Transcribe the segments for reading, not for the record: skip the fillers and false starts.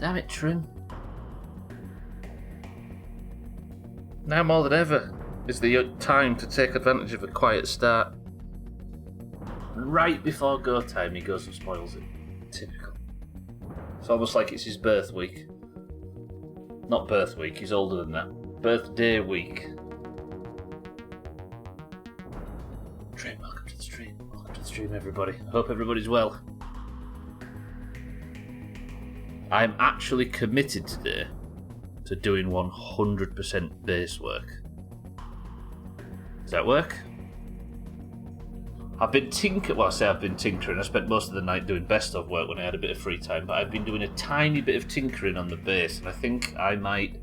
Damn it, Trim. Now more than ever is the time to take advantage of a quiet start. And right before go time, he goes and spoils it. Typical. It's almost like it's his birth week. Not birth week, he's older than that. Birthday week. Trim, welcome to the stream. Welcome to the stream, everybody. I hope everybody's well. I'm actually committed today to doing 100% base work. Does that work? I've been tinkering. I spent most of the night doing best of work when I had a bit of free time, but I've been doing a tiny bit of tinkering on the base, and I think I might,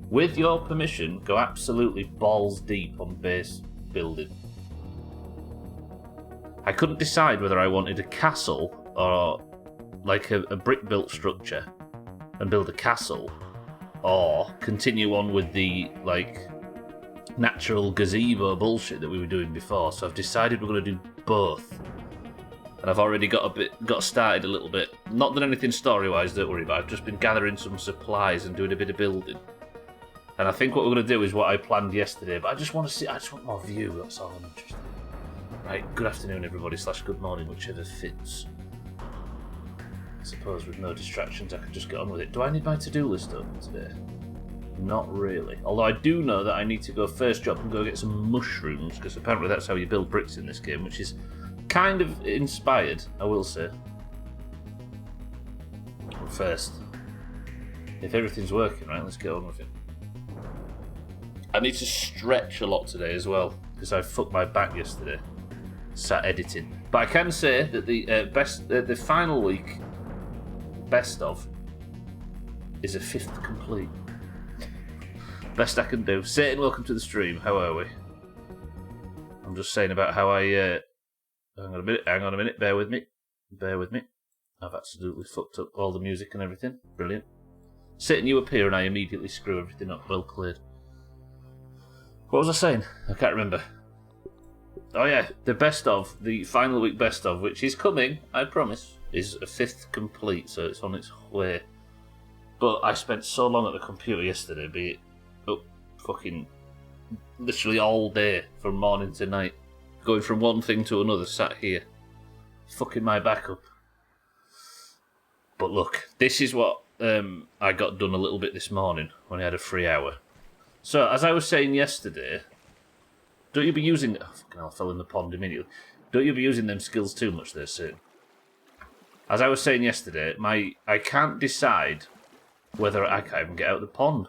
with your permission, go absolutely balls deep on base building. I couldn't decide whether I wanted a castle or like a brick-built structure and build a castle, or continue on with the natural gazebo bullshit that we were doing before. So I've decided we're going to do both, and I've already got started a little bit. Not done anything story-wise, don't worry, but I've just been gathering some supplies and doing a bit of building. And I think what we're going to do is what I planned yesterday, but I just want more view. That's all I'm interested in. Right, good afternoon, everybody, / good morning, whichever fits. I suppose with no distractions I can just get on with it. Do I need my to-do list open today? Not really. Although I do know that I need to go first job and go get some mushrooms, because apparently that's how you build bricks in this game, which is kind of inspired, I will say. But first, if everything's working right, let's get on with it. I need to stretch a lot today as well, because I fucked my back yesterday. Sat editing. But I can say that the final week best of is a 5th complete. Best I can do. Satan, welcome to the stream. How are we? I'm just saying about how I... Hang on a minute. Bear with me. I've absolutely fucked up all the music and everything. Brilliant. Satan, you appear and I immediately screw everything up. Well played. What was I saying? I can't remember. Oh yeah, the final week best of, which is coming, I promise, is a 5th complete, so it's on its way. But I spent so long at the computer yesterday, be it fucking literally all day from morning to night, going from one thing to another, sat here, fucking my back up. But look, this is what I got done a little bit this morning when I had a free hour. So, as I was saying yesterday, don't you be using... Oh, fucking hell, I fell in the pond immediately. Don't you be using them skills too much there soon? As I was saying yesterday, I can't decide whether I can't even get out of the pond.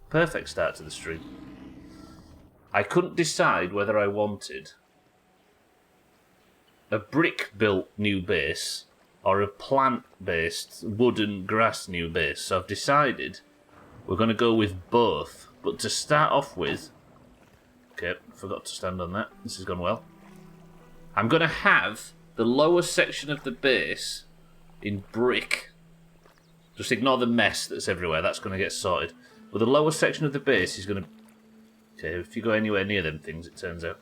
Perfect start to the stream. I couldn't decide whether I wanted a brick-built new base or a plant-based wooden grass new base. So I've decided we're going to go with both. But to start off with... Okay, forgot to stand on that. This has gone well. I'm going to have the lower section of the base in brick. Just ignore the mess that's everywhere. That's going to get sorted. But the lower section of the base is going to... Okay, if you go anywhere near them things, it turns out.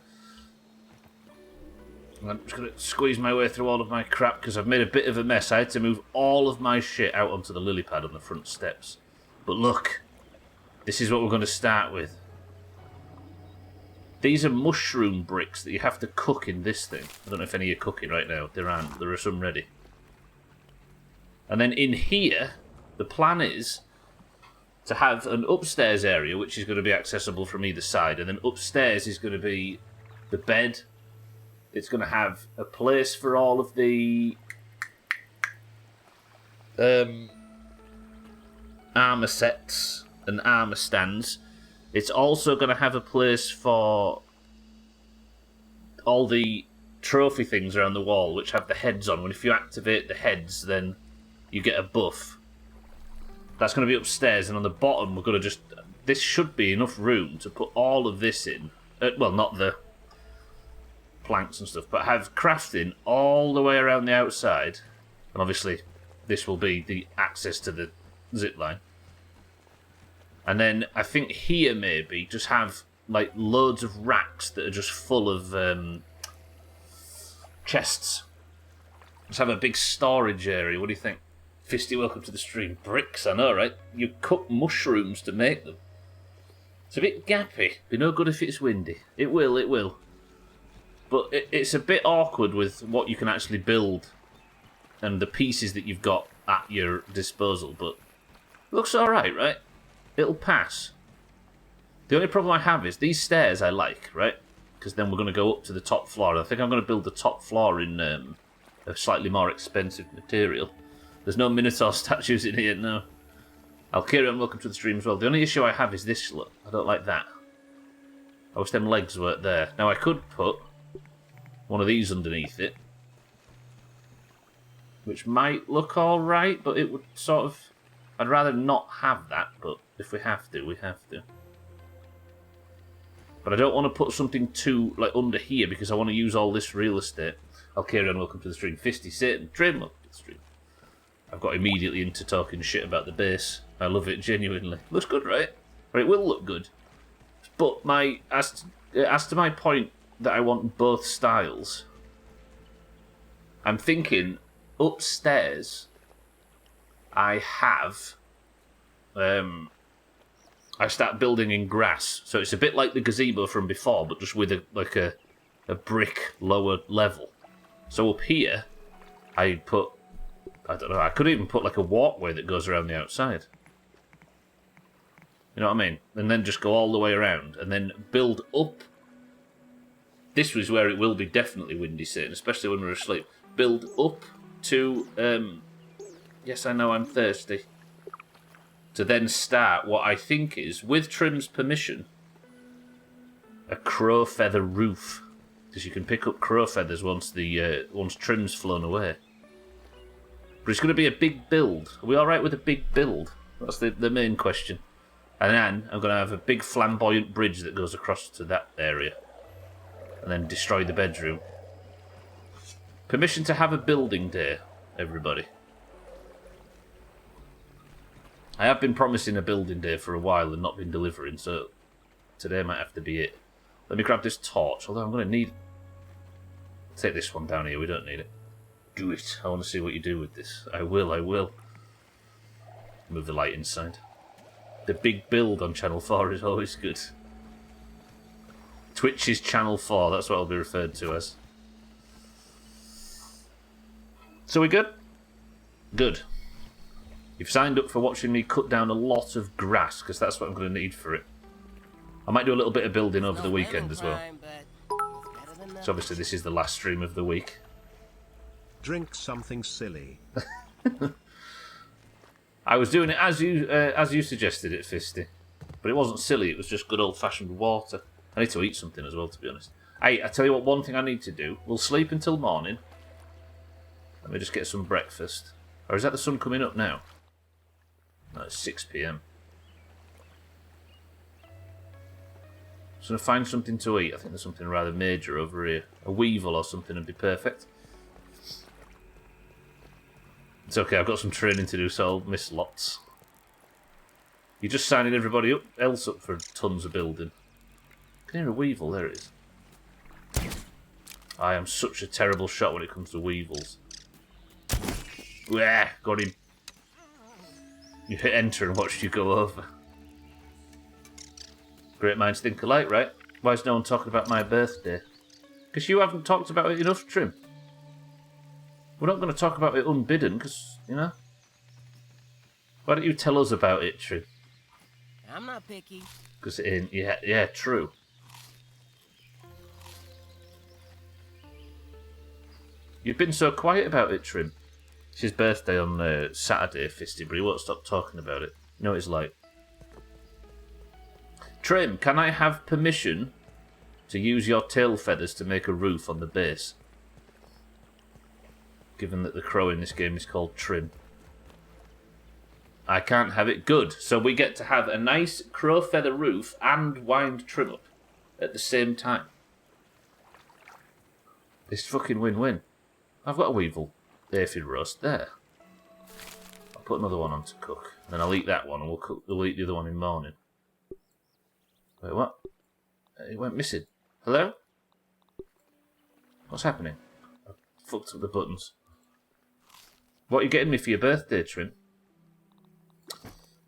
I'm just going to squeeze my way through all of my crap because I've made a bit of a mess. I had to move all of my shit out onto the lily pad on the front steps. But look, this is what we're going to start with. These are mushroom bricks that you have to cook in this thing. I don't know if any are cooking right now. There aren't. There are some ready. And then in here, the plan is to have an upstairs area, which is going to be accessible from either side. And then upstairs is going to be the bed. It's going to have a place for all of the armour sets and armour stands. It's also going to have a place for all the trophy things around the wall, which have the heads on. When if you activate the heads, then you get a buff. That's going to be upstairs, and on the bottom, we're going to just... This should be enough room to put all of this in. Well, not the planks and stuff, but have crafting all the way around the outside. And obviously, this will be the access to the zip line. And then I think here maybe just have like loads of racks that are just full of chests. Just have a big storage area. What do you think? Fisty, welcome to the stream. Bricks, I know, right? You cook mushrooms to make them. It's a bit gappy. Be no good if it's windy. It will. But it's a bit awkward with what you can actually build and the pieces that you've got at your disposal, but it looks alright, right? It'll pass. The only problem I have is these stairs I like, right? Because then we're going to go up to the top floor. I think I'm going to build the top floor in a slightly more expensive material. There's no Minotaur statues in here, no. Alkirian, welcome to the stream as well. The only issue I have is this look. I don't like that. I wish them legs weren't there. Now I could put one of these underneath it, which might look alright, but it would sort of... I'd rather not have that, but if we have to, we have to. But I don't want to put something too, like, under here, because I want to use all this real estate. Alkirian, welcome to the stream. Fisty, Satan, Trim, welcome to the stream. I've got immediately into talking shit about the base. I love it, genuinely. Looks good, right? Or it will look good. But as to my point that I want both styles, I'm thinking upstairs I have... I start building in grass. So it's a bit like the gazebo from before, but just with a brick lower level. So up here, I put... I don't know, I could even put like a walkway that goes around the outside. You know what I mean? And then just go all the way around and then build up. This was where it will be definitely windy, Satan, especially when we're asleep. Build up to, yes, I know I'm thirsty. To then start what I think is, with Trim's permission, a crow feather roof. Because you can pick up crow feathers once Trim's flown away. But it's going to be a big build. Are we alright with a big build? That's the main question. And then I'm going to have a big flamboyant bridge that goes across to that area. And then destroy the bedroom. Permission to have a building day, everybody. I have been promising a building day for a while and not been delivering, so today might have to be it. Let me grab this torch, although I'm going to need... Take this one down here, we don't need it. Do it. I want to see what you do with this. I will. Move the light inside. The big build on Channel 4 is always good. Twitch is Channel 4, that's what I'll be referred to as. So we good? Good. You've signed up for watching me cut down a lot of grass, because that's what I'm going to need for it. I might do a little bit of building over the weekend as well. So obviously this is the last stream of the week. Drink something silly. I was doing it as you suggested it, Fisty. But it wasn't silly, it was just good old-fashioned water. I need to eat something as well, to be honest. Hey, I tell you what, one thing I need to do. We'll sleep until morning. Let me just get some breakfast. Or is that the sun coming up now? No, it's 6 PM. Just going to find something to eat. I think there's something rather major over here. A weevil or something would be perfect. It's okay, I've got some training to do, so I'll miss lots. You're just signing everybody else up for tons of building. I can hear a weevil, there it is. I am such a terrible shot when it comes to weevils. Yeah, got him. You hit enter and watched you go over. Great minds think alike, right? Why is no one talking about my birthday? Because you haven't talked about it enough, Trim. We're not going to talk about it unbidden, because, you know. Why don't you tell us about it, Trim? I'm not picky. Because it ain't, yeah, true. You've been so quiet about it, Trim. It's his birthday on Saturday, Fisty, but he won't stop talking about it. You know what it's like. Trim, can I have permission to use your tail feathers to make a roof on the base? Given that the crow in this game is called Trim. I can't have it. Good. So we get to have a nice crow feather roof and wind Trim up at the same time. It's fucking win-win. I've got a weevil aphid roast there. I'll put another one on to cook. Then I'll eat that one and we'll eat the other one in the morning. Wait, what? It went missing. Hello? What's happening? I fucked up the buttons. What are you getting me for your birthday, Trin?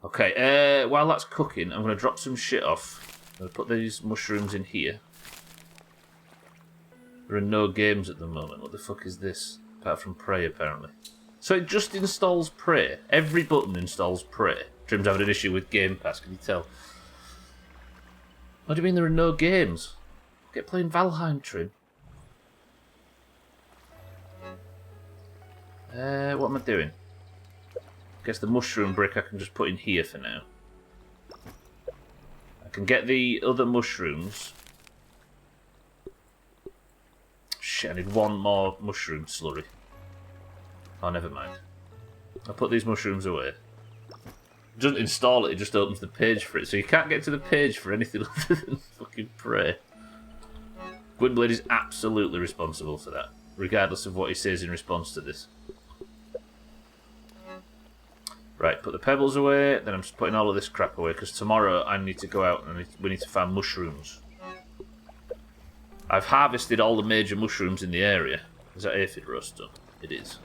Okay, while that's cooking, I'm going to drop some shit off. I'm going to put these mushrooms in here. There are no games at the moment. What the fuck is this? Apart from Prey, apparently. So it just installs Prey. Every button installs Prey. Trim's having an issue with Game Pass, can you tell? What do you mean there are no games? Get playing Valheim, Trim. What am I doing? I guess the mushroom brick I can just put in here for now. I can get the other mushrooms. Shit, I need one more mushroom slurry. Oh, never mind. I'll put these mushrooms away. It doesn't install it, it just opens the page for it. So you can't get to the page for anything other than fucking Prey. Gwynblade is absolutely responsible for that, regardless of what he says in response to this. Right, put the pebbles away, then I'm just putting all of this crap away, because tomorrow I need to go out and we need to find mushrooms. I've harvested all the major mushrooms in the area. Is that aphid roast done? It is.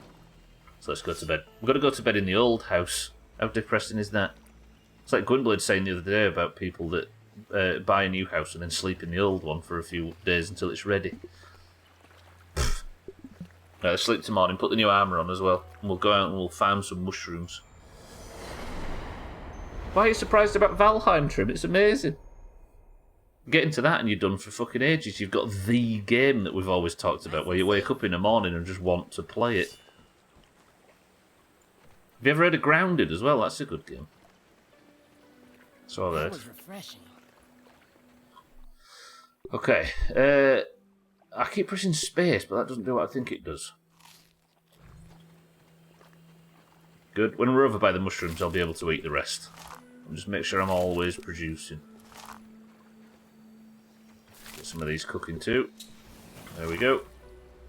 So let's go to bed. We've got to go to bed in the old house. How depressing is that? It's like Gwynblade saying the other day about people that buy a new house and then sleep in the old one for a few days until it's ready. Right, let's sleep tomorrow morning, put the new armour on as well, and we'll go out and we'll farm some mushrooms. Why are you surprised about Valheim, Trim? It's amazing. Get into that and you're done for fucking ages. You've got the game that we've always talked about, where you wake up in the morning and just want to play it. Have you ever heard of Grounded as well? That's a good game. So That was refreshing. Okay. I keep pressing space, but that doesn't do what I think it does. Good. When we're over by the mushrooms, I'll be able to eat the rest. And just make sure I'm always producing. Get some of these cooking too. There we go.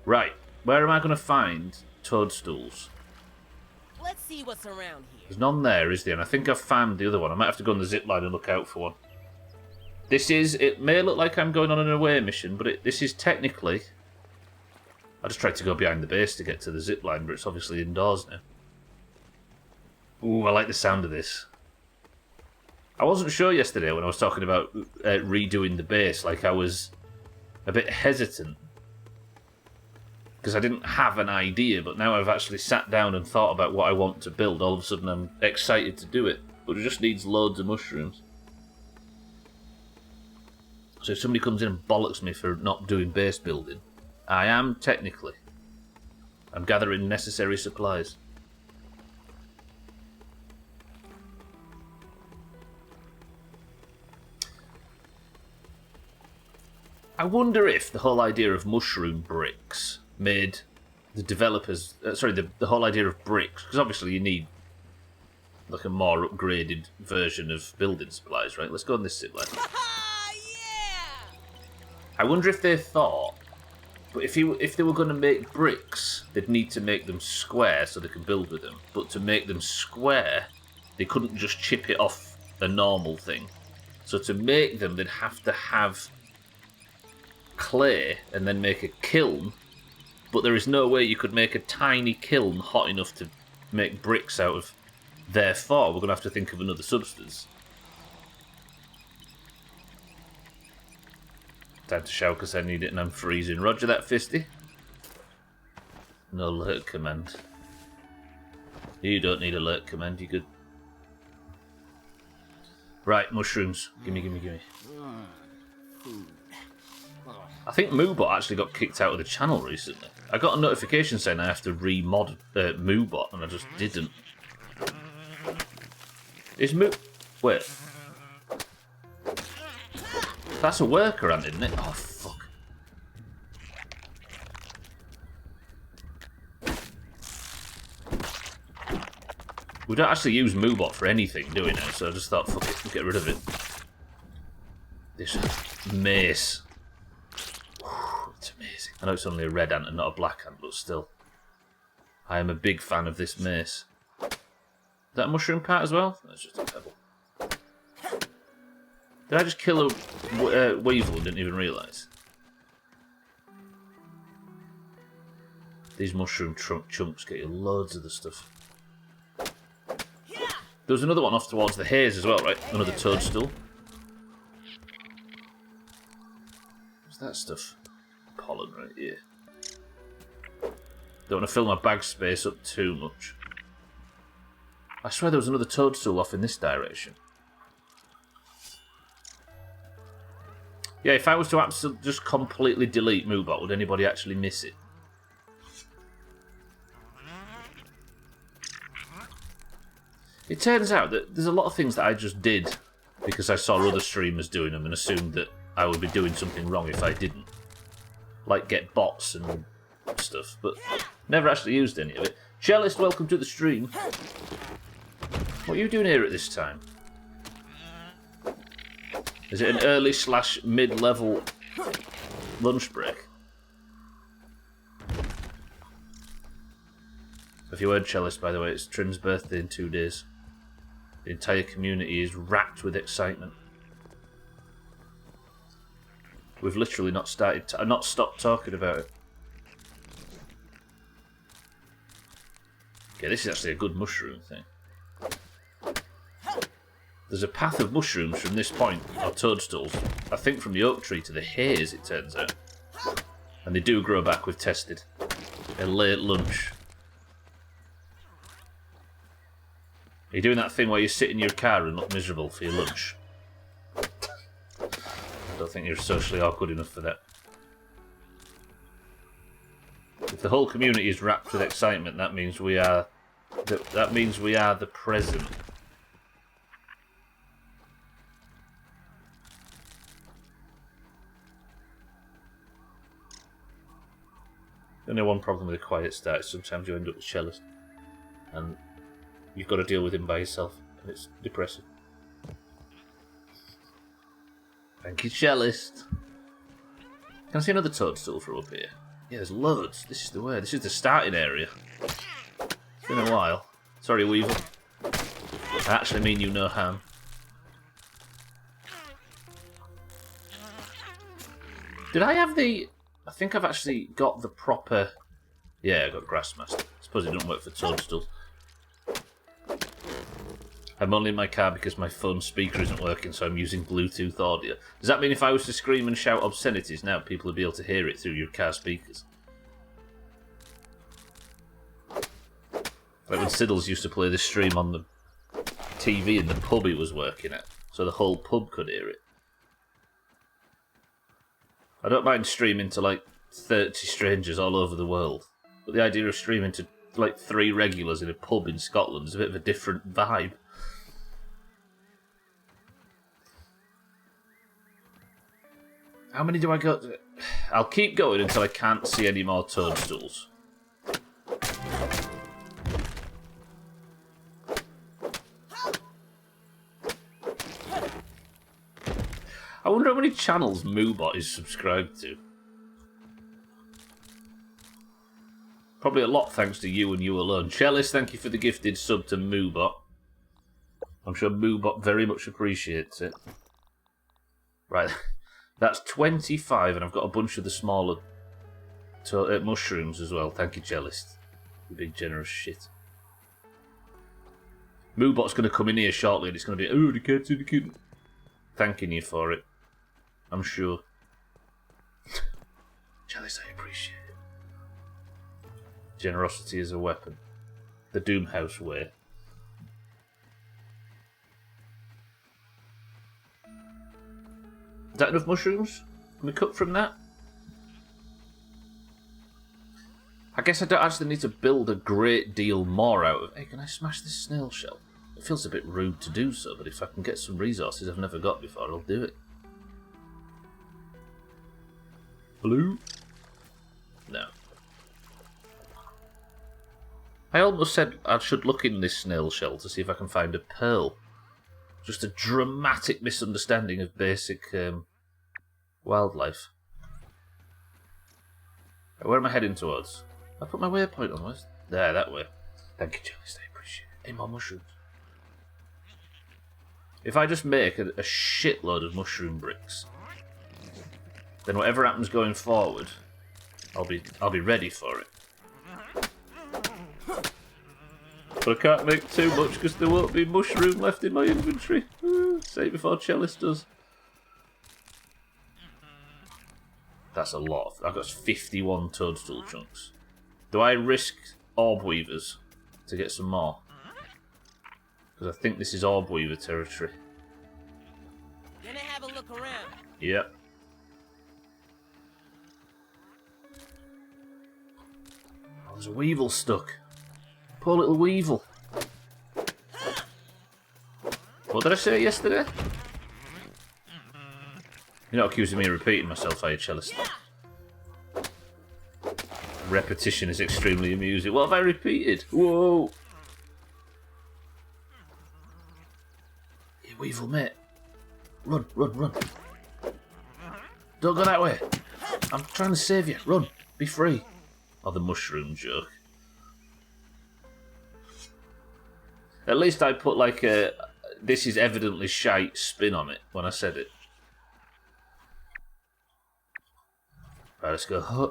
Right. Where am I going to find toadstools? Let's see what's around here. There's none there, is there? And I think I've found the other one. I might have to go on the zip line and look out for one. It may look like I'm going on an away mission, but this is technically... I just tried to go behind the base to get to the zip line, but it's obviously indoors now. Ooh, I like the sound of this. I wasn't sure yesterday when I was talking about redoing the base, like I was a bit hesitant. Because I didn't have an idea, but now I've actually sat down and thought about what I want to build. All of a sudden I'm excited to do it. But it just needs loads of mushrooms. So if somebody comes in and bollocks me for not doing base building, I am technically. I'm gathering necessary supplies. I wonder if the whole idea of mushroom bricks made the developers... the whole idea of bricks, because obviously you need like a more upgraded version of building supplies, right? Let's go on this zip line. Yeah! I wonder if they thought, but if they were going to make bricks, they'd need to make them square so they can build with them. But to make them square, they couldn't just chip it off a normal thing. So to make them, they'd have to have clay and then make a kiln, but there is no way you could make a tiny kiln hot enough to make bricks out of. Therefore, we're going to have to think of another substance. Time to shout because I need it and I'm freezing. Roger that, Fisty. No alert command. You don't need alert command, you good. Right, mushrooms. Gimme. I think Moobot actually got kicked out of the channel recently. I got a notification saying I have to re-mod Moobot, and I just didn't. Is Wait. That's a worker ant, isn't it? Oh, fuck. We don't actually use Moobot for anything, do we now? So I just thought, fuck it, we'll get rid of it. This mace. It's amazing. I know it's only a red ant and not a black ant, but still. I am a big fan of this mace. Is that a mushroom cart as well? That's just a pebble. Did I just kill a weevil and didn't even realise? These mushroom chunks get you loads of the stuff. There was another one off towards the haze as well, right? Another toadstool. What's that stuff? Pollen right here. Don't want to fill my bag space up too much. I swear there was another toadstool off in this direction. Yeah, if I was to absolutely just completely delete Moobot, would anybody actually miss it? It turns out that there's a lot of things that I just did because I saw other streamers doing them and assumed that I would be doing something wrong if I didn't. Like get bots and stuff, but never actually used any of it. Cellist, welcome to the stream. What are you doing here at this time? Is it an early / mid-level lunch break? If you heard Cellist, by the way, it's Trin's birthday in 2 days. The entire community is rapt with excitement. We've literally not stopped talking about it. Okay, this is actually a good mushroom thing. There's a path of mushrooms from this point, or toadstools. I think from the oak tree to the haze, it turns out. And they do grow back, we've tested. A late lunch. Are you doing that thing where you sit in your car and look miserable for your lunch? I don't think you're socially awkward enough for that. If the whole community is wrapped with excitement, that means we are the present. Only one problem with a quiet start is sometimes you end up with Cellist. And you've got to deal with him by yourself. And it's depressing. Thank you, Cellist. Can I see another toadstool from up here? Yeah, there's loads. This is the way. This is the starting area. It's been a while. Sorry, Weevil. I actually mean you no harm. Did I have the... I think I've actually got the proper... Yeah, I got Grassmaster. I suppose it doesn't work for toadstools. I'm only in my car because my phone speaker isn't working, so I'm using Bluetooth audio. Does that mean if I was to scream and shout obscenities now, people would be able to hear it through your car speakers? Like when Siddles used to play this stream on the TV in the pub he was working at, so the whole pub could hear it. I don't mind streaming to like 30 strangers all over the world, but the idea of streaming to like 3 regulars in a pub in Scotland is a bit of a different vibe. How many do I got? I'll keep going until I can't see any more toadstools. I wonder how many channels Moobot is subscribed to. Probably a lot thanks to you and you alone. Cellist, thank you for the gifted sub to Moobot. I'm sure Moobot very much appreciates it. Right, that's 25 and I've got a bunch of the smaller mushrooms as well. Thank you, Cellist. You big generous shit. Moobot's going to come in here shortly and it's going to be, oh, the cat's in the kitten. Thanking you for it. I'm sure. Chalice, I appreciate it. Generosity is a weapon. The Doomhaus way. Is that enough mushrooms? Can we cut from that? I guess I don't actually need to build a great deal more out of... Hey, can I smash this snail shell? It feels a bit rude to do so, but if I can get some resources I've never got before, I'll do it. Hello? No. I almost said I should look in this snail shell to see if I can find a pearl. Just a dramatic misunderstanding of basic wildlife. Where am I heading towards? I put my waypoint on. Where's... There, that way. Thank you, Jelly. I appreciate it. Hey, more mushrooms. If I just make a shitload of mushroom bricks, then whatever happens going forward, I'll be ready for it. But I can't make too much because there won't be mushroom left in my inventory. Save before Chalice does. That's a lot. I've got 51 toadstool chunks. Do I risk orb weavers to get some more? Because I think this is orb weaver territory. Gonna have a look around. Yep. Oh, there's a weevil stuck. Poor little weevil. What did I say yesterday? You're not accusing me of repeating myself, are you, Chalice? Repetition is extremely amusing. What have I repeated? Whoa! You weevil, mate. Run, run, run. Don't go that way. I'm trying to save you. Run. Be free. Oh, the mushroom joke. At least I put like a "this is evidently shite" spin on it when I said it. Right, let's go. Huh.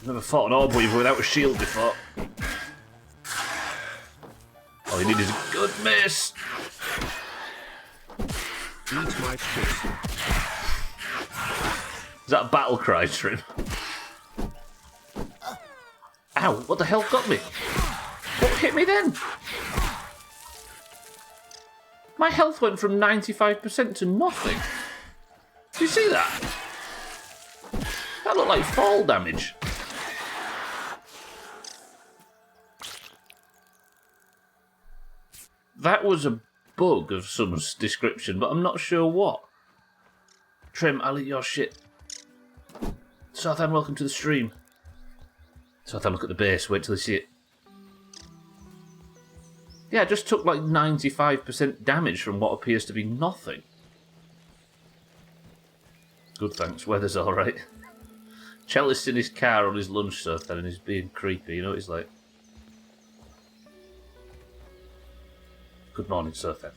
Never fought an orb weaver without a shield before. All you need is a good mace. Eat my shit. Is that a battle cry, Trim? Ow, what the hell got me? What hit me then? My health went from 95% to nothing. Do you see that? That looked like fall damage. That was a bug of some description, but I'm not sure what. Trim, I'll eat your shit. Sarthan, welcome to the stream. Sarthan, look at the base. Wait till you see it. Yeah, I just took like 95% damage from what appears to be nothing. Good, thanks. Weather's alright. Chalice in his car on his lunch, Sarthan, and he's being creepy. You know what he's like? Good morning, Sarthan.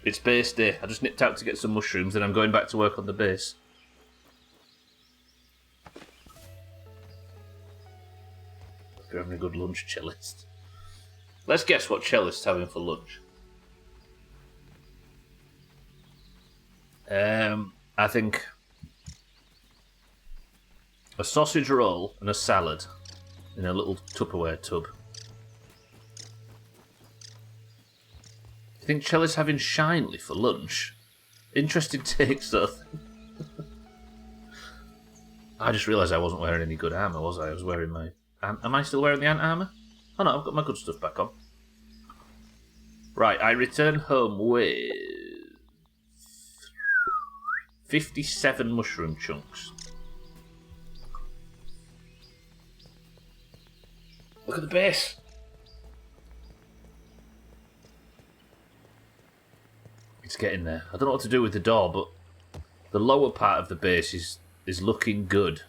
It's base day. I just nipped out to get some mushrooms, and I'm going back to work on the base. Hope you're having a good lunch, Chalice. Let's guess what Chalice is having for lunch. I think a sausage roll and a salad in a little Tupperware tub. I think Chalice having Shinley for lunch. Interesting take, though. I just realised I wasn't wearing any good armour, was I? I was wearing my... Am I still wearing the ant armour? Oh no, I've got my good stuff back on. Right, I return home with 57 mushroom chunks. Look at the base. It's getting there. I don't know what to do with the door, but the lower part of the base is looking good.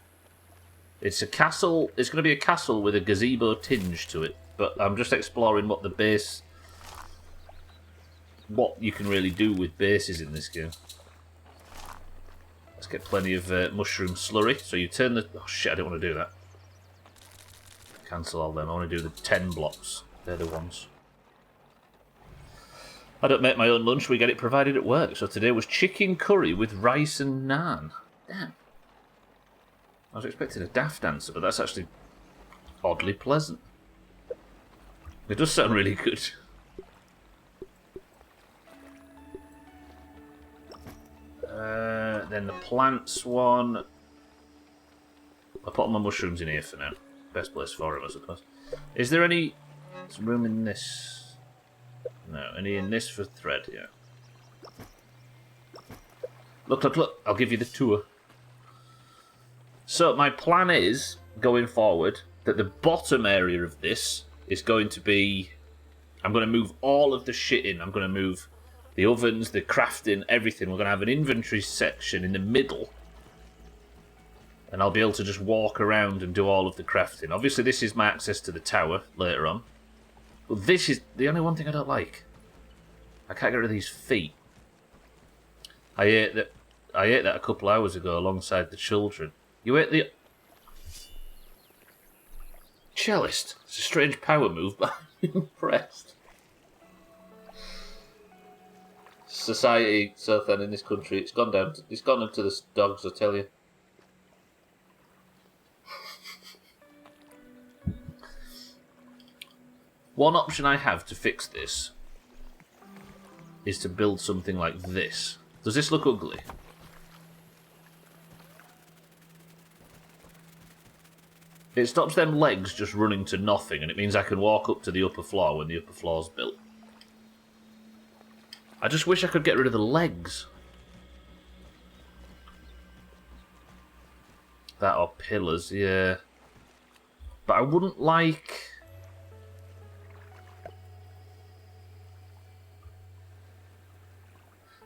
It's a castle. It's going to be a castle with a gazebo tinge to it, but I'm just exploring what the base, what you can really do with bases in this game. Let's get plenty of mushroom slurry. So you turn the... Oh shit, I don't want to do that. Cancel all them. I want to do the 10 blocks. They're the ones. I don't make my own lunch, we get it provided at work. So today was chicken curry with rice and naan. Damn. I was expecting a daft answer, but that's actually oddly pleasant. It does sound really good. Then the plants one. I'll put all my mushrooms in here for now. Best place for them, I suppose. Is there any some room in this? No, any in this for thread, yeah. Look, look, look, I'll give you the tour. So my plan is, going forward, that the bottom area of this is going to be... I'm going to move all of the shit in. I'm going to move the ovens, the crafting, everything. We're going to have an inventory section in the middle. And I'll be able to just walk around and do all of the crafting. Obviously, this is my access to the tower later on. But this is the only one thing I don't like. I can't get rid of these feet. I ate that a couple hours ago alongside the children. You ate the... Cellist. It's a strange power move, but I'm impressed. Society, so then in this country, it's gone into the dogs, I tell you. One option I have to fix this is to build something like this. Does this look ugly? It stops them legs just running to nothing, and it means I can walk up to the upper floor when the upper floor's built. I just wish I could get rid of the legs. That or pillars, yeah. But I wouldn't like...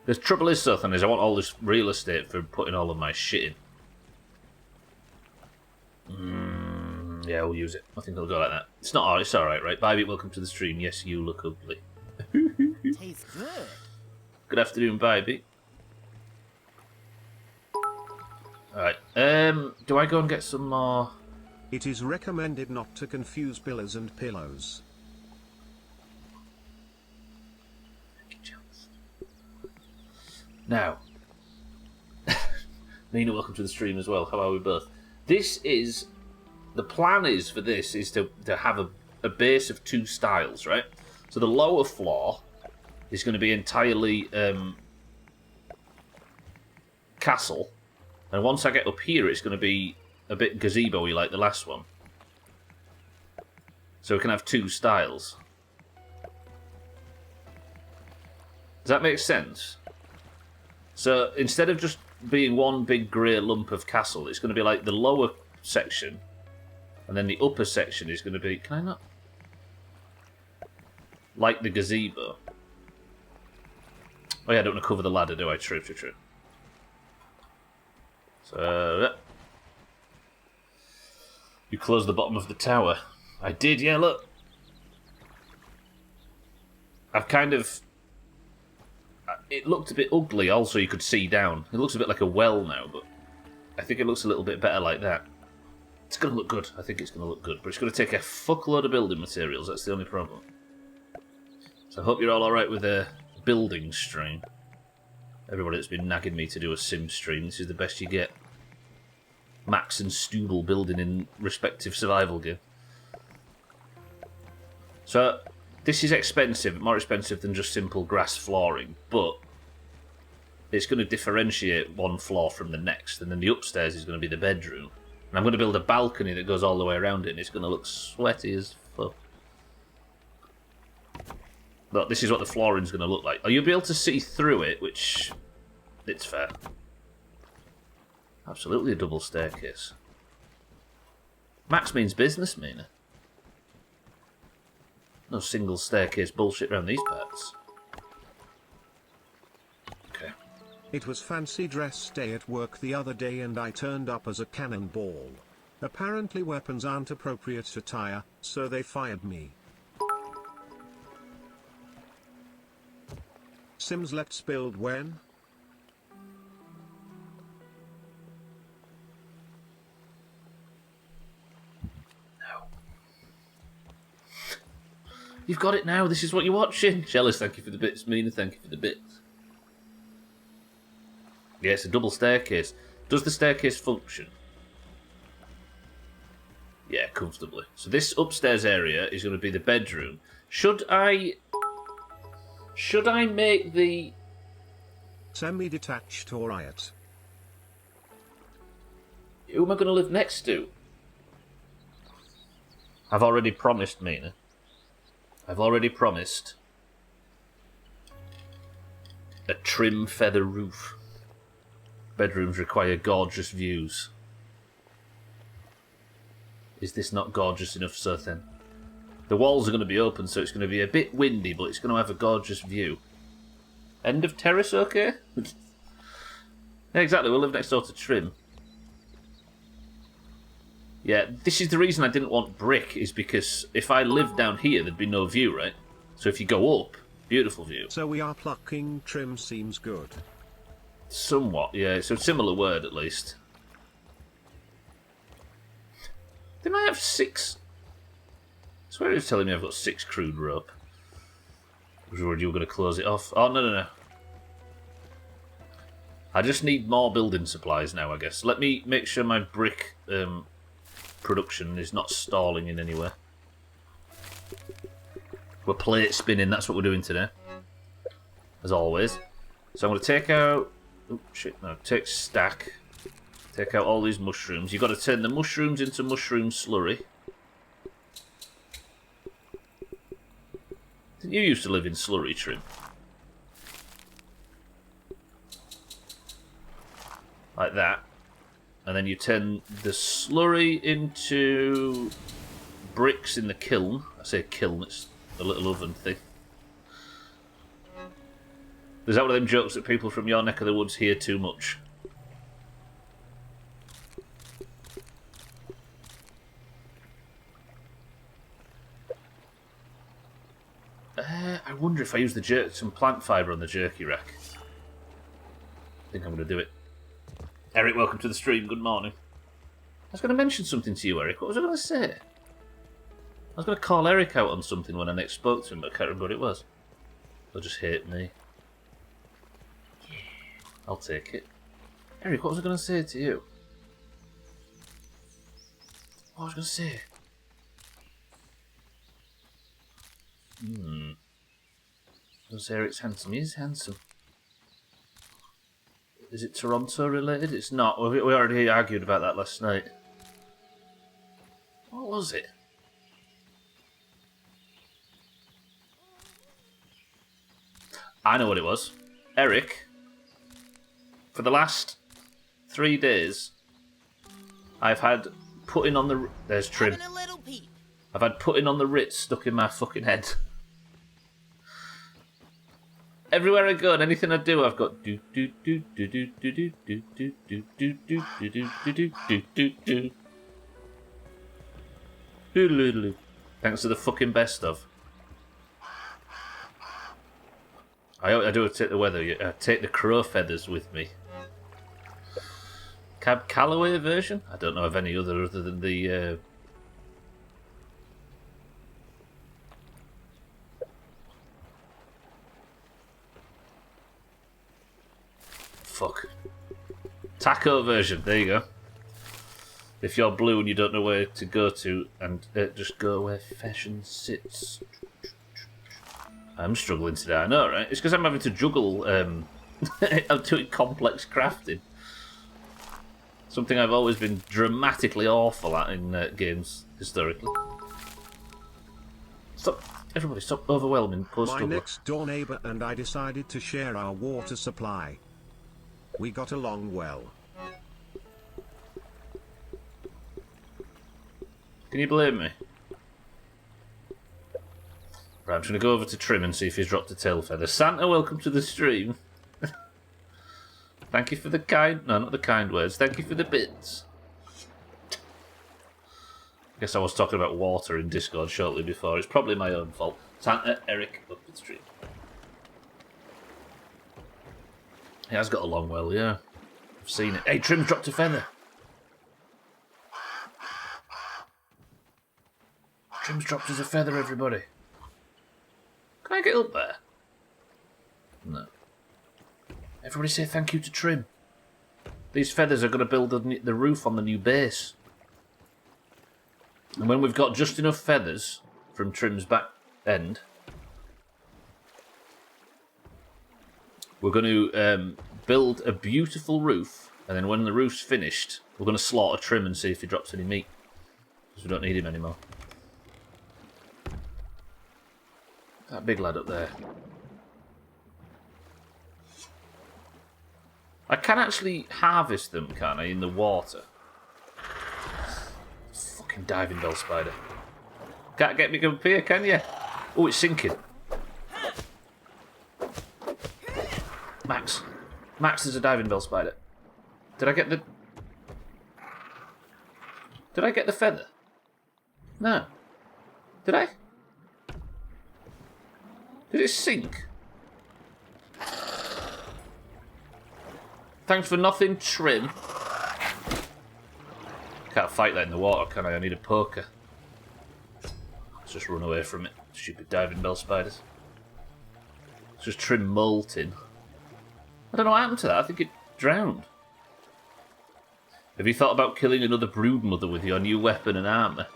The trouble is, Suthan, is I want all this real estate for putting all of my shit in. Yeah, we'll use it. I think it'll go like that. It's not. It's all right, right? Bybit, welcome to the stream. Yes, you look ugly. Tastes good. Good afternoon, Bybit. All right. Do I go and get some more? It is recommended not to confuse pillars and pillows. Now, Nina, welcome to the stream as well. How are we both? This is... The plan is for this is to have a base of two styles, right? So the lower floor is going to be entirely castle. And once I get up here, it's going to be a bit gazebo-y like the last one. So we can have two styles. Does that make sense? So instead of just being one big grey lump of castle, it's going to be like the lower section, and then the upper section is going to be... Can I not? Like the gazebo. Oh yeah, I don't want to cover the ladder, do I? True. So... You closed the bottom of the tower. I did, yeah, look. I've kind of... It looked a bit ugly, also you could see down. It looks a bit like a well now, but I think it looks a little bit better like that. It's going to look good. I think it's going to look good, but it's going to take a fuckload of building materials. That's the only problem. So I hope you're all alright with a building stream. Everybody that's been nagging me to do a sim stream, this is the best you get. Max and Stubbler building in respective survival game. So... This is expensive, more expensive than just simple grass flooring, but it's going to differentiate one floor from the next, and then the upstairs is going to be the bedroom. And I'm going to build a balcony that goes all the way around it, and it's going to look sweaty as fuck. Look, this is what the flooring's going to look like. Oh, you'll be able to see through it, which... It's fair. Absolutely a double staircase. Max means business, Mina. No single staircase bullshit around these parts. Okay. It was fancy dress day at work the other day and I turned up as a cannonball. Apparently weapons aren't appropriate attire, so they fired me. Sims let's build when? You've got it now, this is what you're watching. Jealous, thank you for the bits. Mina, thank you for the bits. Yeah, it's a double staircase. Does the staircase function? Yeah, comfortably. So this upstairs area is going to be the bedroom. Should I make the... Semi-detached or riot? Who am I going to live next to? I've already promised, Mina. I've already promised a trim feather roof. Bedrooms require gorgeous views. Is this not gorgeous enough, Sir Then? The walls are going to be open, so it's going to be a bit windy, but it's going to have a gorgeous view. End of terrace, okay? Yeah, exactly, we'll live next door to Trim. Yeah, this is the reason I didn't want brick, is because if I lived down here, there'd be no view, right? So if you go up, Beautiful view. So we are plucking trim seems good. Somewhat, yeah. It's a similar word, at least. Didn't I have 6? I swear he was telling me I've got 6 crude rope. I was worried you were going to close it off. Oh, no. I just need more building supplies now, I guess. Let me make sure my brick production is not stalling in any way. We're plate spinning, that's what we're doing today. As always. So I'm going to take out... Oh, shit, no. Take stack. Take out all these mushrooms. You've got to turn the mushrooms into mushroom slurry. Didn't you used to live in slurry, Trim? Like that. And then you turn the slurry into bricks in the kiln. I say kiln, it's a little oven thing. Is that one of them jokes that people from your neck of the woods hear too much? I wonder if I use some plant fibre on the jerky rack. I think I'm going to do it. Eric, welcome to the stream. Good morning. I was going to mention something to you, Eric. What was I going to say? I was going to call Eric out on something when I next spoke to him, but I can't remember what it was. He'll just hate me. Yeah, I'll take it. Eric, what was I going to say to you? What was I going to say? I was going to say Eric's handsome. He is handsome. Is it Toronto related? It's not. We already argued about that last night. What was it? I know what it was. Eric, for the last 3 days, I've had putting on the... There's Trim. Having a little peep. I've had putting on the Ritz stuck in my fucking head. Everywhere I go and anything I do, I've got do do do do do do do do do do do do do do do do do. Thanks to the fucking best of. I do take the weather. I take the crow feathers with me. Cab Calloway version? I don't know of any other than the. Fuck. Taco version, there you go. If you're blue and you don't know where to go to, and just go where fashion sits. I'm struggling today, I know, right? It's because I'm having to juggle, I'm doing complex crafting. Something I've always been dramatically awful at in games, historically. Stop, everybody, stop overwhelming poor My Stubbler. next door neighbor and I decided to share our water supply. We got along well. Can you blame me? Right, I'm just going to go over to Trim and see if he's dropped a tail feather. Santa, welcome to the stream. Thank you for the kind... No, not the kind words. Thank you for the bits. I guess I was talking about water in Discord shortly before. It's probably my own fault. Santa, Eric, up to the stream. He has got along well, yeah. I've seen it. Hey, Trim's dropped a feather. Trim's dropped us a feather, everybody. Can I get up there? No. Everybody say thank you to Trim. These feathers are going to build the roof on the new base. And when we've got just enough feathers from Trim's back end, we're going to build a beautiful roof, and then when the roof's finished, we're going to slaughter Trim and see if he drops any meat. Because we don't need him anymore. That big lad up there. I can actually harvest them, can't I, in the water? Fucking diving bell spider. Can't get me up here, can you? Oh, it's sinking. Max. Max, there's a diving bell spider. Did I get the... Did I get the feather? No. Did I? Did it sink? Thanks for nothing, Trim. Can't fight that in the water, can I? I need a poker. Let's just run away from it. Stupid diving bell spiders. It's just Trim molting. I don't know what happened to that. I think it drowned. Have you thought about killing another broodmother with your new weapon and armour?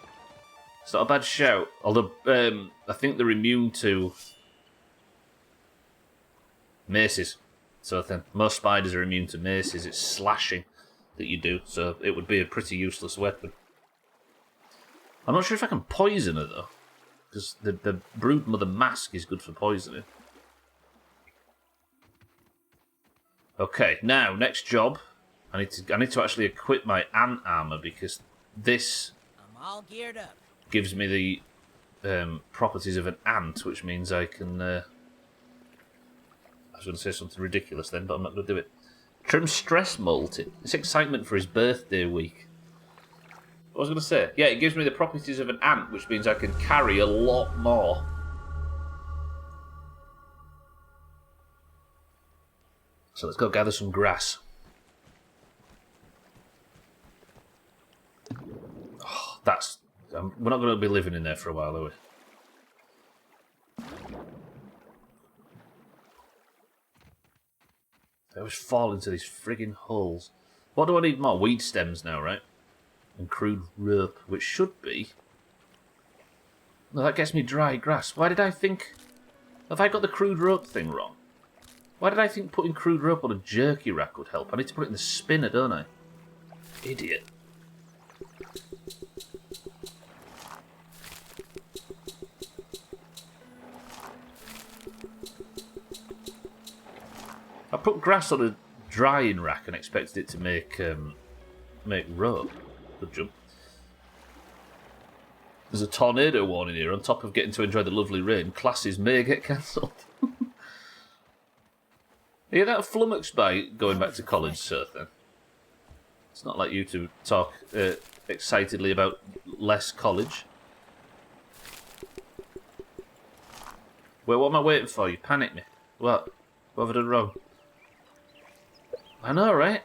It's not a bad shout. Although, I think they're immune to maces. So then, most spiders are immune to maces. It's slashing that you do, so it would be a pretty useless weapon. I'm not sure if I can poison her, though. Because the broodmother mask is good for poisoning. Okay, now, next job. I need to actually equip my ant armor because this I'm all geared up. gives me the properties of an ant, which means I can. I was going to say something ridiculous then, but I'm not going to do it. Trim stress molting. It's excitement for his birthday week. What was I going to say? Yeah, it gives me the properties of an ant, which means I can carry a lot more. So let's go gather some grass. Oh, we're not going to be living in there for a while, are we? I always fall into these friggin' holes. What do I need more? Weed stems now, right? And crude rope, which should be... No, that gets me dry grass. Why did I think... Have I got the crude rope thing wrong? Why did I think putting crude rope on a jerky rack would help? I need to put it in the spinner, don't I? Idiot. I put grass on a drying rack and expected it to make rope. Good jump. There's a tornado warning here. On top of getting to enjoy the lovely rain, classes may get cancelled. Are you that flummoxed by going back to college, sir, then? It's not like you to talk excitedly about less college. Wait, what am I waiting for? You panicked me. What? What have I done wrong? I know, right?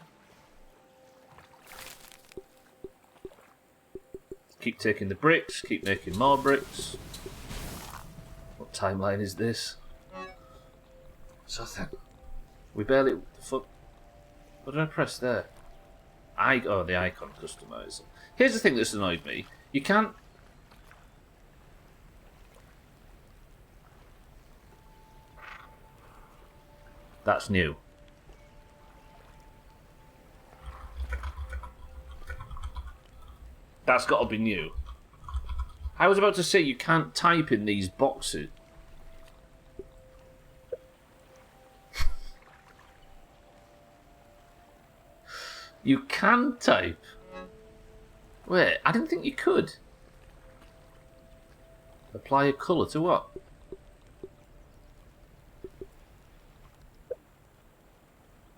Keep taking the bricks, keep making more bricks. What timeline is this? So then, we barely... Fuck. What did I press there? Oh, the icon customizer. Here's the thing that's annoyed me. You can't... That's new. That's got to be new. I was about to say you can't type in these boxes. You can type. Wait, I didn't think you could. Apply a colour to what?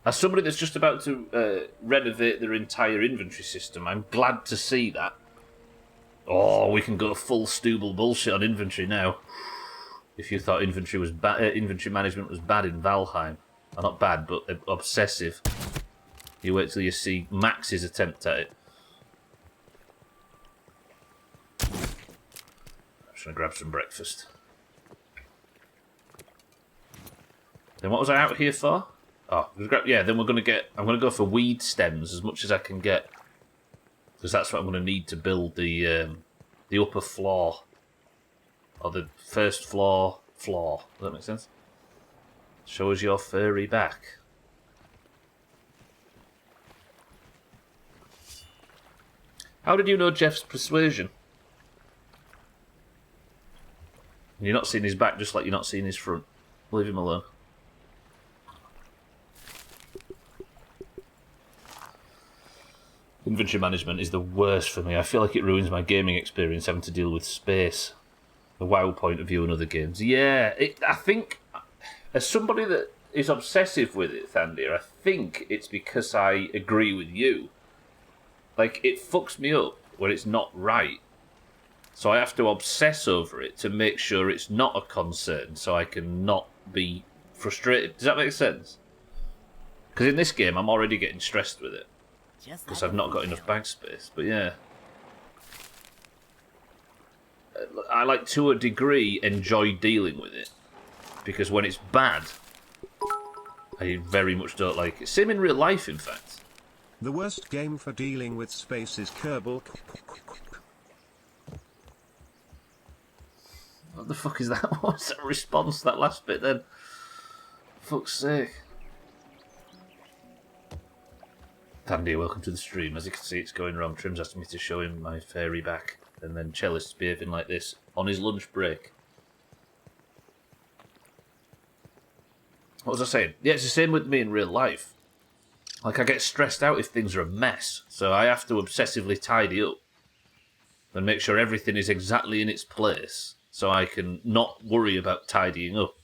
As somebody that's just about to renovate their entire inventory system, I'm glad to see that. Oh, we can go full Stubbler bullshit on inventory now. If you thought inventory was inventory management was bad in Valheim, not bad, but obsessive. You wait till you see Max's attempt at it. I'm just gonna grab some breakfast. Then what was I out here for? Oh, yeah, then I'm going to go for weed stems as much as I can get. Because that's what I'm going to need to build the upper floor. Or the first floor. Does that make sense? Show us your furry back. How did you know Jeff's persuasion? You're not seeing his back just like you're not seeing his front. Leave him alone. Inventory management is the worst for me. I feel like it ruins my gaming experience having to deal with space. The WoW point of view in other games. Yeah, I think, as somebody that is obsessive with it, Thandir, I think it's because I agree with you. Like, it fucks me up when it's not right. So I have to obsess over it to make sure it's not a concern, so I can not be frustrated. Does that make sense? Because in this game, I'm already getting stressed with it. Just Because like I've a not got female. enough bag space. But yeah. I, like, to a degree, enjoy dealing with it. Because when it's bad, I very much don't like it. Same in real life, in fact. The worst game for dealing with space is Kerbal. What the fuck is that? What's that response to that last bit then? Fuck's sake. Tandy, welcome to the stream. As you can see, it's going wrong. Trim's asking me to show him my fairy back. And then Cellist's behaving like this on his lunch break. What was I saying? Yeah, it's the same with me in real life. Like, I get stressed out if things are a mess. So I have to obsessively tidy up. And make sure everything is exactly in its place. So I can not worry about tidying up.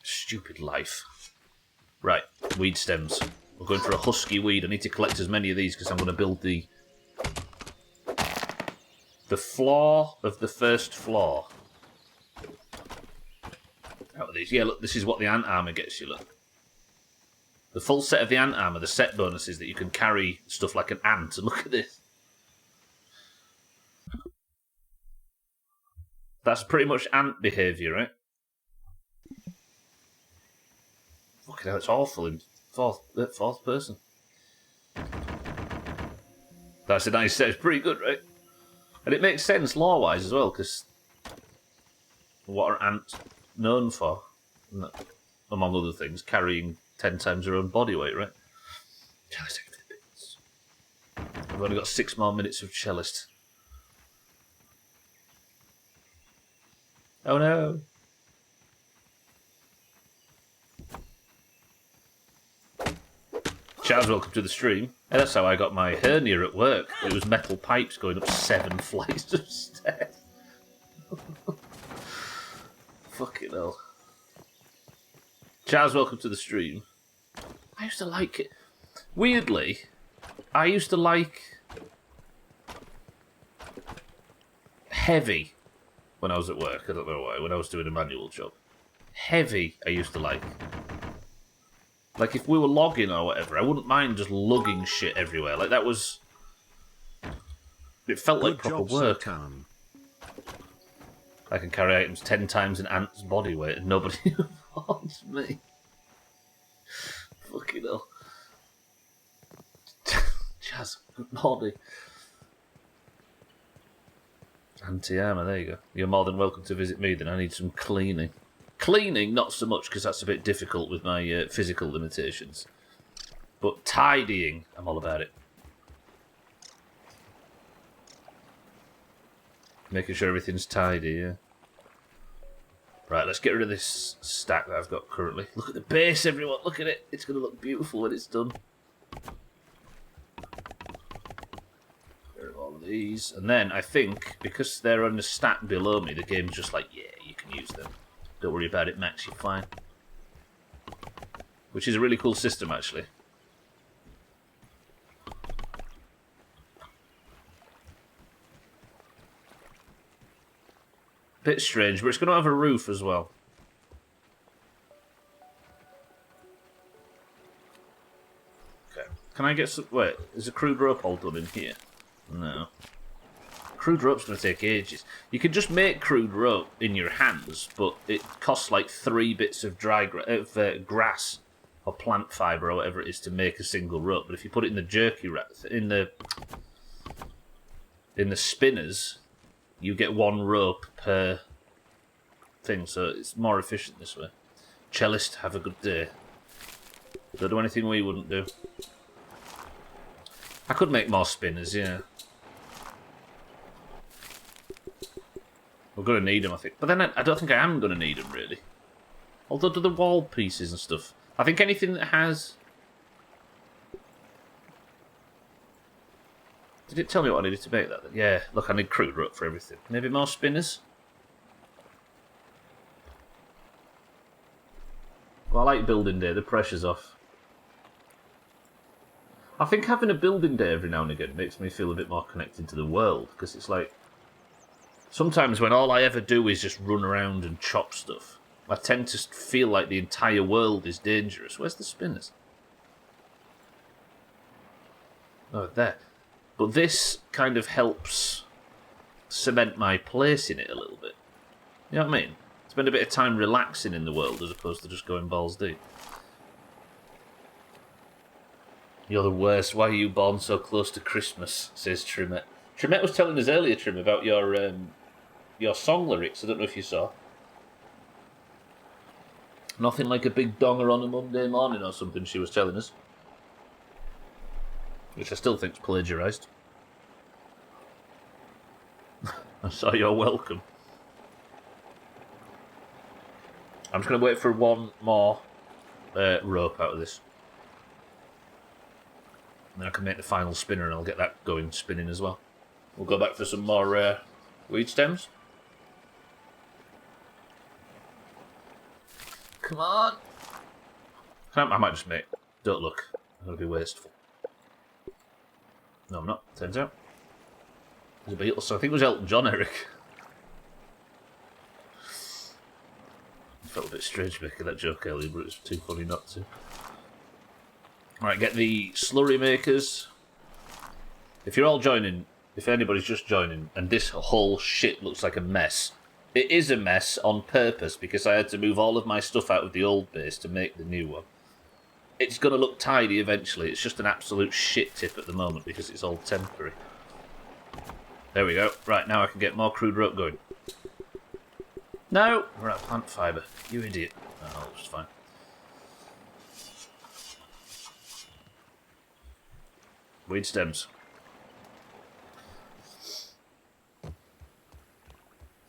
Stupid life. Right, weed stems. We're going for a husky weed. I need to collect as many of these because I'm going to build the floor of the first floor. Out of these. Yeah, look, this is what the ant armor gets you, look. The full set of the ant armor, the set bonus is that you can carry stuff like an ant. And look at this. That's pretty much ant behaviour, right? Fucking hell, it's awful in fourth person. That's a nice set. It's pretty good, right? And it makes sense lore-wise as well, because what are ants known for? Among other things, carrying 10 times their own body weight, right? Cellist bits. I've only got 6 more minutes of cellist. Oh no! Charles, welcome to the stream. And that's how I got my hernia at work. It was metal pipes going up 7 flights of stairs. Fucking hell. Charles, welcome to the stream. I used to like it. Weirdly, I used to like heavy when I was at work. I don't know why. When I was doing a manual job. Heavy, I used to like. Like, if we were logging or whatever, I wouldn't mind just lugging shit everywhere. Like, that was... It felt like proper work. Sultan. I can carry items 10 times an ant's body weight and nobody wants me. Fucking hell. Jazz, good morning. Anti-armour, there you go. You're more than welcome to visit me, then I need some cleaning. Cleaning, not so much, because that's a bit difficult with my physical limitations. But tidying, I'm all about it. Making sure everything's tidy, yeah. Right, let's get rid of this stack that I've got currently. Look at the base, everyone. Look at it. It's going to look beautiful when it's done. Get rid of all of these. And then, I think, because they're on the stack below me, the game's just like, yeah, you can use them. Don't worry about it, Max, you're fine. Which is a really cool system, actually. Bit strange, but it's going to have a roof as well. Okay. Can I get some... Wait, is a crude rope all done in here? No. Crude rope's going to take ages. You can just make crude rope in your hands, but it costs like 3 bits of grass or plant fibre or whatever it is to make a single rope. But if you put it in the jerky in the spinners, you get 1 rope per thing, so it's more efficient this way. Cellist, have a good day. Don't do anything we wouldn't do. I could make more spinners, yeah. We're going to need them, I think. But then I don't think I am going to need them, really. Although to the wall pieces and stuff. I think anything that has... Did it tell me what I needed to make that then? Yeah, look, I need crude rope for everything. Maybe more spinners? Well, I like building day. The pressure's off. I think having a building day every now and again makes me feel a bit more connected to the world, because it's like, sometimes when all I ever do is just run around and chop stuff, I tend to feel like the entire world is dangerous. Where's the spinners? Oh, there. But this kind of helps cement my place in it a little bit. You know what I mean? Spend a bit of time relaxing in the world as opposed to just going balls deep. You're the worst. Why are you born so close to Christmas? Says Trimmet. Trimmet was telling us earlier, Trim, about your song lyrics. I don't know if you saw. Nothing like a big donger on a Monday morning or something, she was telling us. Which I still think's plagiarised. So you're welcome. I'm just going to wait for one more rope out of this. And then I can make the final spinner and I'll get that going spinning as well. We'll go back for some more weed stems. Come on! I might just make... Don't look. I'm going to be wasteful. No, I'm not. Turns out. There's a Beatles. I think it was Elton John, Eric. It felt a bit strange making that joke earlier, but it's too funny not to. Alright, get the slurry makers. If you're all joining, if anybody's just joining, and this whole shit looks like a mess, it is a mess on purpose because I had to move all of my stuff out of the old base to make the new one. It's going to look tidy eventually. It's just an absolute shit tip at the moment because it's all temporary. There we go. Right, now I can get more crude rope going. No! We're out of plant fibre. You idiot. Oh, it's fine. Weed stems.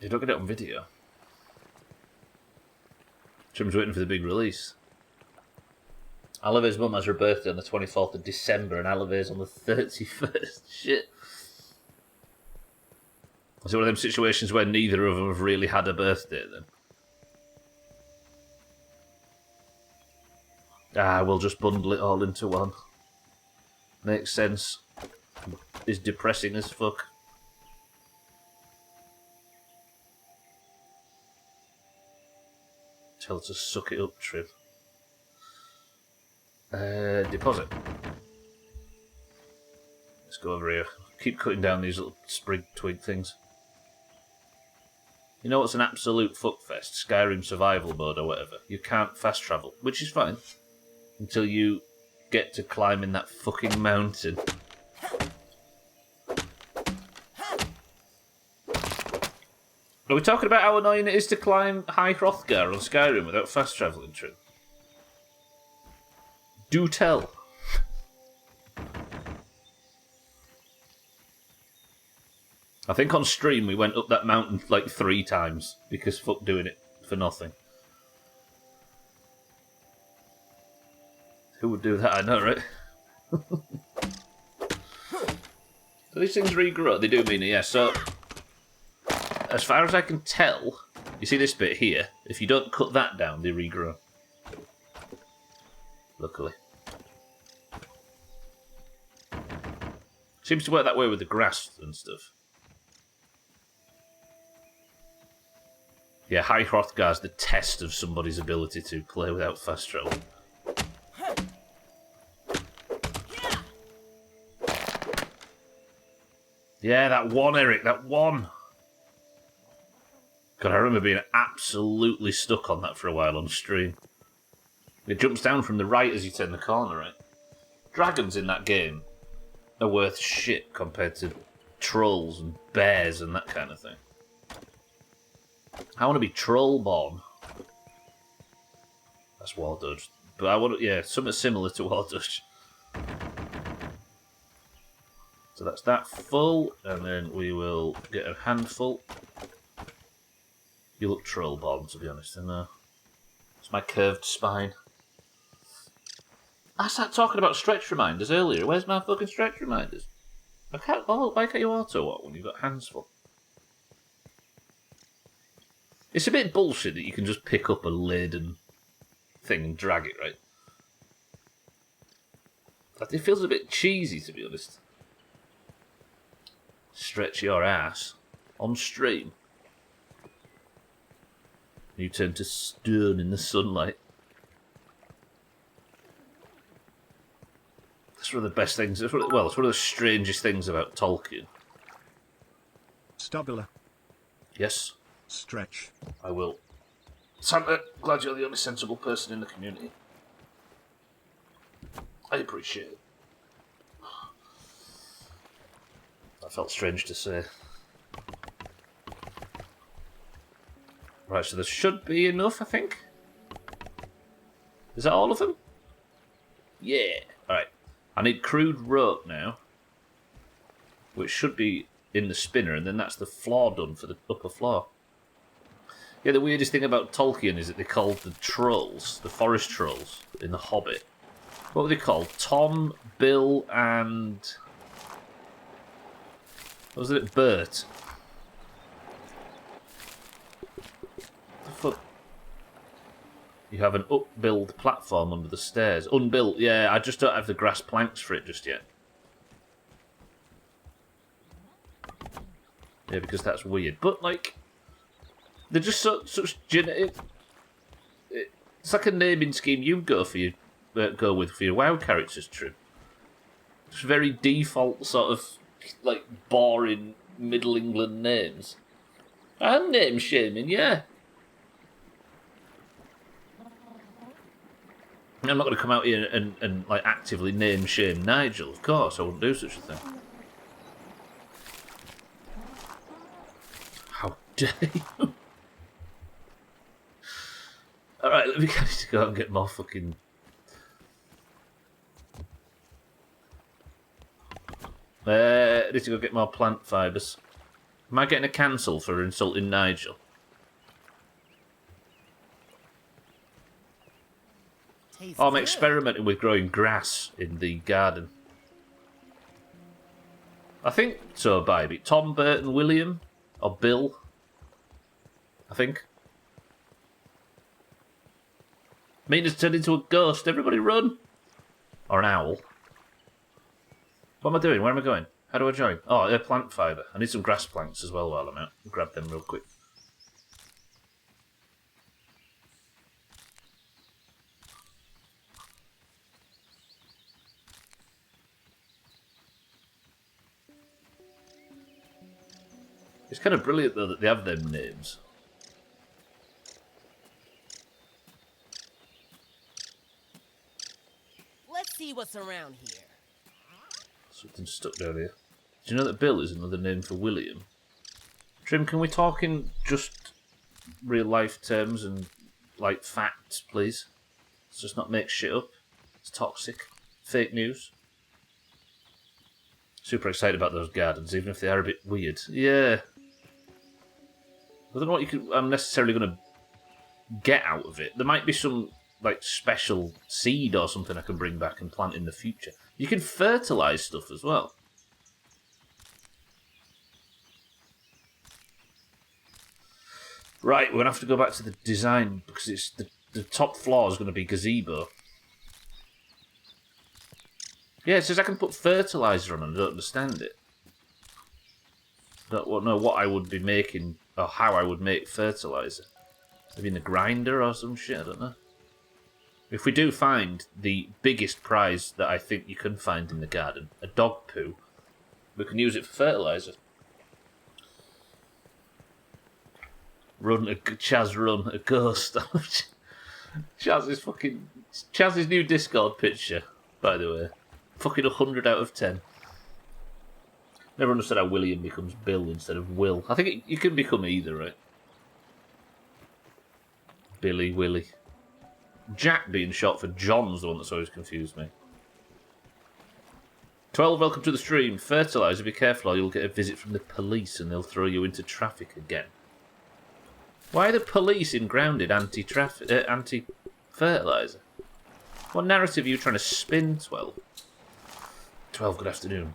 You don't get it on video. Trim's waiting for the big release. Alive's mum has her birthday on the 24th of December and Alive's on the 31st. Shit. Is it one of them situations where neither of them have really had a birthday then? Ah, we'll just bundle it all into one. Makes sense. It's depressing as fuck. Tell her to suck it up, Trim. Deposit. Let's go over here. Keep cutting down these little sprig twig things. You know what's an absolute fuckfest? Skyrim survival mode or whatever. You can't fast travel, which is fine. Until you get to climbing that fucking mountain. Are we talking about how annoying it is to climb High Hrothgar on Skyrim without fast travelling, Trim? Do tell. I think on stream we went up that mountain like 3 times because fuck doing it for nothing. Who would do that? I know, right? So these things regrow. They do mean it, yeah. So, as far as I can tell, you see this bit here? If you don't cut that down, they regrow. Luckily. Seems to work that way with the grass and stuff. Yeah, High Hrothgar's the test of somebody's ability to play without fast travel. Yeah, that one, Eric, that one. God, I remember being absolutely stuck on that for a while on stream. It jumps down from the right as you turn the corner, right? Dragons in that game are worth shit compared to trolls and bears and that kind of thing. I want to be troll-born. That's War Dodge. But I want to, yeah, something similar to War Dodge. So that's that full, and then we will get a handful. You look troll-born, to be honest, and it's my curved spine. I started talking about stretch reminders earlier. Where's my fucking stretch reminders? I can't. Oh, why can't you auto-walk when you've got hands full? It's a bit bullshit that you can just pick up a lid and thing and drag it, right? It feels a bit cheesy, to be honest. Stretch your ass on stream. You turn to stone in the sunlight. That's one of the best things. It's one of the strangest things about Tolkien. Stubbler. Yes, Stretch. I will. Santa, glad you're the only sensible person in the community. I appreciate it. That felt strange to say. Right, so there should be enough, I think. Is that all of them? Yeah. Alright. I need crude rope now. Which should be in the spinner, and then that's the floor done for the upper floor. Yeah, the weirdest thing about Tolkien is that they called the trolls, the forest trolls, in The Hobbit. What were they called? Tom, Bill, and... what was it? Bert. The fuck? You have an upbuild platform under the stairs. Unbuilt, yeah, I just don't have the grass planks for it just yet. Yeah, because that's weird. But, like, they're just such genetic... It's like a naming scheme you go with for your WoW characters, Trim. Just very default sort of, like, boring Middle England names. I'm name shaming, yeah. I'm not going to come out here and like actively name shame Nigel. Of course, I wouldn't do such a thing. How dare you? Alright, let me get to go and get more fucking... I need to go get more plant fibres. Am I getting a cancel for insulting Nigel? Tastes Oh, I'm good. experimenting with growing grass in the garden. I think so, baby. Tom, Bert and William. Or Bill. I think. Mina's turned into a ghost. Everybody run. Or an owl. What am I doing? Where am I going? How do I join? Oh, a plant fibre. I need some grass planks as well while I'm out. I'll grab them real quick. It's kind of brilliant, though, that they have them names. Let's see what's around here. Something stuck down here. Do you know that Bill is another name for William? Trim, can we talk in just real-life terms and, like, facts, please? Let's just not make shit up. It's toxic. Fake news. Super excited about those gardens, even if they are a bit weird. Yeah. I don't know what I'm necessarily going to get out of it. There might be some like special seed or something I can bring back and plant in the future. You can fertilise stuff as well. Right, we're going to have to go back to the design because it's the top floor is going to be gazebo. Yeah, it says I can put fertiliser on and I don't understand it. Don't know what I would be making or how I would make fertiliser. Maybe in a grinder or some shit, I don't know. If we do find the biggest prize that I think you can find in the garden, a dog poo, we can use it for fertiliser. Chaz run, a ghost. Chaz's new Discord picture, by the way. Fucking 100 out of 10. Never understood how William becomes Bill instead of Will. I think you can become either, right? Billy, Willie. Jack being short for John's the one that's always confused me. 12, welcome to the stream. Fertiliser, be careful or you'll get a visit from the police and they'll throw you into traffic again. Why are the police in grounded anti-fertiliser? What narrative are you trying to spin, 12? 12, good afternoon.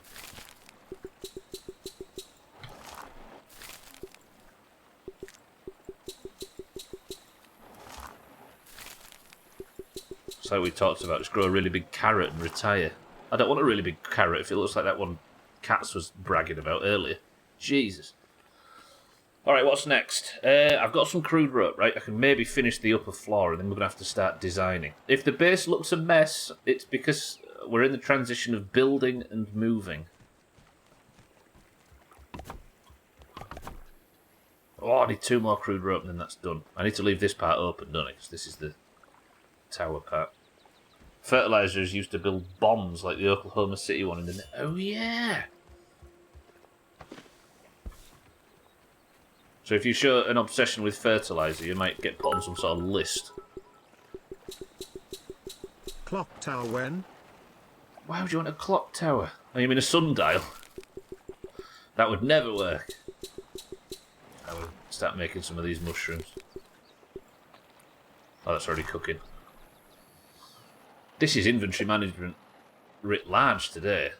It's like we talked about, just grow a really big carrot and retire. I don't want a really big carrot if it looks like that one Cats was bragging about earlier. Jesus. Alright, what's next? I've got some crude rope, right? I can maybe finish the upper floor and then we're going to have to start designing. If the base looks a mess, it's because we're in the transition of building and moving. Oh, I need 2 more crude rope and then that's done. I need to leave this part open, don't I? Because this is the tower part. Fertilizer is used to build bombs like the Oklahoma City one in the... Oh, yeah! So if you show an obsession with fertilizer, you might get put on some sort of list. Clock tower when? Why would you want a clock tower? Oh, you mean a sundial? That would never work. I would start making some of these mushrooms. Oh, that's already cooking. This is inventory management writ large today.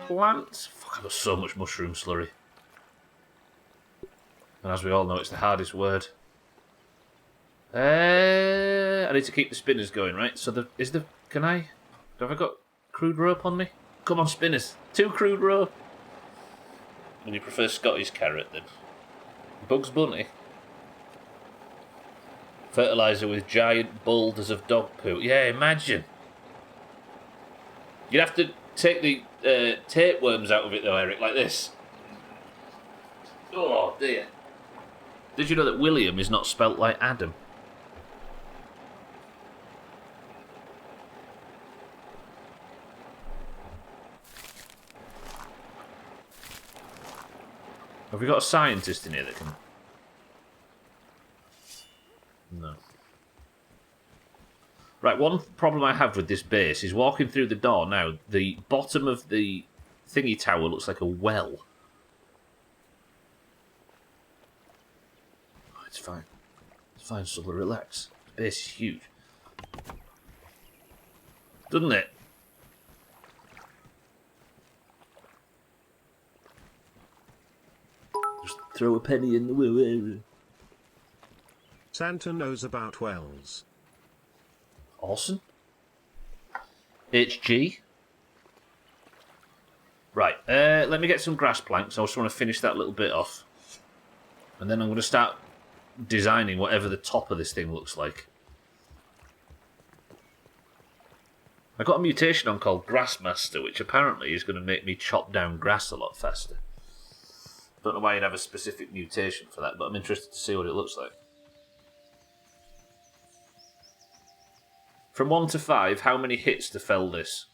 Plants? Fuck, I've got so much mushroom slurry. And as we all know, it's the hardest word. I need to keep the spinners going, right? So have I got crude rope on me? Come on, spinners. 2 crude rope. And you prefer Scottish carrot then? Bugs Bunny. Fertilizer with giant boulders of dog poo. Yeah, imagine. You'd have to take the tapeworms out of it though, Eric, like this. Oh dear. Did you know that William is not spelt like Adam? Have we got a scientist in here that can... No. Right, one problem I have with this base is walking through the door now, the bottom of the thingy tower looks like a well. Oh, it's fine. It's fine, Stubbler, relax. The base is huge. Doesn't it? Just throw a penny in the woo. Santa knows about wells. Awesome. HG. Right, let me get some grass planks. I just want to finish that little bit off. And then I'm going to start designing whatever the top of this thing looks like. I got a mutation on called Grassmaster, which apparently is going to make me chop down grass a lot faster. Don't know why you'd have a specific mutation for that, but I'm interested to see what it looks like. From 1 to 5, how many hits to fell this?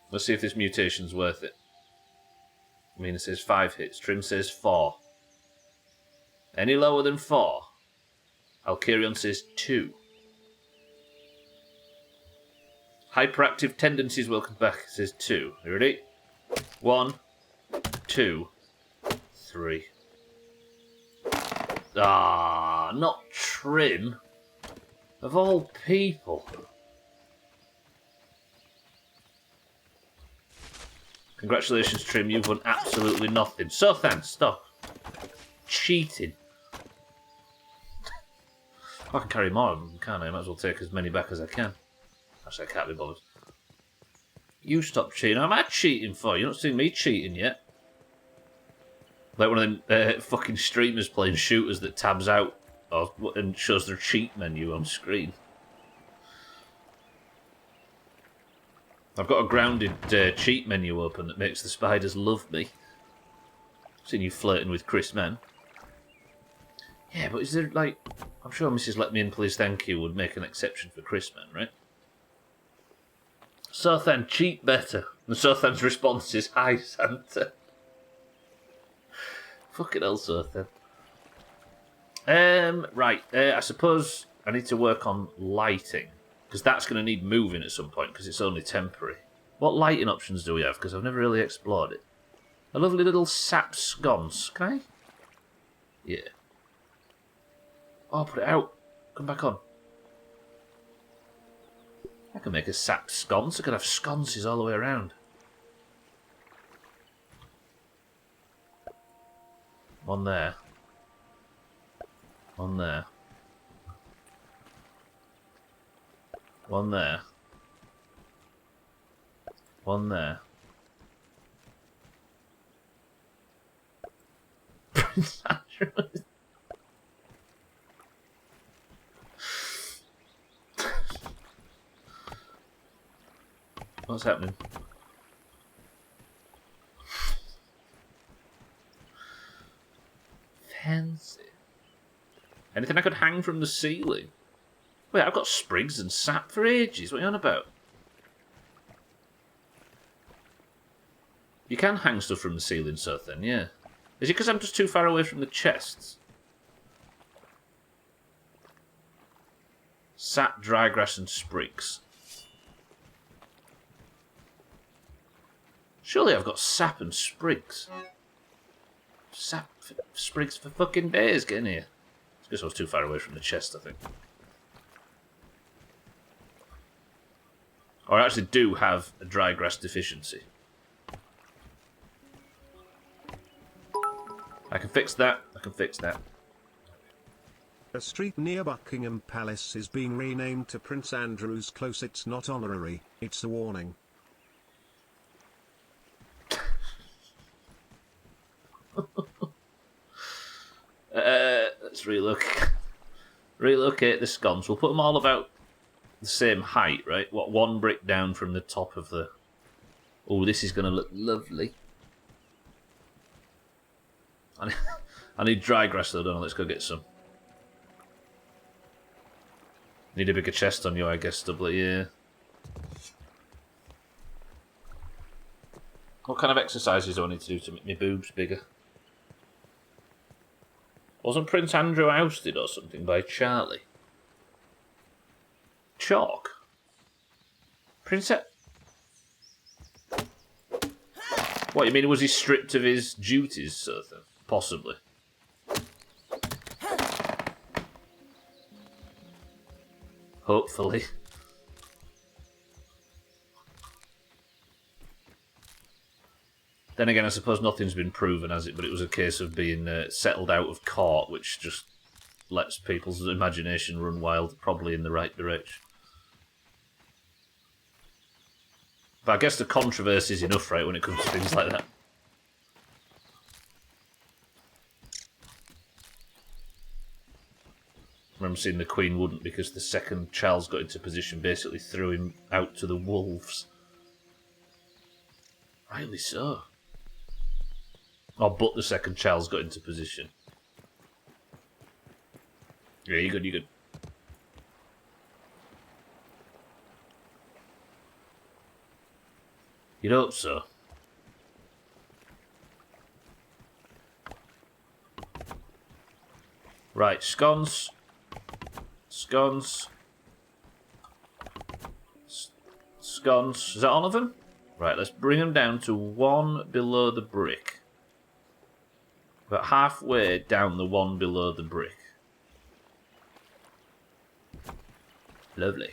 Let's see if this mutation's worth it. I mean, it says 5 hits. Trim says 4. Any lower than 4? Alkirion says 2. Hyperactive tendencies, welcome back, says 2. You ready? 1, 2, 3. Ah, not Trim. Of all people. Congratulations, Trim. You've won absolutely nothing. So thanks. Stop. Cheating. I can carry more of them, can't I? I might as well take as many back as I can. Actually, I can't be bothered. You stop cheating. Am I cheating for? You're not seeing me cheating yet. Like one of them fucking streamers playing shooters that tabs out and shows their cheat menu on screen. I've got a grounded cheat menu open that makes the spiders love me. Seen you flirting with Chris Men. Yeah, but is there, like... I'm sure Mrs. Let Me In Please Thank You would make an exception for Chris Men, right? Sothan, cheat better. And Sothan's response is, hi, Santa. Fucking hell, Sothan. Right, I suppose I need to work on lighting. Because that's going to need moving at some point, because it's only temporary. What lighting options do we have? Because I've never really explored it. A lovely little sap sconce. Can I? Yeah. Oh, put it out. Come back on. I can make a sap sconce. I could have sconces all the way around. One there. One there. One there. One there. Prince Andrew. What's happening? Fancy. Anything I could hang from the ceiling? Wait, I've got sprigs and sap for ages. What are you on about? You can hang stuff from the ceiling, so then, yeah. Is it because I'm just too far away from the chests? Sap, dry grass, and sprigs. Surely I've got sap and sprigs. Sap, sprigs for fucking days getting here. It's because I was too far away from the chest, I think. Or I actually do have a dry grass deficiency. I can fix that. I can fix that. A street near Buckingham Palace is being renamed to Prince Andrew's Close. It's not honorary, it's a warning. Let's relocate the scones. We'll put them all about the same height, right? What, one brick down from the top of the... Oh, this is going to look lovely. I need dry grass though, don't I? Let's go get some. Need a bigger chest on you, I guess, Stubbler, yeah. What kind of exercises do I need to do to make my boobs bigger? Wasn't Prince Andrew ousted or something by Charlie? Chalk? What, you mean, was he stripped of his duties, sort of thing? Possibly. Hopefully. Then again, I suppose nothing's been proven, has it? But it was a case of being settled out of court, which just lets people's imagination run wild, probably in the right direction. But I guess the controversy is enough, right, when it comes to things like that. I remember seeing the Queen wouldn't because the second Charles got into position, basically threw him out to the wolves. Rightly so. Oh, but the second Charles got into position. Yeah, you're good, you're good. You'd hope so. Right, scones. Scones. Scones. Is that all of them? Right, let's bring them down to one below the brick. About halfway down the one below the brick. Lovely.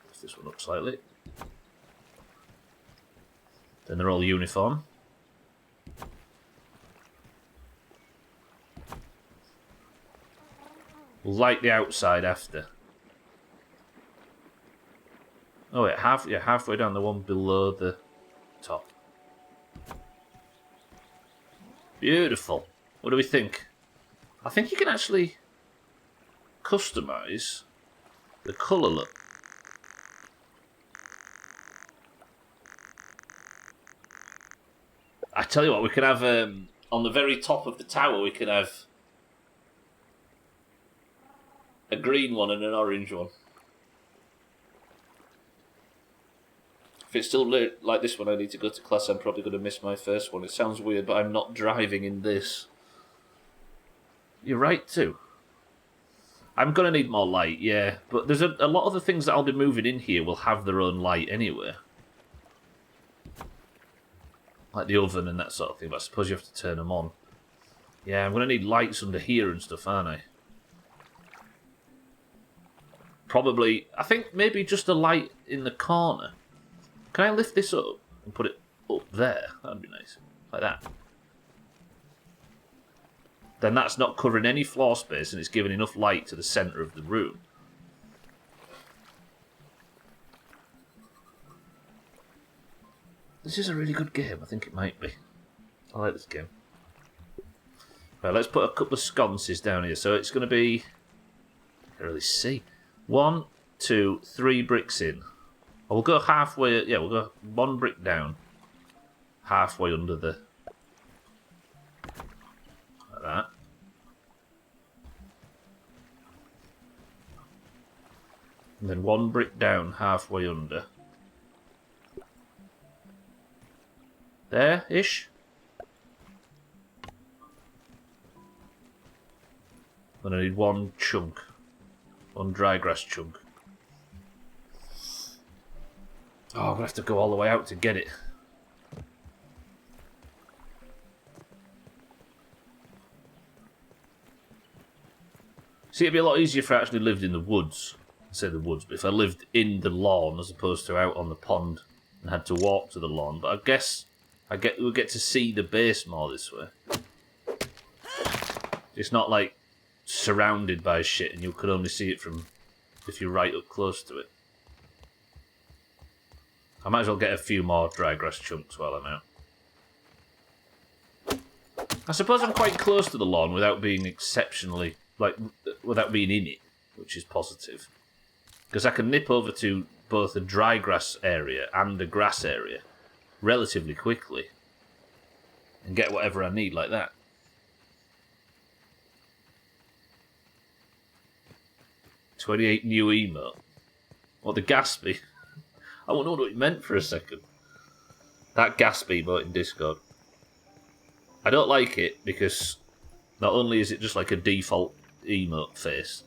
Lift this one up slightly. Then they're all uniform. We'll light the outside after. Oh wait, halfway down the one below the top. Beautiful. What do we think? I think you can actually customise the colour look. I tell you what, we can have on the very top of the tower, we can have a green one and an orange one. If it's still late like this one, I need to go to class. I'm probably going to miss my first one. It sounds weird, but I'm not driving in this. You're right too. I'm going to need more light, yeah. But there's a lot of the things that I'll be moving in here will have their own light anyway. Like the oven and that sort of thing, but I suppose you have to turn them on. Yeah, I'm going to need lights under here and stuff, aren't I? Probably, I think maybe just a light in the corner. Can I lift this up and put it up there? That'd be nice. Like that. Then that's not covering any floor space and it's giving enough light to the centre of the room. This is a really good game. I think it might be. I like this game. Right, let's put a couple of sconces down here. So it's going to be... I can't really see. 1, 2, 3 bricks in. Or we'll go halfway... Yeah, we'll go 1 brick down. Halfway under the... Like that. And then 1 brick down, halfway under. There-ish. Then I need 1 chunk. 1 dry grass chunk. Oh, I'm going to have to go all the way out to get it. See, it'd be a lot easier if I actually lived in the woods. I say the woods, but if I lived in the lawn as opposed to out on the pond and had to walk to the lawn. But I guess we'll get to see the base more this way. It's not like surrounded by shit and you could only see it from if you're right up close to it. I might as well get a few more dry grass chunks while I'm out. I suppose I'm quite close to the lawn without being exceptionally, without being in it, which is positive. Because I can nip over to both a dry grass area and a grass area relatively quickly and get whatever I need like that. 28 new emote. What, the Gaspy? I wonder what it meant for a second. That Gaspy emote in Discord. I don't like it because not only is it just like a default emote face,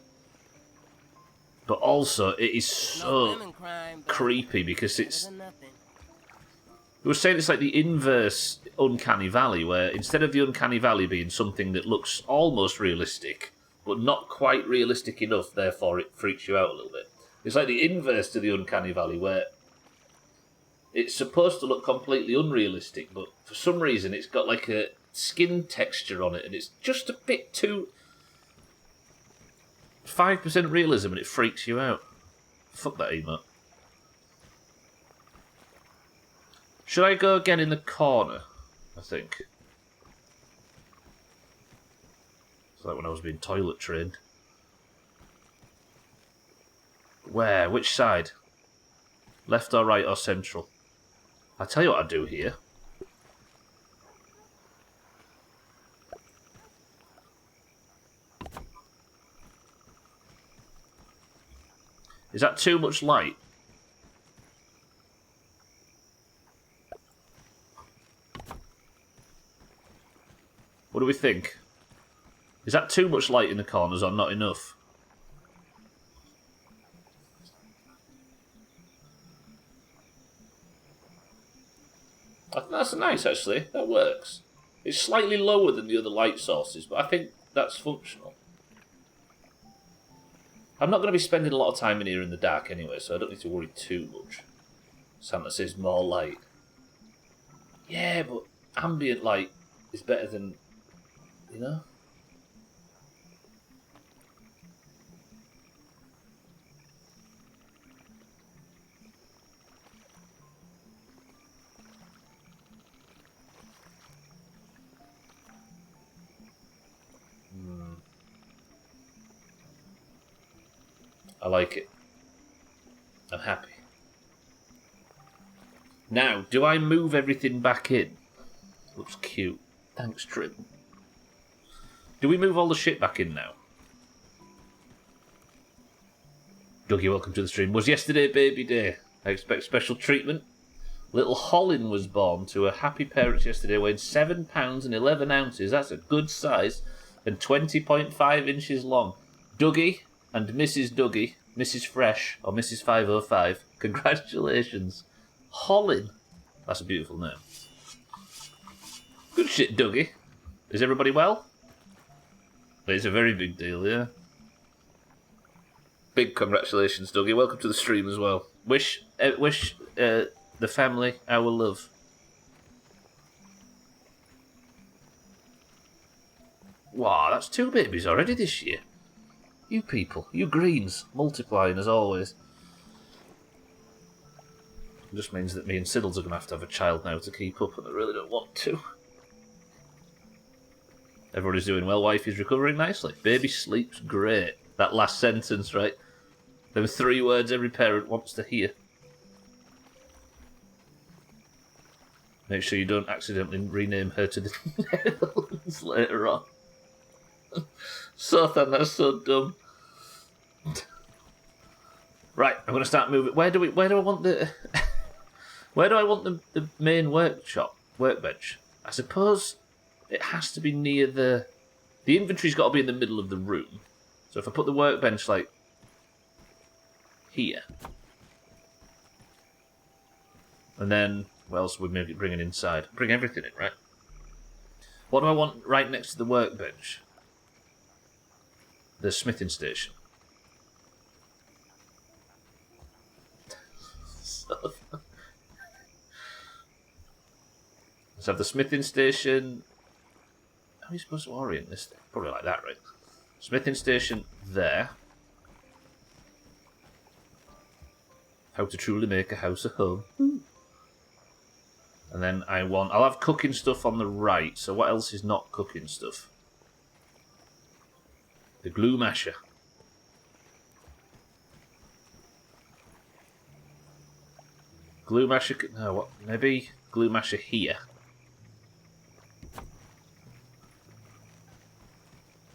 but also it is so creepy because it's... We were saying it's like the inverse Uncanny Valley, where instead of the Uncanny Valley being something that looks almost realistic, but not quite realistic enough, therefore it freaks you out a little bit. It's like the inverse to the Uncanny Valley, where it's supposed to look completely unrealistic, but for some reason it's got like a skin texture on it, and it's just a bit too 5% realism, and it freaks you out. Fuck that emote. Should I go again in the corner? I think. It's like when I was being toilet trained. Where? Which side? Left or right or central? I'll tell you what I do here. Is that too much light? What do we think? Is that too much light in the corners or not enough? I think that's nice, actually. That works. It's slightly lower than the other light sources, but I think that's functional. I'm not going to be spending a lot of time in here in the dark anyway, so I don't need to worry too much. Santa says more light. Yeah, but ambient light is better than, you know? I like it. I'm happy. Now, do I move everything back in? Looks cute. Thanks, Trim. Do we move all the shit back in now? Dougie, welcome to the stream. Was yesterday baby day? I expect special treatment. Little Hollin was born to a happy parents yesterday, weighing 7 pounds and 11 ounces. That's a good size. And 20.5 inches long. Dougie and Mrs. Dougie, Mrs. Fresh, or Mrs. 505, congratulations. Hollin. That's a beautiful name. Good shit, Dougie. Is everybody well? It's a very big deal, yeah. Big congratulations, Dougie. Welcome to the stream as well. Wish the family our love. Wow, that's 2 babies already this year. You people, you greens, multiplying as always. It just means that me and Siddles are going to have a child now to keep up, and I really don't want to. Everybody's doing well. Wifey's recovering nicely. Baby sleeps great. That last sentence, right? There were 3 words every parent wants to hear. Make sure you don't accidentally rename her to the Netherlands later on. Sothan, that's so dumb. Right, I'm going to start moving. Where do I want the... where do I want the main workbench? I suppose it has to be near the... The inventory's got to be in the middle of the room. So if I put the workbench, like, here. And then, what else would we bring it inside? Bring everything in, right? What do I want right next to the workbench? The smithing station. Let's have the smithing station. How are you supposed to orient this thing? Probably like that, right? Smithing station there. How to truly make a house a home. And then I'll have cooking stuff on the right. So what else is not cooking stuff? The glue masher. Glue masher. No, what? Maybe glue masher here.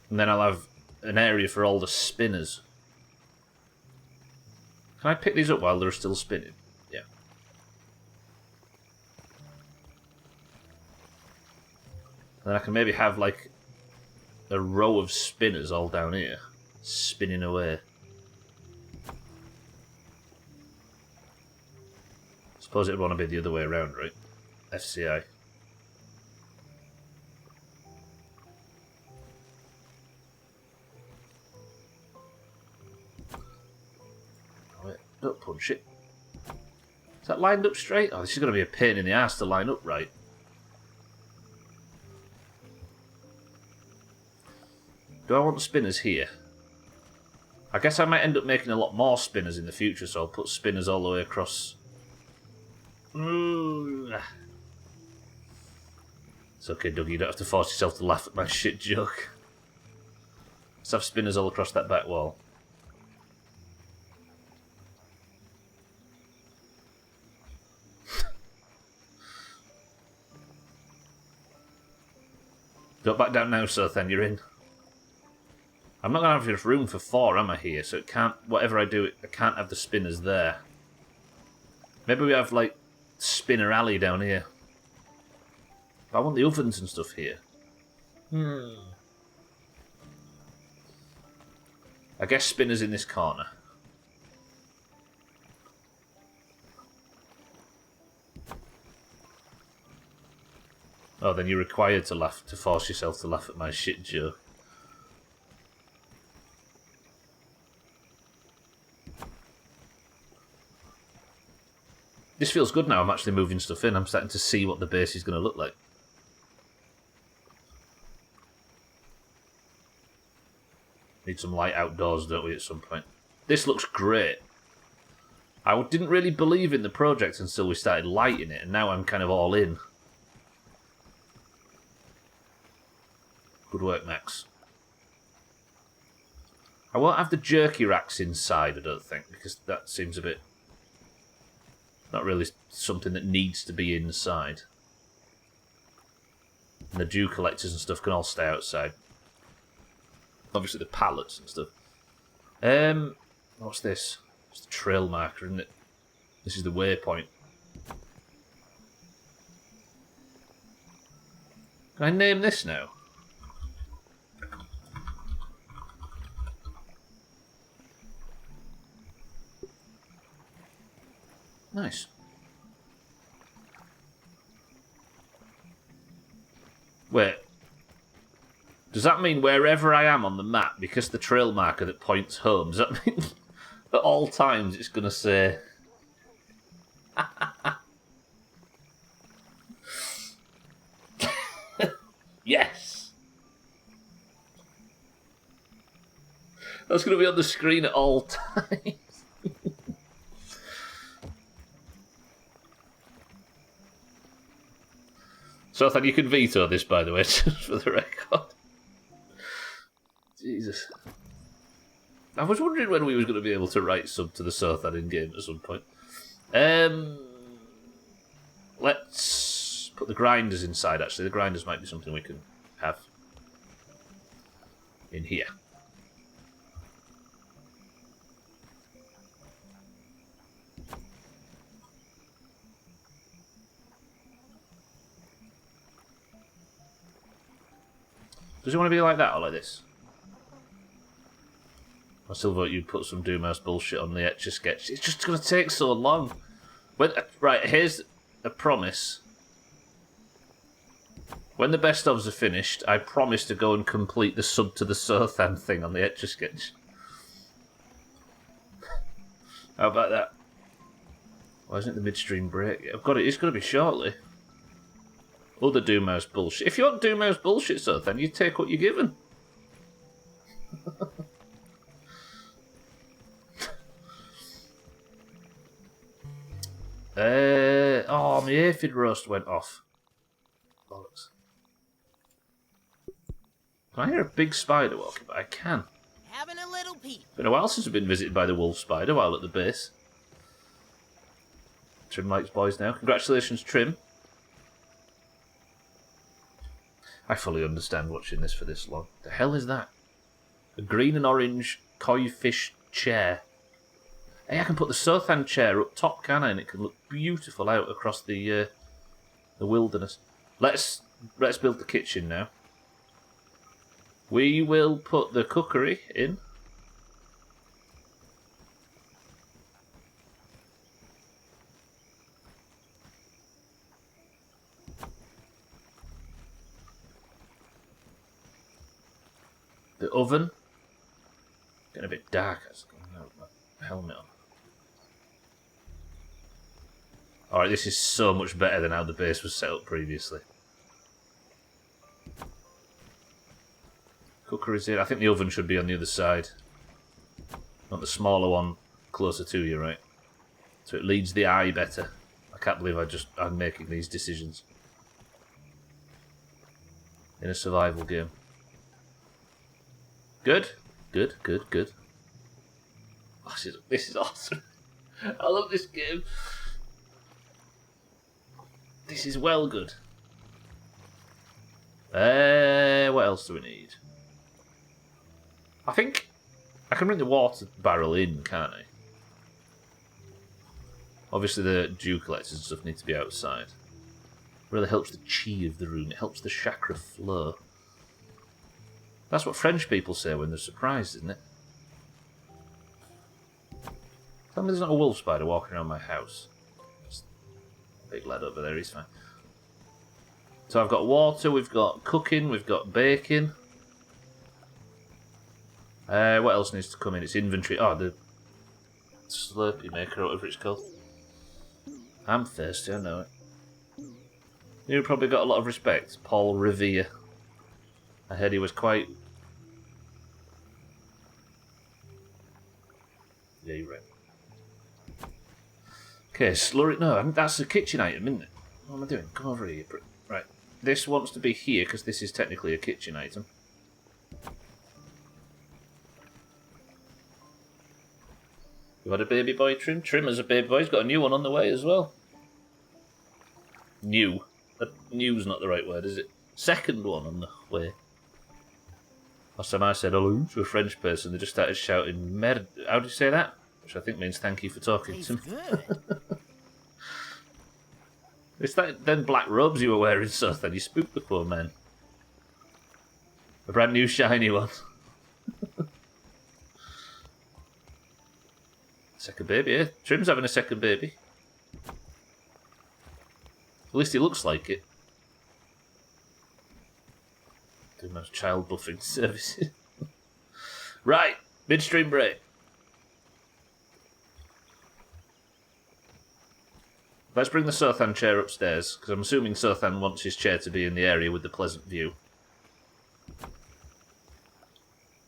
And then I'll have an area for all the spinners. Can I pick these up while they're still spinning? Yeah. Then I can maybe have like a row of spinners all down here, spinning away. Suppose it would want to be the other way around, right? FCI. Oh, wait, don't punch it. Is that lined up straight? Oh, this is going to be a pain in the ass to line up right. Do I want the spinners here? I guess I might end up making a lot more spinners in the future, so I'll put spinners all the way across. It's okay, Doug, you don't have to force yourself to laugh at my shit joke. Let's have spinners all across that back wall. Don't back down now, so then you're in. I'm not going to have enough room for 4, am I, here? So it can't... Whatever I do, I can't have the spinners there. Maybe we have, like, spinner alley down here. But I want the ovens and stuff here. I guess spinners in this corner. Oh, then you're required to laugh, to force yourself to laugh at my shit joke. This feels good now. I'm actually moving stuff in. I'm starting to see what the base is going to look like. Need some light outdoors, don't we, at some point? This looks great. I didn't really believe in the project until we started lighting it, and now I'm kind of all in. Good work, Max. I won't have the jerky racks inside, I don't think, because that seems a bit... not really something that needs to be inside. And the dew collectors and stuff can all stay outside. Obviously the pallets and stuff. What's this? It's the trail marker, isn't it? This is the waypoint. Can I name this now? Nice. Wait. Does that mean wherever I am on the map, because the trail marker that points home, does that mean at all times it's going to say... Yes! That's going to be on the screen at all times. So I think you can veto this, by the way, just for the record. Jesus. I was wondering when we was going to be able to write sub to the Sothan in game at some point. Let's put the grinders inside, actually. The grinders might be something we can have in here. Does it want to be like that or like this? I still vote you'd put some Doomhaus bullshit on the Etch-a-Sketch. It's just going to take so long. Right, here's a promise. When the best ofs are finished, I promise to go and complete the sub to the Sothan thing on the Etch-a-Sketch. How about that? Why isn't it the midstream break? I've got it. It's going to be shortly. Other Doomhaus bullshit. If you want Doomhaus bullshit, Sothan, you take what you're given. Oh, my aphid roast went off. Bollocks. Can I hear a big spider walking? But I can. Having a little peep. Been a while since I've been visited by the wolf spider while at the base. Trim likes boys now. Congratulations, Trim. I fully understand watching this for this long. The hell is that? A green and orange koi fish chair. Hey, I can put the Sothan chair up top, can I? And it can look beautiful out across the wilderness. Let's build the kitchen now. We will put the cookery in. The oven. Getting a bit dark. I'm going to put my helmet on. Alright, this is so much better than how the base was set up previously. Cookery's in. I think the oven should be on the other side. Not the smaller one closer to you, right? So it leads the eye better. I can't believe I'm making these decisions. In a survival game. Good? Good, good, good. Oh, this is awesome. I love this game. This is well good. What else do we need? I think I can bring the water barrel in, can't I? Obviously the dew collectors and stuff need to be outside. Really helps the chi of the room. It helps the chakra flow. That's what French people say when they're surprised, isn't it? Tell me there's not a wolf spider walking around my house. Big lad over there, he's fine. So I've got water, we've got cooking, we've got baking. What else needs to come in? It's inventory. Oh, the Slurpee maker, or whatever it's called. I'm thirsty, I know it. You probably got a lot of respect. Paul Revere. I heard he was quite... Yeah, you're right. Okay, slurry. No, that's a kitchen item, isn't it? What am I doing? Come over here. Right. This wants to be here because this is technically a kitchen item. You had a baby boy, Trim? Trim as a baby boy. He's got a new one on the way as well. New. New's not the right word, is it? Second one on the way. Last time I said hello to a French person, they just started shouting merde. How do you say that? Which I think means thank you for talking to me. Good. It's that them black robes you were wearing, Sothan. You spooked the poor man. A brand new shiny one. Second baby, yeah. Trim's having a second baby. At least he looks like it. Doing those child buffing services. Right, midstream break. Let's bring the Sothan chair upstairs, because I'm assuming Sothan wants his chair to be in the area with the pleasant view.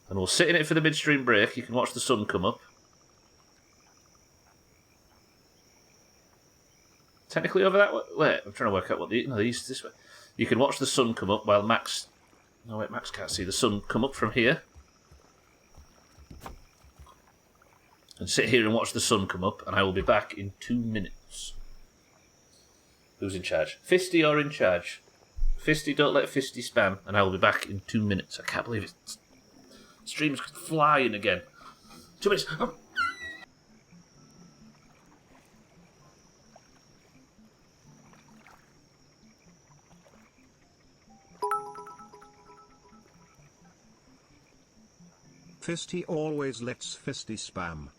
And we'll sit in it for the midstream break. You can watch the sun come up. Technically over that way. Wait, I'm trying to work out what the... No, the east this way. You can watch the sun come up while Max... No, wait, Max can't see the sun come up from here. And sit here and watch the sun come up, and I will be back in 2 minutes. Who's in charge? Fisty, you're in charge. Fisty, don't let Fisty spam, and I will be back in 2 minutes. I can't believe it. Stream's flying again. 2 minutes. Oh. Fisty always lets Fisty spam.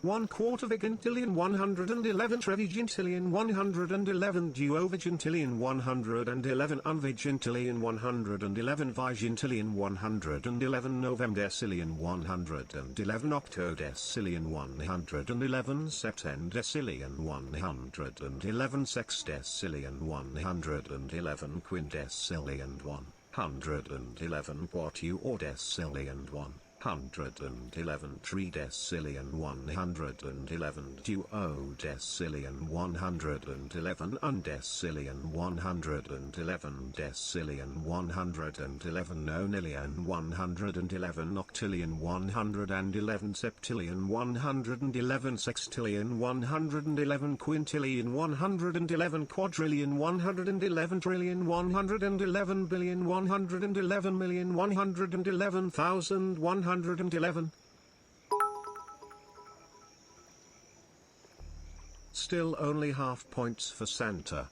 One quarter vigintillion 111 trevigintillion 111 duovigintillion 111 unvigintillion 111 vigintillion 111 novemdecillion 111 octodecillion 111 septendecillion 111 sextecillion 111 quindecillion 111 quartuordecillion 111 tridecillion 111 duodecillion 111 undecillion 111 decillion 111 nonillion 111 octillion 111 septillion 111 sextillion 111 quintillion 111 quadrillion 111 trillion 111 billion 111 million 111,000 111. Still only half points for Santa.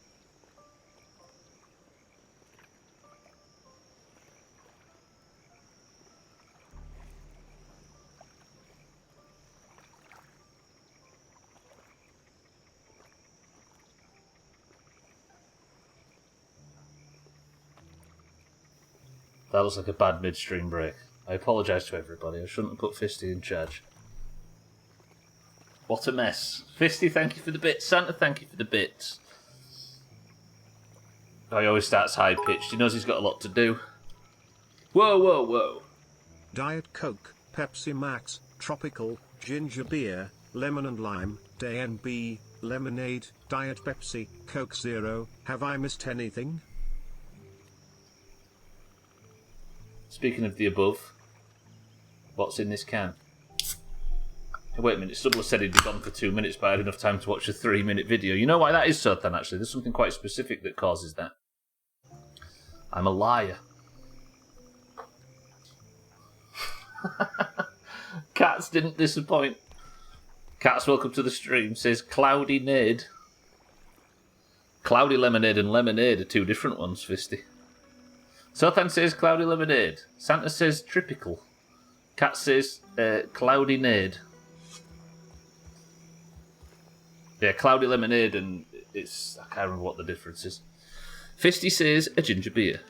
That looks like a bad midstream break. I apologise to everybody. I shouldn't have put Fisty in charge. What a mess. Fisty, thank you for the bits. Santa, thank you for the bits. Oh, he always starts high-pitched. He knows he's got a lot to do. Whoa, whoa, whoa. Diet Coke, Pepsi Max, Tropical, Ginger Beer, Lemon and Lime, Day and B, Lemonade, Diet Pepsi, Coke Zero. Have I missed anything? Speaking of the above, what's in this can? Wait a minute, Stubbler said he'd be gone for 2 minutes, but I had enough time to watch a 3-minute video. You know why that is, Sultan, actually? There's something quite specific that causes that. I'm a liar. Cats didn't disappoint. Cats, welcome to the stream, says Cloudy Nade. Cloudy Lemonade and Lemonade are two different ones, Fisty. Sultan says Cloudy Lemonade. Santa says Tripical. Cat says Cloudy Nade. Yeah, Cloudy Lemonade and it's... I can't remember what the difference is. Fisty says a ginger beer.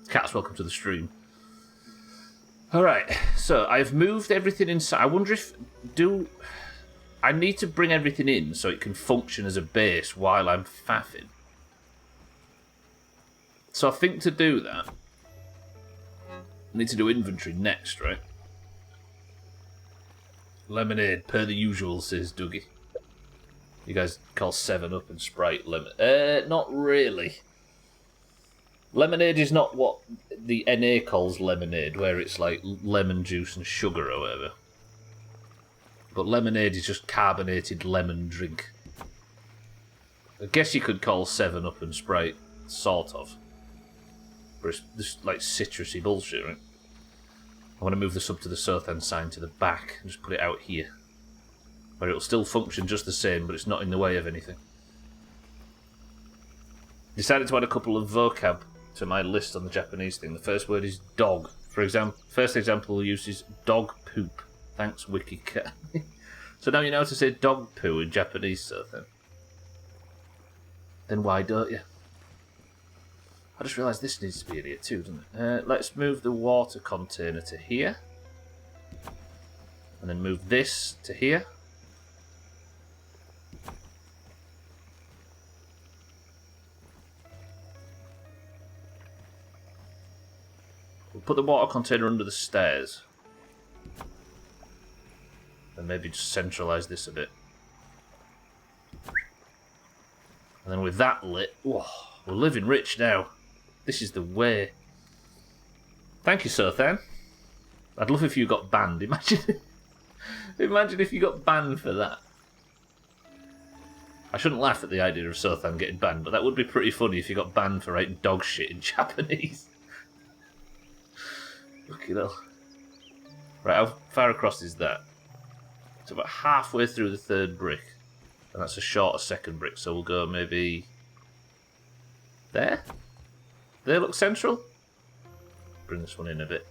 Cat's welcome to the stream. Alright, so I've moved everything inside. I wonder if... I need to bring everything in so it can function as a base while I'm faffing. So I think to do that, I need to do inventory next, right? Lemonade, per the usual, says Dougie. You guys call 7-Up and Sprite lemon. Not really. Lemonade is not what the NA calls lemonade, where it's like lemon juice and sugar or whatever. But lemonade is just carbonated lemon drink. I guess you could call 7-Up and Sprite sort of. But it's just like citrusy bullshit, right? I want to move the sub to the south end sign to the back and just put it out here. Where it'll still function just the same, but it's not in the way of anything. Decided to add a couple of vocab to my list on the Japanese thing. The first word is dog. For example, first example use is dog poop. Thanks, WikiCat. So now you know how to say dog poo in Japanese, so then why don't you? I just realised this needs to be in here too, doesn't it? Let's move the water container to here. And then move this to here. We'll put the water container under the stairs. And maybe just centralise this a bit. And then with that lit, whoa, we're living rich now. This is the way. Thank you, Sothan. I'd love if you got banned. Imagine if you got banned for that. I shouldn't laugh at the idea of Sothan getting banned, but that would be pretty funny if you got banned for writing dog shit in Japanese. Fucking hell. Right, how far across is that? It's about halfway through the third brick. And that's a shorter second brick, so we'll go maybe... there? They look central? Bring this one in a bit.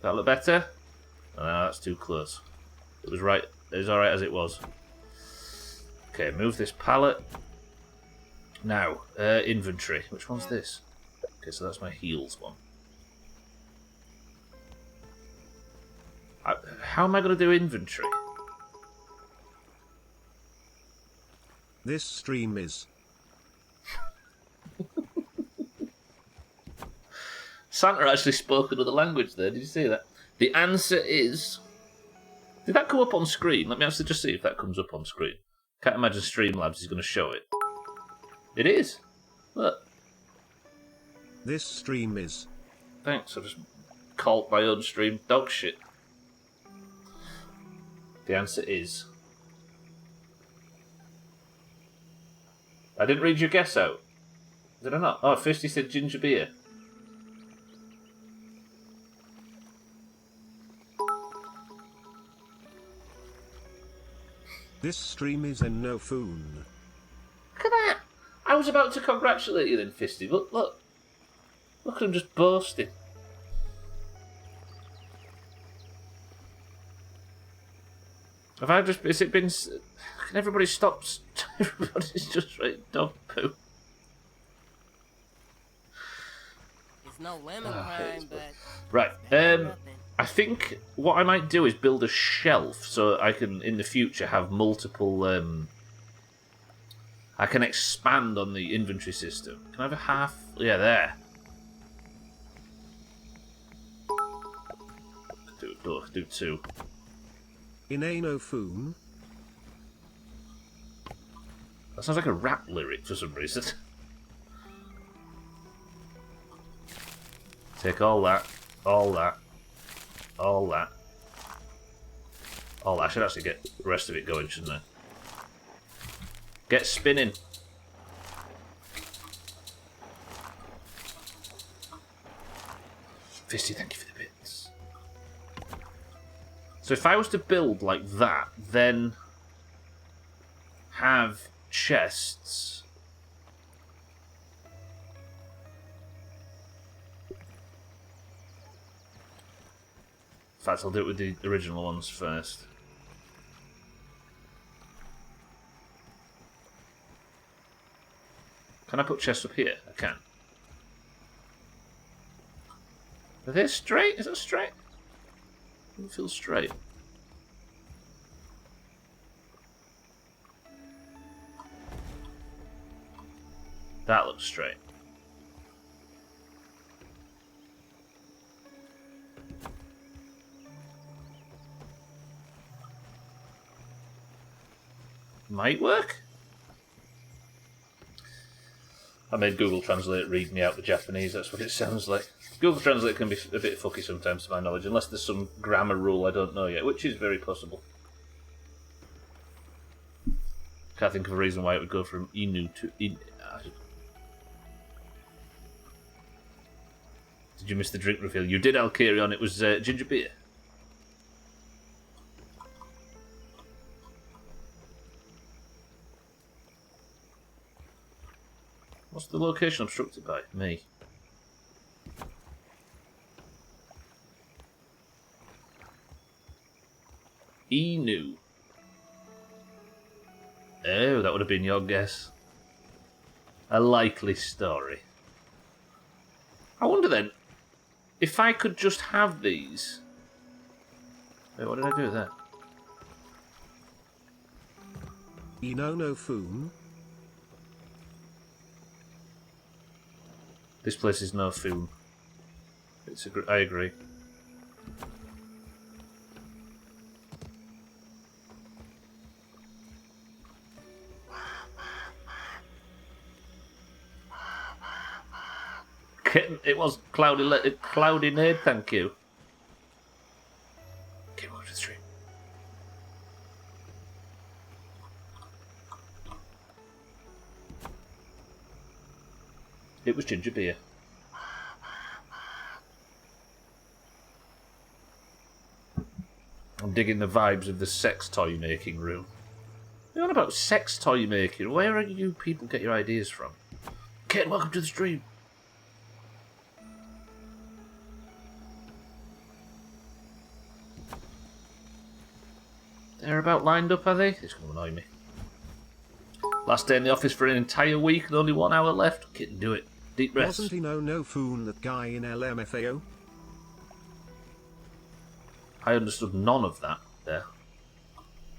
That look better? Oh, no, that's too close. It was right. It was alright as it was. Okay, move this pallet. Now, inventory. Which one's this? Okay, so that's my heals one. How am I going to do inventory? This stream is... Santa actually spoke another language there. Did you see that? The answer is... Did that come up on screen? Let me actually just see if that comes up on screen. Can't imagine Streamlabs is going to show it. It is. Look. This stream is... Thanks, I just called my own stream dog shit. The answer is... I didn't read your guess out. Did I not? Oh, first you said ginger beer. This stream is in no foon. Look at that! I was about to congratulate you then, Fisty, but look. Look at him just boasting. Have I just... Has it been... Can everybody stop... Everybody's just writing dog poo. It's no lemon crime, but... Right, I think what I might do is build a shelf so I can, in the future, have multiple... I can expand on the inventory system. Can I have a half... Yeah, there. Do two. In a no foon. That sounds like a rap lyric for some reason. Take all that, all that, all that. All that. I should actually get the rest of it going, shouldn't I? Get spinning. Fisty, thank you for the bits. So if I was to build like that, then have chests. In fact, I'll do it with the original ones first. Can I put chests up here? I can. Are they straight? Is that straight? It feels straight. That looks straight. Might work. I made Google Translate read me out the Japanese, that's what it sounds like. Google Translate can be a bit fucky sometimes to my knowledge, unless there's some grammar rule I don't know yet, which is very possible. Can't think of a reason why it would go from Inu to In. Did you miss the drink reveal? You did, I'll carry on. It was ginger beer. What's the location obstructed by? Me. Inu. Oh, that would have been your guess. A likely story. I wonder then, if I could just have these... Wait, what did I do with that? Ino no Fun. This place is no food. I agree. Kitten, it was cloudy nade, thank you. Okay, welcome to the stream. It was ginger beer. I'm digging the vibes of the sex toy making room. You're on about sex toy making. Where are you people get your ideas from? Kitten, welcome to the stream. They're about lined up, are they? It's going to annoy me. Last day in the office for an entire week and only 1 hour left. Kitten, do it. Deep breaths. Wasn't Ino no Fun that guy in LMFAO? I understood none of that there.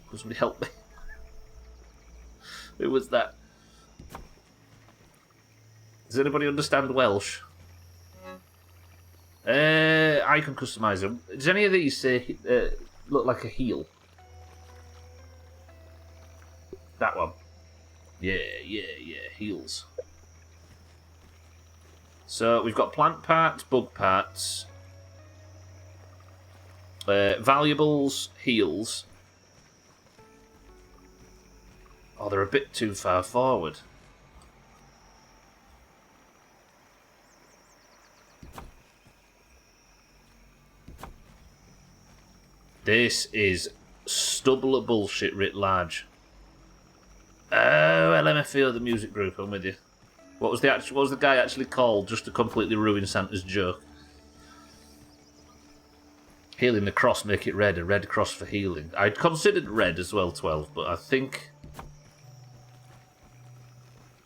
Could somebody help me? Who was that? Does anybody understand Welsh? I can customise them. Does any of these say look like a heel? That one. Yeah, heels. So we've got plant parts, bug parts, valuables, heals. Oh, they're a bit too far forward. This is Stubbler bullshit writ large. Oh, LMFAO, the music group, I'm with you. What was the guy actually called, just to completely ruin Santa's joke? Healing the cross, make it red, a red cross for healing. I'd considered red as well, 12, but I think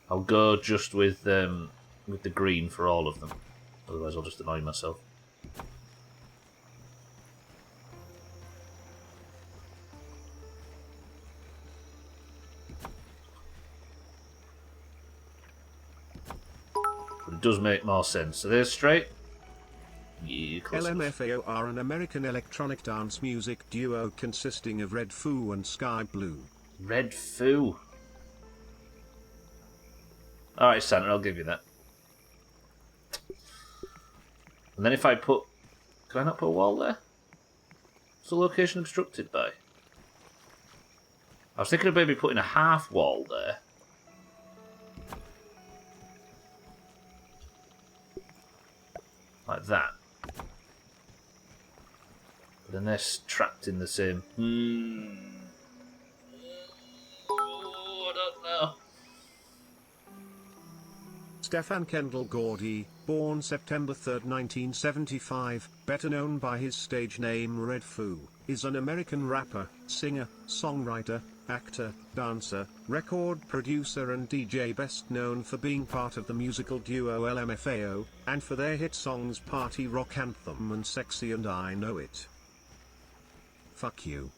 I'll go just with the green for all of them. Otherwise I'll just annoy myself. But it does make more sense. So they're straight. Yeah, LMFAO are an American electronic dance music duo consisting of Red Foo and Sky Blue. Red Foo. Alright, Santa, I'll give you that. And then if I put... Can I not put a wall there? What's the location obstructed by? I was thinking of maybe putting a half wall there. Like that. But then they're trapped in the same... Oh, I don't know. Stefan Kendall Gordy, born September 3, 1975, better known by his stage name Red Foo, is an American rapper, singer, songwriter, actor, dancer, record producer and DJ best known for being part of the musical duo LMFAO, and for their hit songs Party Rock Anthem and Sexy and I Know It. fuck you.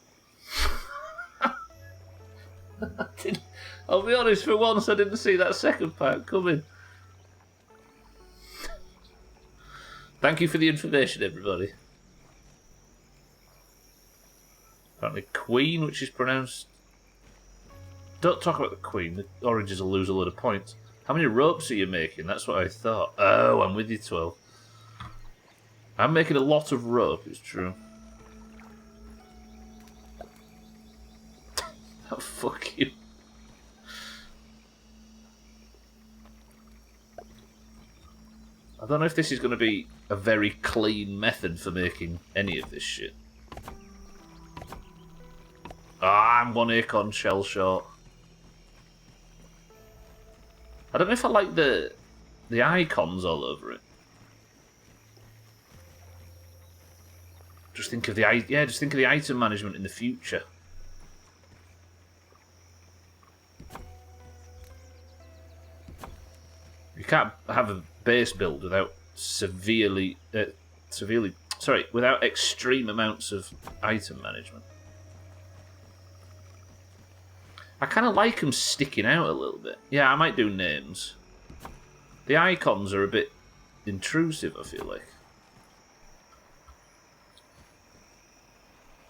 I'll be honest, for once I didn't see that second part coming. Thank you for the information, everybody. Apparently Queen, which is pronounced... Don't talk about the Queen, the Oranges will lose a load of points. How many ropes are you making? That's what I thought. Oh, I'm with you, 12. I'm making a lot of rope, it's true. Oh, fuck you. I don't know if this is going to be a very clean method for making any of this shit. Ah, I'm one acorn shell short. I don't know if I like the icons all over it. Just think of the item management in the future. You can't have a base build without without extreme amounts of item management. I kind of like them sticking out a little bit. Yeah, I might do names. The icons are a bit intrusive, I feel like.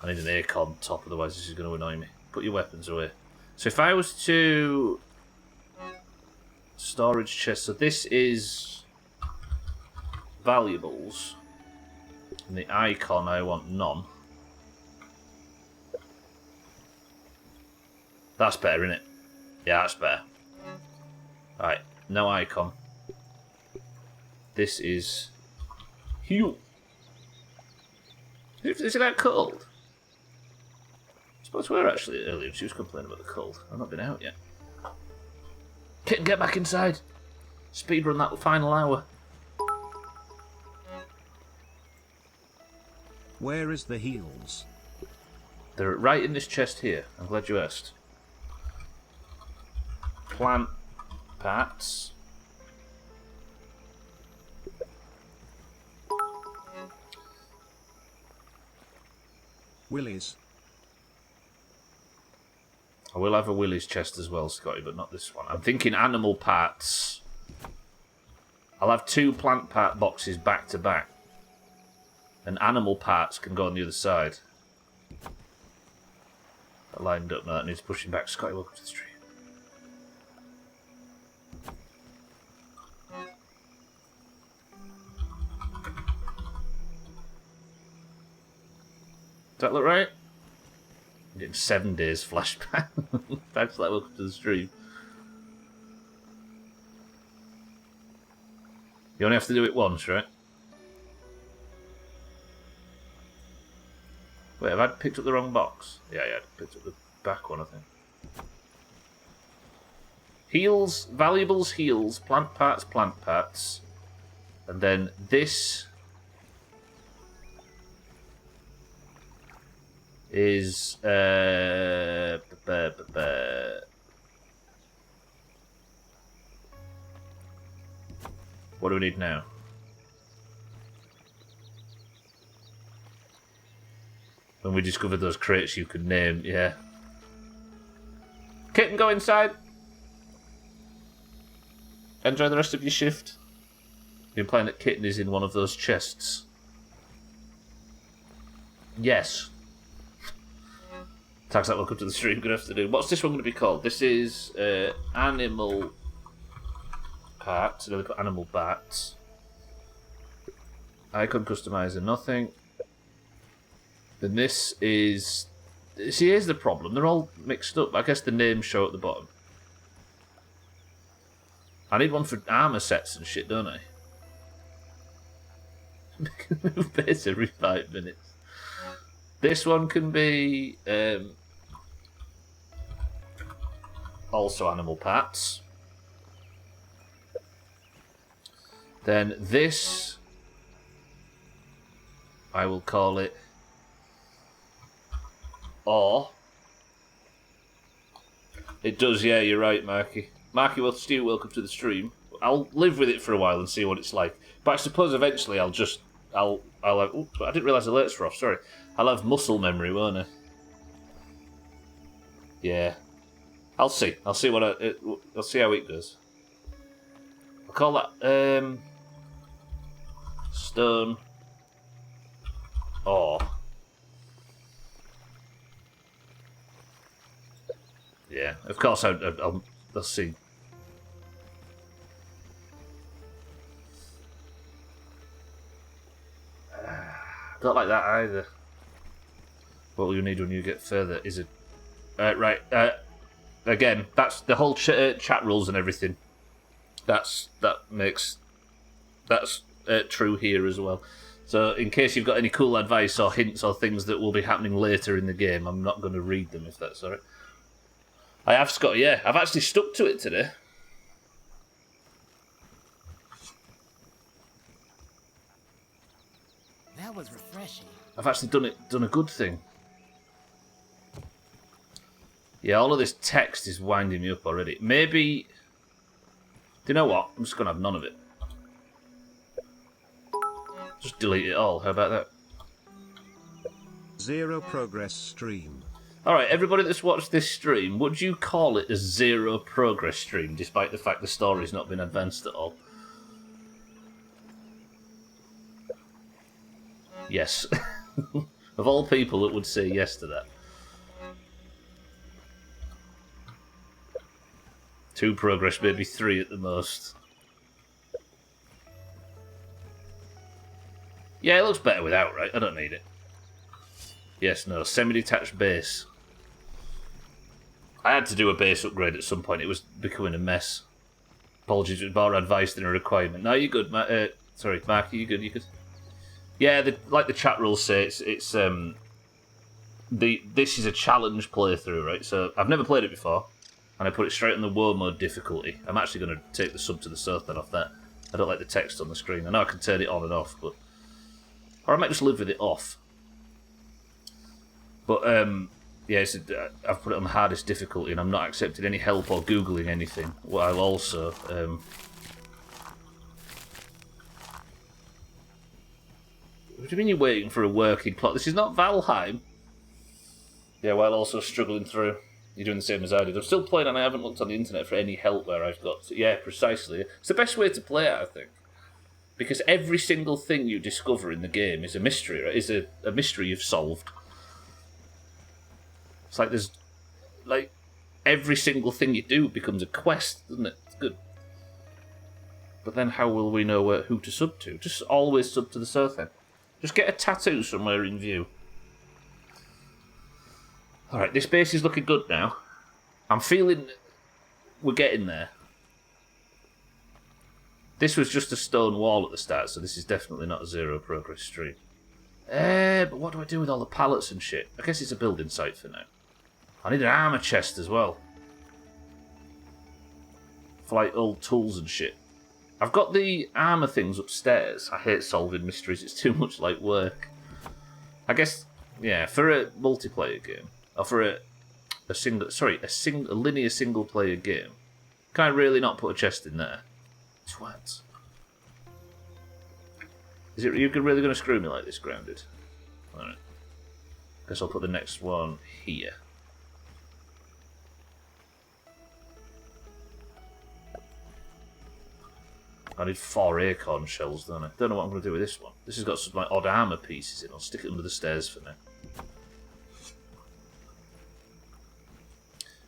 I need an acorn top, otherwise this is going to annoy me. Put your weapons away. So if I was to... Storage chest. So this is... valuables. And the icon, I want none. That's better, isn't it? Yeah, that's better. Alright, no icon. This is... Heal. Is it that cold? I suppose we were actually earlier. She was complaining about the cold. I've not been out yet. Kitten, get back inside. Speedrun that final hour. Where is the heels? They're right in this chest here. I'm glad you asked. Plant parts. Willies. I will have a Willie's chest as well, Scotty, but not this one. I'm thinking animal parts. I'll have 2 plant part boxes back to back. And animal parts can go on the other side. That lined up now, that needs pushing back. Scotty, welcome to the stream. Does that look right? I'm getting 7 days flashback. Thanks for that, welcome to the stream. You only have to do it once, right? Wait, have I picked up the wrong box? Yeah, I picked up the back one, I think. Heals, valuables, heals, plant parts. And then this is what do we need now? When we discovered those crates you could name, yeah. Kitten, go inside. Enjoy the rest of your shift. You're implying that Kitten is in one of those chests. Yes. Tags that welcome to the stream, good afternoon. What's this one going to be called? This is animal parts. So they put animal bats. Icon customizer, nothing. Then this is... See, here's the problem. They're all mixed up. I guess the names show at the bottom. I need one for armour sets and shit, don't I? Move base every 5 minutes. This one can be... also animal parts. Then this... I will call it... Or... It does, yeah, you're right, Marky. Marky, well, Stu, welcome to the stream. I'll live with it for a while and see what it's like. But I suppose eventually I'll oops, I didn't realise the alerts were off, sorry. I'll have muscle memory, won't I? Yeah. I'll see. I'll see I'll see how it goes. I'll call that stone ore. Yeah, of course I'll see. Don't like that either. What will you need when you get further is a... right, again, that's the whole chat rules and everything. That's true here as well. So in case you've got any cool advice or hints or things that will be happening later in the game, I'm not going to read them if that's alright. I have, Scott, yeah. I've actually stuck to it today. That was refreshing. I've actually done a good thing. Yeah, all of this text is winding me up already. Maybe... Do you know what? I'm just going to have none of it. Just delete it all. How about that? Zero progress stream. Alright, everybody that's watched this stream, would you call it a zero progress stream, despite the fact the story's not been advanced at all? Yes. Of all people that would say yes to that. 2 progress, maybe 3 at the most. Yeah, it looks better without, right? I don't need it. Yes, no, semi-detached base. I had to do a base upgrade at some point. It was becoming a mess. Apologies, it was more advice than a requirement. No, you're good, sorry, Mark, you good, you good? Yeah, like the chat rules say, this is a challenge playthrough, right? So I've never played it before, and I put it straight on the war mode difficulty. I'm actually going to take the sub to the south then off that. I don't like the text on the screen. I know I can turn it on and off, but or I might just live with it off. But yeah, I've put it on the hardest difficulty, and I'm not accepting any help or googling anything. While also what do you mean you're waiting for a working plot? This is not Valheim. Yeah, while also struggling through. You're doing the same as I did. I'm still playing and I haven't looked on the internet for any help where I've got to. Yeah, precisely. It's the best way to play it, I think. Because every single thing you discover in the game is a mystery, right? Is a mystery you've solved. It's like there's... Like, every single thing you do becomes a quest, doesn't it? It's good. But then how will we know who to sub to? Just always sub to the south end. Just get a tattoo somewhere in view. Alright, this base is looking good now. I'm feeling we're getting there. This was just a stone wall at the start, so this is definitely not a zero progress stream. But what do I do with all the pallets and shit? I guess it's a building site for now. I need an armour chest as well. For like old tools and shit. I've got the armour things upstairs. I hate solving mysteries, it's too much like work. I guess, yeah, for a multiplayer game, or for a linear single player game, can I really not put a chest in there? Twat. Is it you really going to screw me like this, Grounded? Alright. Guess I'll put the next one here. I need 4 acorn shells, don't I? Don't know what I'm going to do with this one. This has got some like odd armour pieces in. I'll stick it under the stairs for now.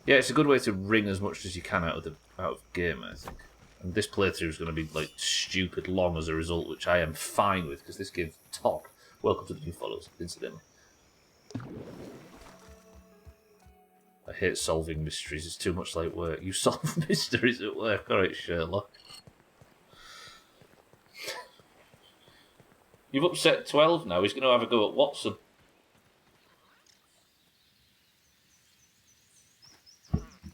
Yeah, it's a good way to wring as much as you can out of game, I think. And this playthrough is going to be like stupid long as a result, which I am fine with because this game's top. Welcome to the new follows, incidentally. I hate solving mysteries. It's too much like work. You solve mysteries at work, all right, Sherlock. You've upset 12 now. He's going to have a go at Watson.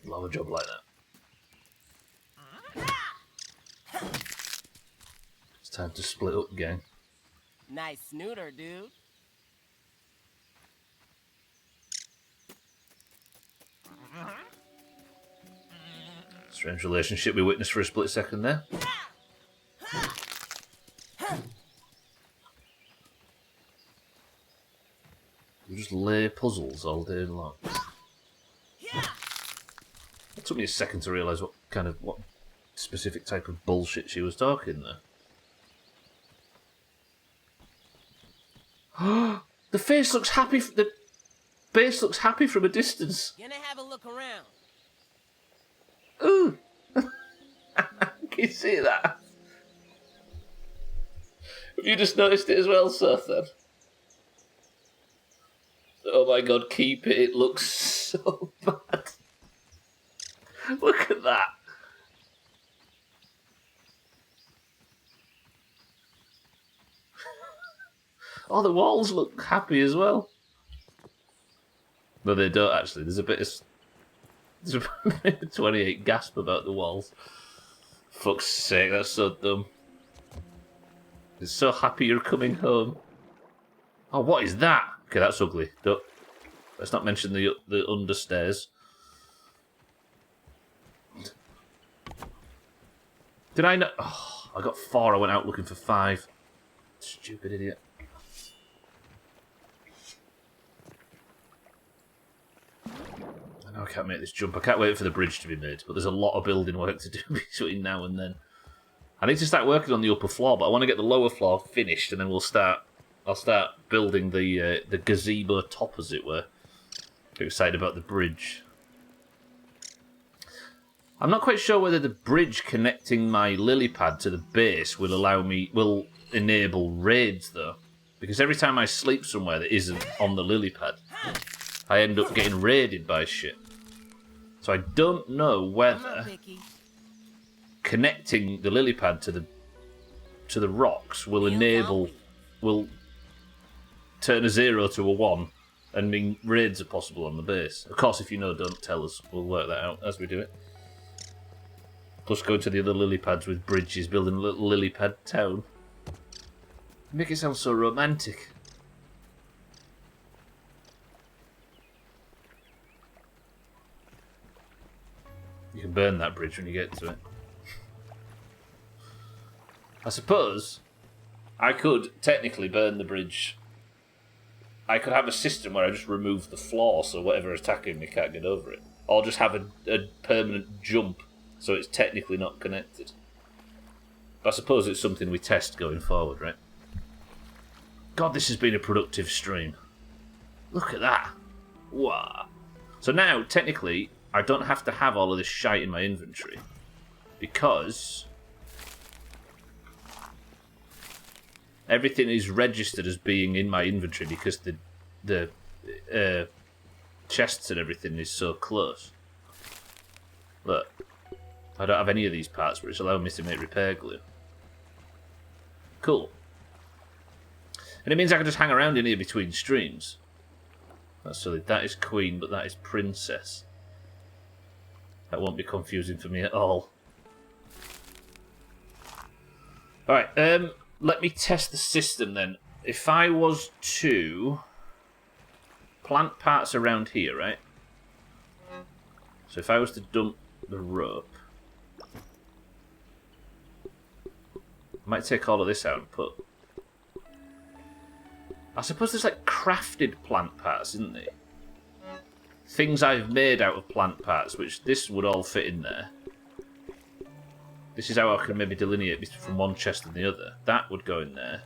Love a job like that. It's time to split up, gang. Nice snooter, dude. Strange relationship we witnessed for a split second there. puzzles all day long. It took me a second to realise what specific type of bullshit she was talking there. The face looks happy. The base looks happy from a distance. Gonna have a look around. Ooh! Can you see that? Have you just noticed it as well, Seth, then? Oh my god, keep it. It looks so bad. Look at that. Oh, the walls look happy as well. No, they don't actually. There's a bit of 28 gasp about the walls. Fuck's sake, that's so dumb. It's so happy you're coming home. Oh, what is that? Okay, that's ugly. Let's not mention the understairs. Did I know? Oh, I got 4. I went out looking for 5. Stupid idiot. I know I can't make this jump. I can't wait for the bridge to be made, but there's a lot of building work to do between now and then. I need to start working on the upper floor, but I want to get the lower floor finished, and then I'll start building the gazebo top, as it were. I'm excited about the bridge. I'm not quite sure whether the bridge connecting my lily pad to the base will enable raids, though, because every time I sleep somewhere that isn't on the lily pad, I end up getting raided by shit. So I don't know whether connecting the lily pad to the rocks will turn a 0 to a 1 and mean raids are possible on the base. Of course, if you know, don't tell us. We'll work that out as we do it. Plus go to the other lily pads with bridges, building a little lily pad town. Make it sound so romantic. You can burn that bridge when you get to it. I suppose I could technically burn the bridge. I could have a system where I just remove the floor so whatever attacking me can't get over it. Or just have a permanent jump so it's technically not connected. But I suppose it's something we test going forward, right? God, this has been a productive stream. Look at that. Wow. So now, technically, I don't have to have all of this shite in my inventory. Because everything is registered as being in my inventory because the chests and everything is so close. Look, I don't have any of these parts, but it's allowing me to make repair glue. Cool. And it means I can just hang around in here between streams. That's silly. That is Queen, but that is Princess. That won't be confusing for me at all. Alright, let me test the system then. If I was to plant parts around here, right? So if I was to dump the rope, I might take all of this out and put... I suppose there's like crafted plant parts, isn't there? Things I've made out of plant parts, which this would all fit in there. This is how I can maybe delineate from one chest and the other. That would go in there.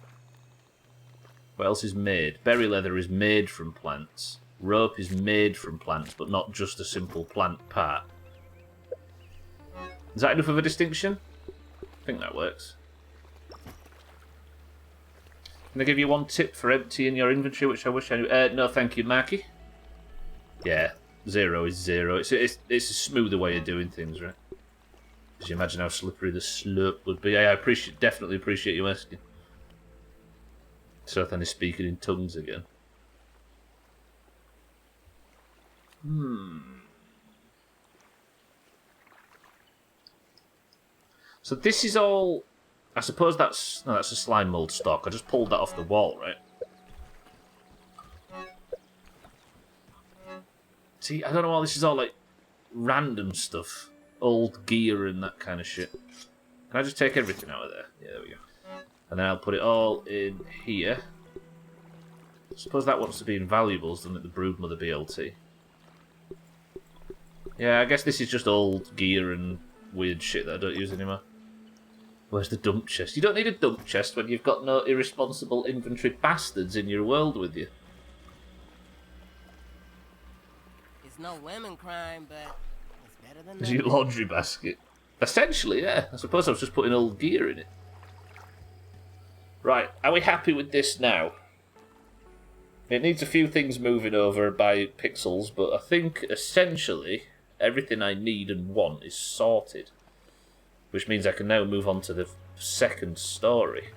What else is made? Berry leather is made from plants. Rope is made from plants, but not just a simple plant part. Is that enough of a distinction? I think that works. Can I give you one tip for emptying your inventory, which I wish I knew? No, thank you, Marky. Yeah, 0 is 0. It's a smoother way of doing things, right? Because you imagine how slippery the slope would be. I definitely appreciate you asking. Sothan is speaking in tongues again. So this is all... I suppose that's... No, that's a slime mold stock. I just pulled that off the wall, right? See, I don't know why this is all, like, random stuff. Old gear and that kind of shit. Can I just take everything out of there? Yeah, there we go. And then I'll put it all in here. I suppose that wants to be in valuables, doesn't it? The Broodmother BLT. Yeah, I guess this is just old gear and weird shit that I don't use anymore. Where's the dump chest? You don't need a dump chest when you've got no irresponsible inventory bastards in your world with you. It's no women crime, but it's better than Is nothing. your laundry basket? Essentially, yeah. I suppose I was just putting old gear in it. Right, are we happy with this now? It needs a few things moving over by pixels, but I think essentially everything I need and want is sorted. Which means I can now move on to the second story.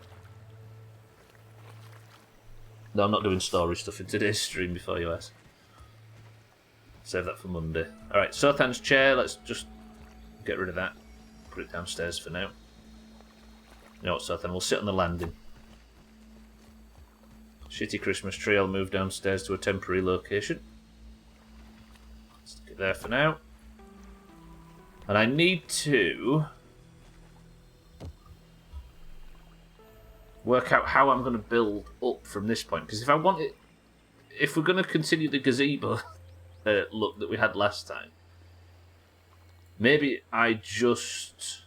No, I'm not doing story stuff in today's stream before you ask. Save that for Monday. Alright, Sothan's chair, let's just get rid of that. Put it downstairs for now. You know what, Sothan, we'll sit on the landing. Shitty Christmas tree, I'll move downstairs to a temporary location. Stick it there for now. And I need to work out how I'm going to build up from this point. Because if I want it... If we're going to continue the gazebo look that we had last time, maybe I just...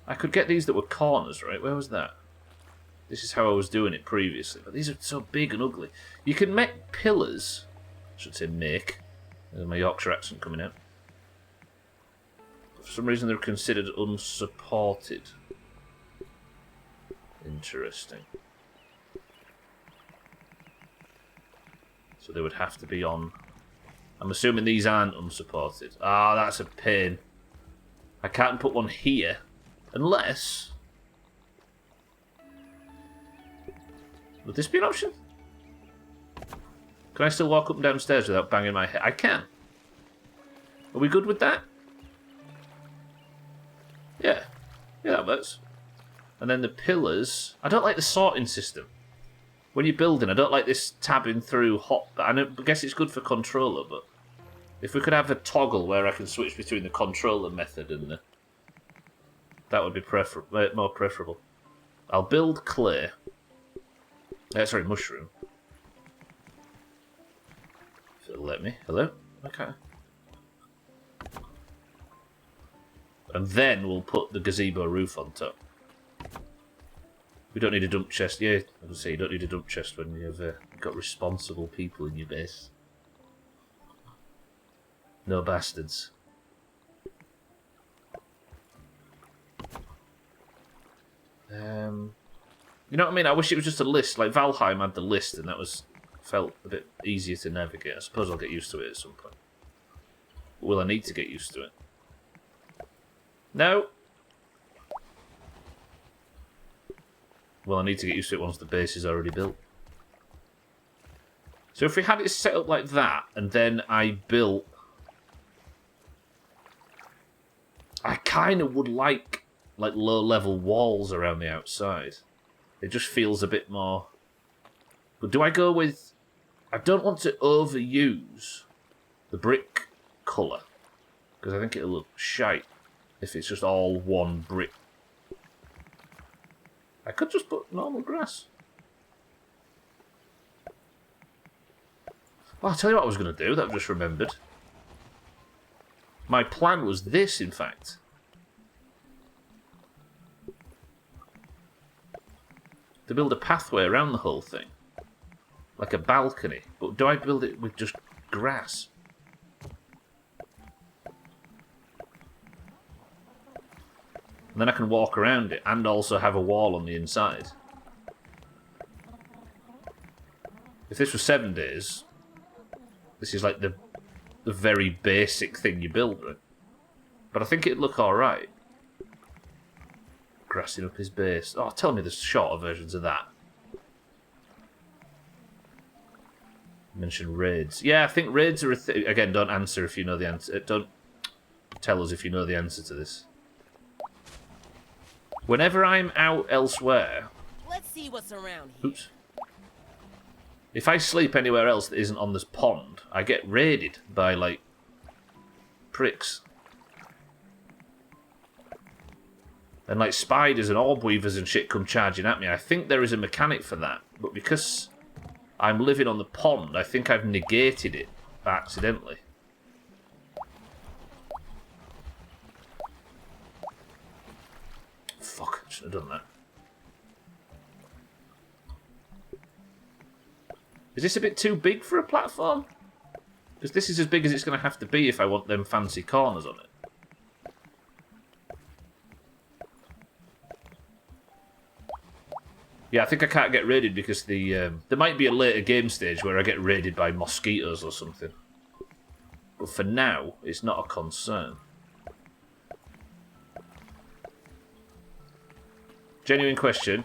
I could get these that were corners, right? Where was that? This is how I was doing it previously. But these are so big and ugly. You can make pillars. I should say make. There's my Yorkshire accent coming out. For some reason they're considered unsupported. Interesting. So they would have to be on... I'm assuming these aren't unsupported. Ah, that's a pain. I can't put one here. Unless... Would this be an option? Can I still walk up and down stairs without banging my head? I can. Are we good with that? Yeah. Yeah, that works. And then the pillars... I don't like the sorting system. When you're building, I don't like this tabbing through hot... I guess it's good for controller, but... If we could have a toggle where I can switch between the controller method and the... That would be more preferable. I'll build clay. Sorry, mushroom. If it'll let me. Hello? Okay. And then we'll put the gazebo roof on top. We don't need a dump chest. Yeah, I was say you don't need a dump chest when you've got responsible people in your base. No bastards. You know what I mean? I wish it was just a list. Like Valheim had the list, and that felt a bit easier to navigate. I suppose I'll get used to it at some point. But will I need to get used to it? No. Well, I need to get used to it once the base is already built. So if we had it set up like that, and then I built... I kind of would like low-level walls around the outside. It just feels a bit more... But do I go with... I don't want to overuse the brick colour, because I think it'll look shite if it's just all one brick. I could just put normal grass. Well, I'll tell you what I was going to do that I've just remembered. My plan was this, in fact. To build a pathway around the whole thing. Like a balcony. But do I build it with just grass? And then I can walk around it and also have a wall on the inside. If this was 7 days, this is like the very basic thing you build, right? But I think it'd look alright. Grassing up his base. Oh, tell me there's shorter versions of that. Mention raids. Yeah, I think raids are a thing. Again, don't answer if you know the answer. Don't tell us if you know the answer to this. Whenever I'm out elsewhere... Let's see what's around here. Oops. If I sleep anywhere else that isn't on this pond, I get raided by, like, pricks. and like spiders and orb weavers and shit come charging at me. I think there is a mechanic for that, but because I'm living on the pond, I think I've negated it accidentally. Fuck, I shouldn't have done that. Is this a bit too big for a platform? Because this is as big as it's going to have to be if I want them fancy corners on it. Yeah, I think I can't get raided because there might be a later game stage where I get raided by mosquitoes or something. But for now, it's not a concern. Genuine question.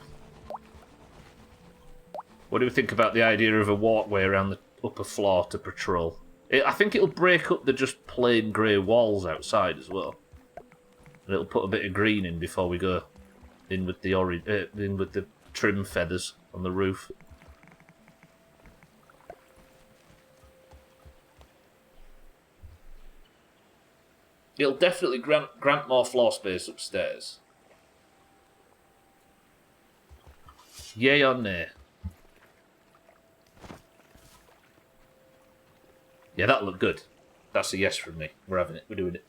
What do we think about the idea of a walkway around the upper floor to patrol? I think it'll break up the just plain grey walls outside as well. And it'll put a bit of green in before we go in with the trim feathers on the roof. It'll definitely grant more floor space upstairs. Yay or nay? Yeah, that'll look good. That's a yes from me. We're having it. We're doing it.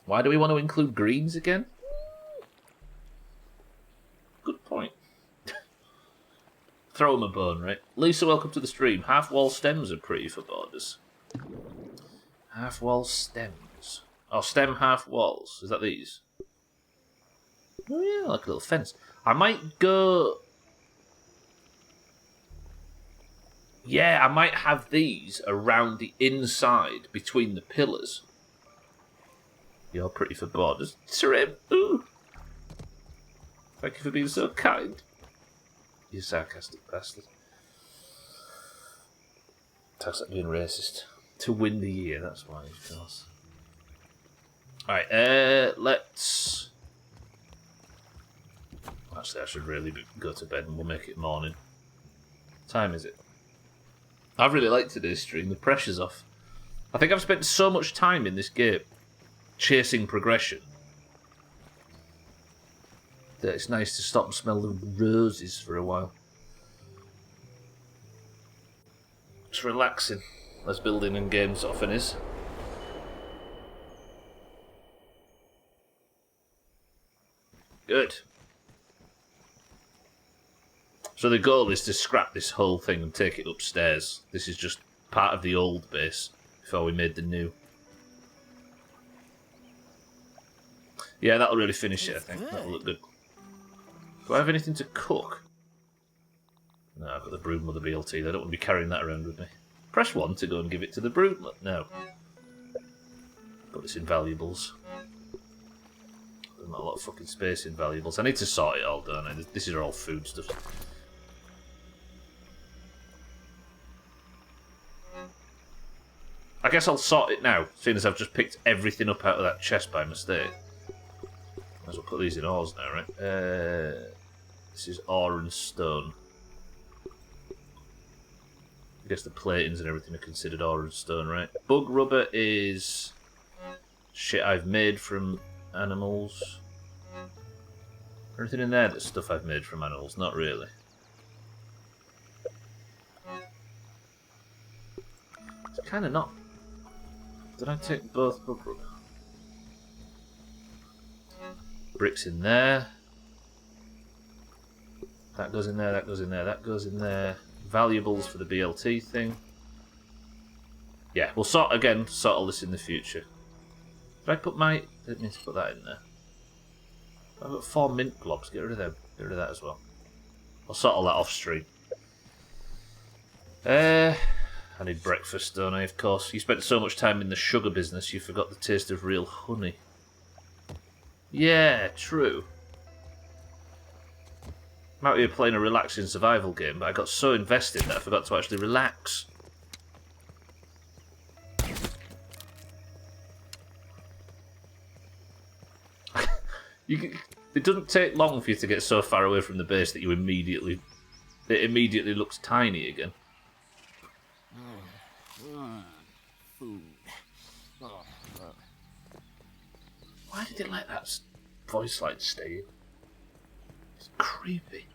Why do we want to include greens again? Good point. Throw them a bone, right? Lisa, welcome to the stream. Half-wall stems are pretty for borders. Half-wall stems. Oh, stem half-walls. Is that these? Oh yeah, like a little fence. I might go... Yeah, I might have these around the inside between the pillars. You're pretty for borders. Trim. Ooh. Thank you for being so kind. You sarcastic bastard. Talks like being racist. To win the year, that's why, of course. Alright, let's... Actually, I should really go to bed and we'll make it morning. What time is it? I really like today's stream. The pressure's off. I think I've spent so much time in this game chasing progression that it's nice to stop and smell the roses for a while. It's relaxing, as building in games often is. Good. So the goal is to scrap this whole thing and take it upstairs. This is just part of the old base before we made the new. Yeah, that'll really finish it, I think. That'll look good. Do I have anything to cook? No, I've got the broodmother BLT. They don't want to be carrying that around with me. Press 1 to go and give it to the broodmother. No. Put this in valuables. There's not a lot of fucking space in valuables. I need to sort it all, don't I? This is all food stuff. I guess I'll sort it now, seeing as I've just picked everything up out of that chest by mistake. Might as well put these in ores now, right? This is ore and stone. I guess the platings and everything are considered ore and stone, right? Bug rubber is shit I've made from animals. Anything in there that's stuff I've made from animals? Not really. It's kind of not. Did I take both bug rubber? Bricks in there. That goes in there, that goes in there, that goes in there. Valuables for the BLT thing. Yeah, we'll sort all this in the future. Did I put my... I didn't mean to put that in there. I've got 4 mint globs, get rid of them. Get rid of that as well. I'll sort all that off stream. I need breakfast, don't I, of course. You spent so much time in the sugar business, you forgot the taste of real honey. Yeah, true. I'm out here playing a relaxing survival game, but I got so invested that I forgot to actually relax. It doesn't take long for you to get so far away from the base that it immediately looks tiny again. Food. Why did they let that voice line stay in? It's creepy.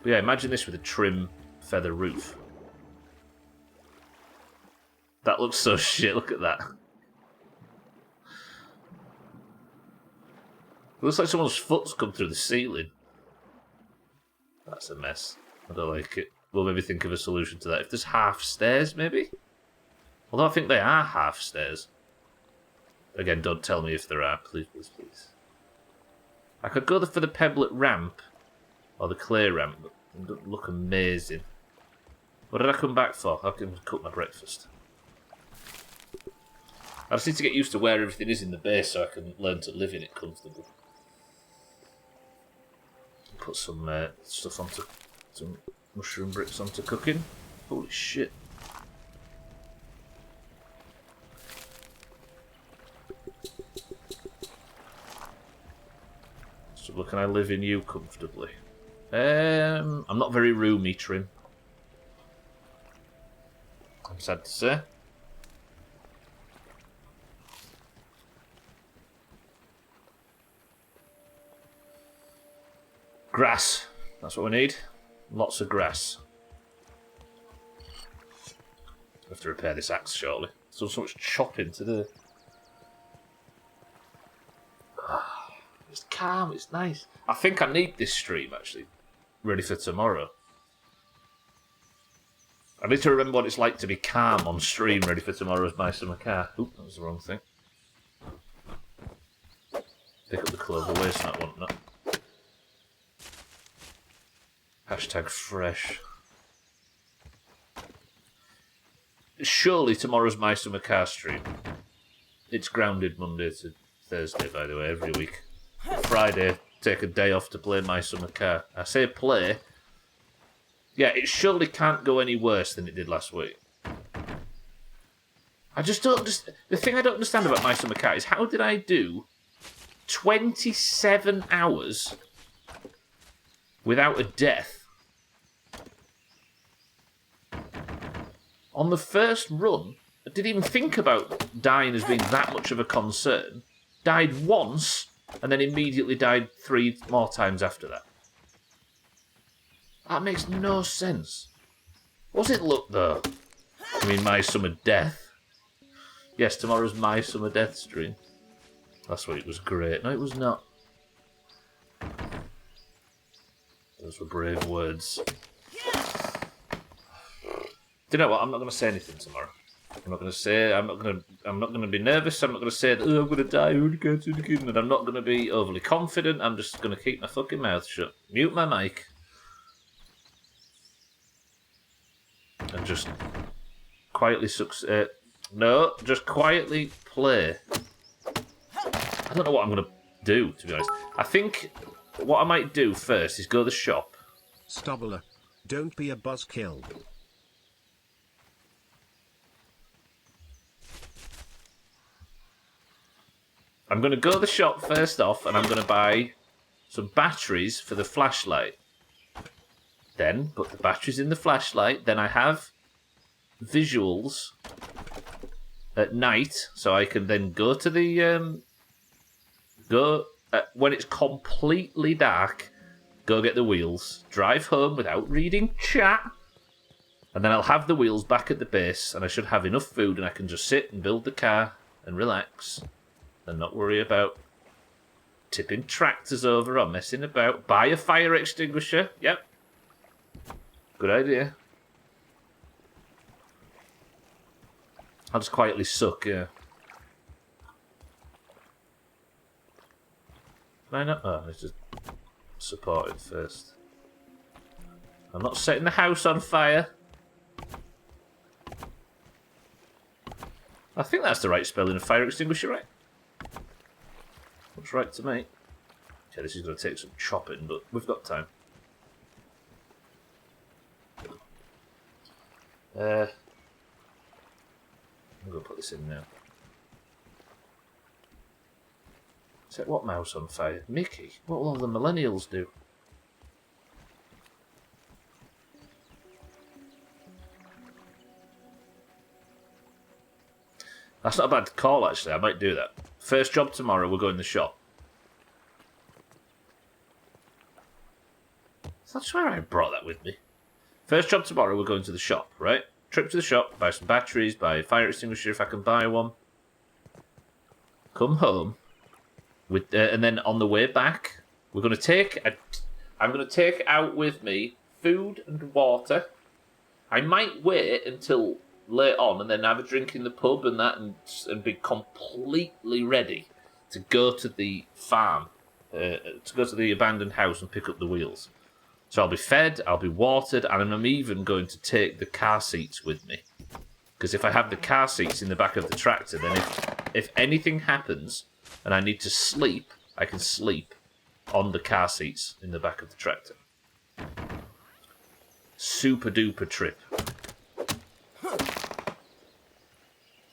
But yeah, imagine this with a trim feather roof. That looks so shit, look at that. It looks like someone's foot's come through the ceiling. That's a mess. I don't like it. We'll maybe think of a solution to that. If there's half stairs, maybe? Although I think they are half stairs. Again, don't tell me if there are. Please, please, please. I could go for the pebblet ramp. Or the clay ramp. But it doesn't look amazing. What did I come back for? I can cook my breakfast. I just need to get used to where everything is in the base so I can learn to live in it comfortably. Put some stuff onto... some mushroom bricks onto cooking. Holy shit. So can I live in you comfortably? I'm not very roomy, Trim. I'm sad to say. Grass. That's what we need. Lots of grass. I have to repair this axe shortly. So much chopping to do. It's calm, it's nice. I think I need this stream, actually. Ready for tomorrow. I need to remember what it's like to be calm on stream, ready for tomorrow's My Summer Car. Oop, that was the wrong thing. Pick up the clover waste, not want that. Hashtag fresh. Surely tomorrow's My Summer Car stream. It's grounded Monday to Thursday, by the way, every week. Friday, take a day off to play My Summer Car. I say play. Yeah, it surely can't go any worse than it did last week. I just don't... the thing I don't understand about My Summer Car is how did I do 27 hours without a death? On the first run, I didn't even think about dying as being that much of a concern. Died once, and then immediately died 3 more times after that. That makes no sense. What's it look, though? I mean, My Summer Death. Yes, tomorrow's My Summer Death stream. Last week was great. No, it was not. Those were brave words. Do you know what? I'm not going to say anything tomorrow. I'm not going to say. I'm not going to be nervous. I'm not going to say that. Oh, I'm going to die. And I'm not going to be overly confident. I'm just going to keep my fucking mouth shut. Mute my mic. And just quietly just quietly play. I don't know what I'm going to do, to be honest. I think what I might do first is go to the shop. Stubbler, don't be a buzzkill. I'm going to go to the shop first off, and I'm going to buy some batteries for the flashlight. Then put the batteries in the flashlight. Then I have visuals at night, so I can then go to the when it's completely dark. Go get the wheels, drive home without reading chat, and then I'll have the wheels back at the base, and I should have enough food, and I can just sit and build the car and relax and not worry about tipping tractors over or messing about. Buy a fire extinguisher. Yep. Good idea. I'll just quietly suck, yeah. Can I not? Oh, let's just support it first. I'm not setting the house on fire. I think that's the right spelling of fire extinguisher, right? Looks right to me. Okay, this is going to take some chopping, but we've got time. I'm going to put this in now. Set what mouse on fire? Mickey? What will all the millennials do? That's not a bad call, actually. I might do that. First job tomorrow, we'll go in the shop. I swear I brought that with me. First job tomorrow, we're going to the shop, right? Trip to the shop, buy some batteries, buy a fire extinguisher if I can buy one. Come home, with and then on the way back, we're going to take. I'm going to take out with me food and water. I might wait until late on and then have a drink in the pub and that, and be completely ready to go to the farm, to go to the abandoned house and pick up the wheels. So I'll be fed, I'll be watered, and I'm even going to take the car seats with me. Because if I have the car seats in the back of the tractor, then if anything happens and I need to sleep, I can sleep on the car seats in the back of the tractor. Super duper trip.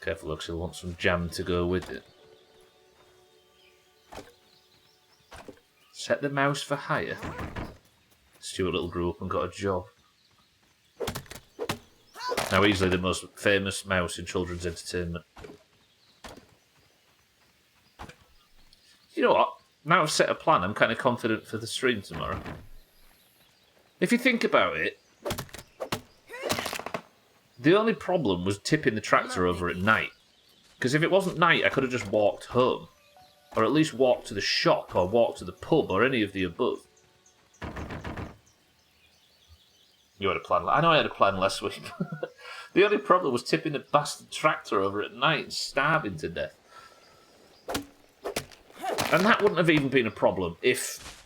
Careful, looks, he'll want some jam to go with it. Set the mouse for hire. Stuart Little grew up and got a job. Now easily the most famous mouse in children's entertainment. You know what? Now I've set a plan, I'm kind of confident for the stream tomorrow. If you think about it, the only problem was tipping the tractor over at night. Because if it wasn't night, I could have just walked home. Or at least walked to the shop, or walked to the pub, or any of the above. You had a plan. I know I had a plan last week. The only problem was tipping the bastard tractor over at night and starving to death. And that wouldn't have even been a problem if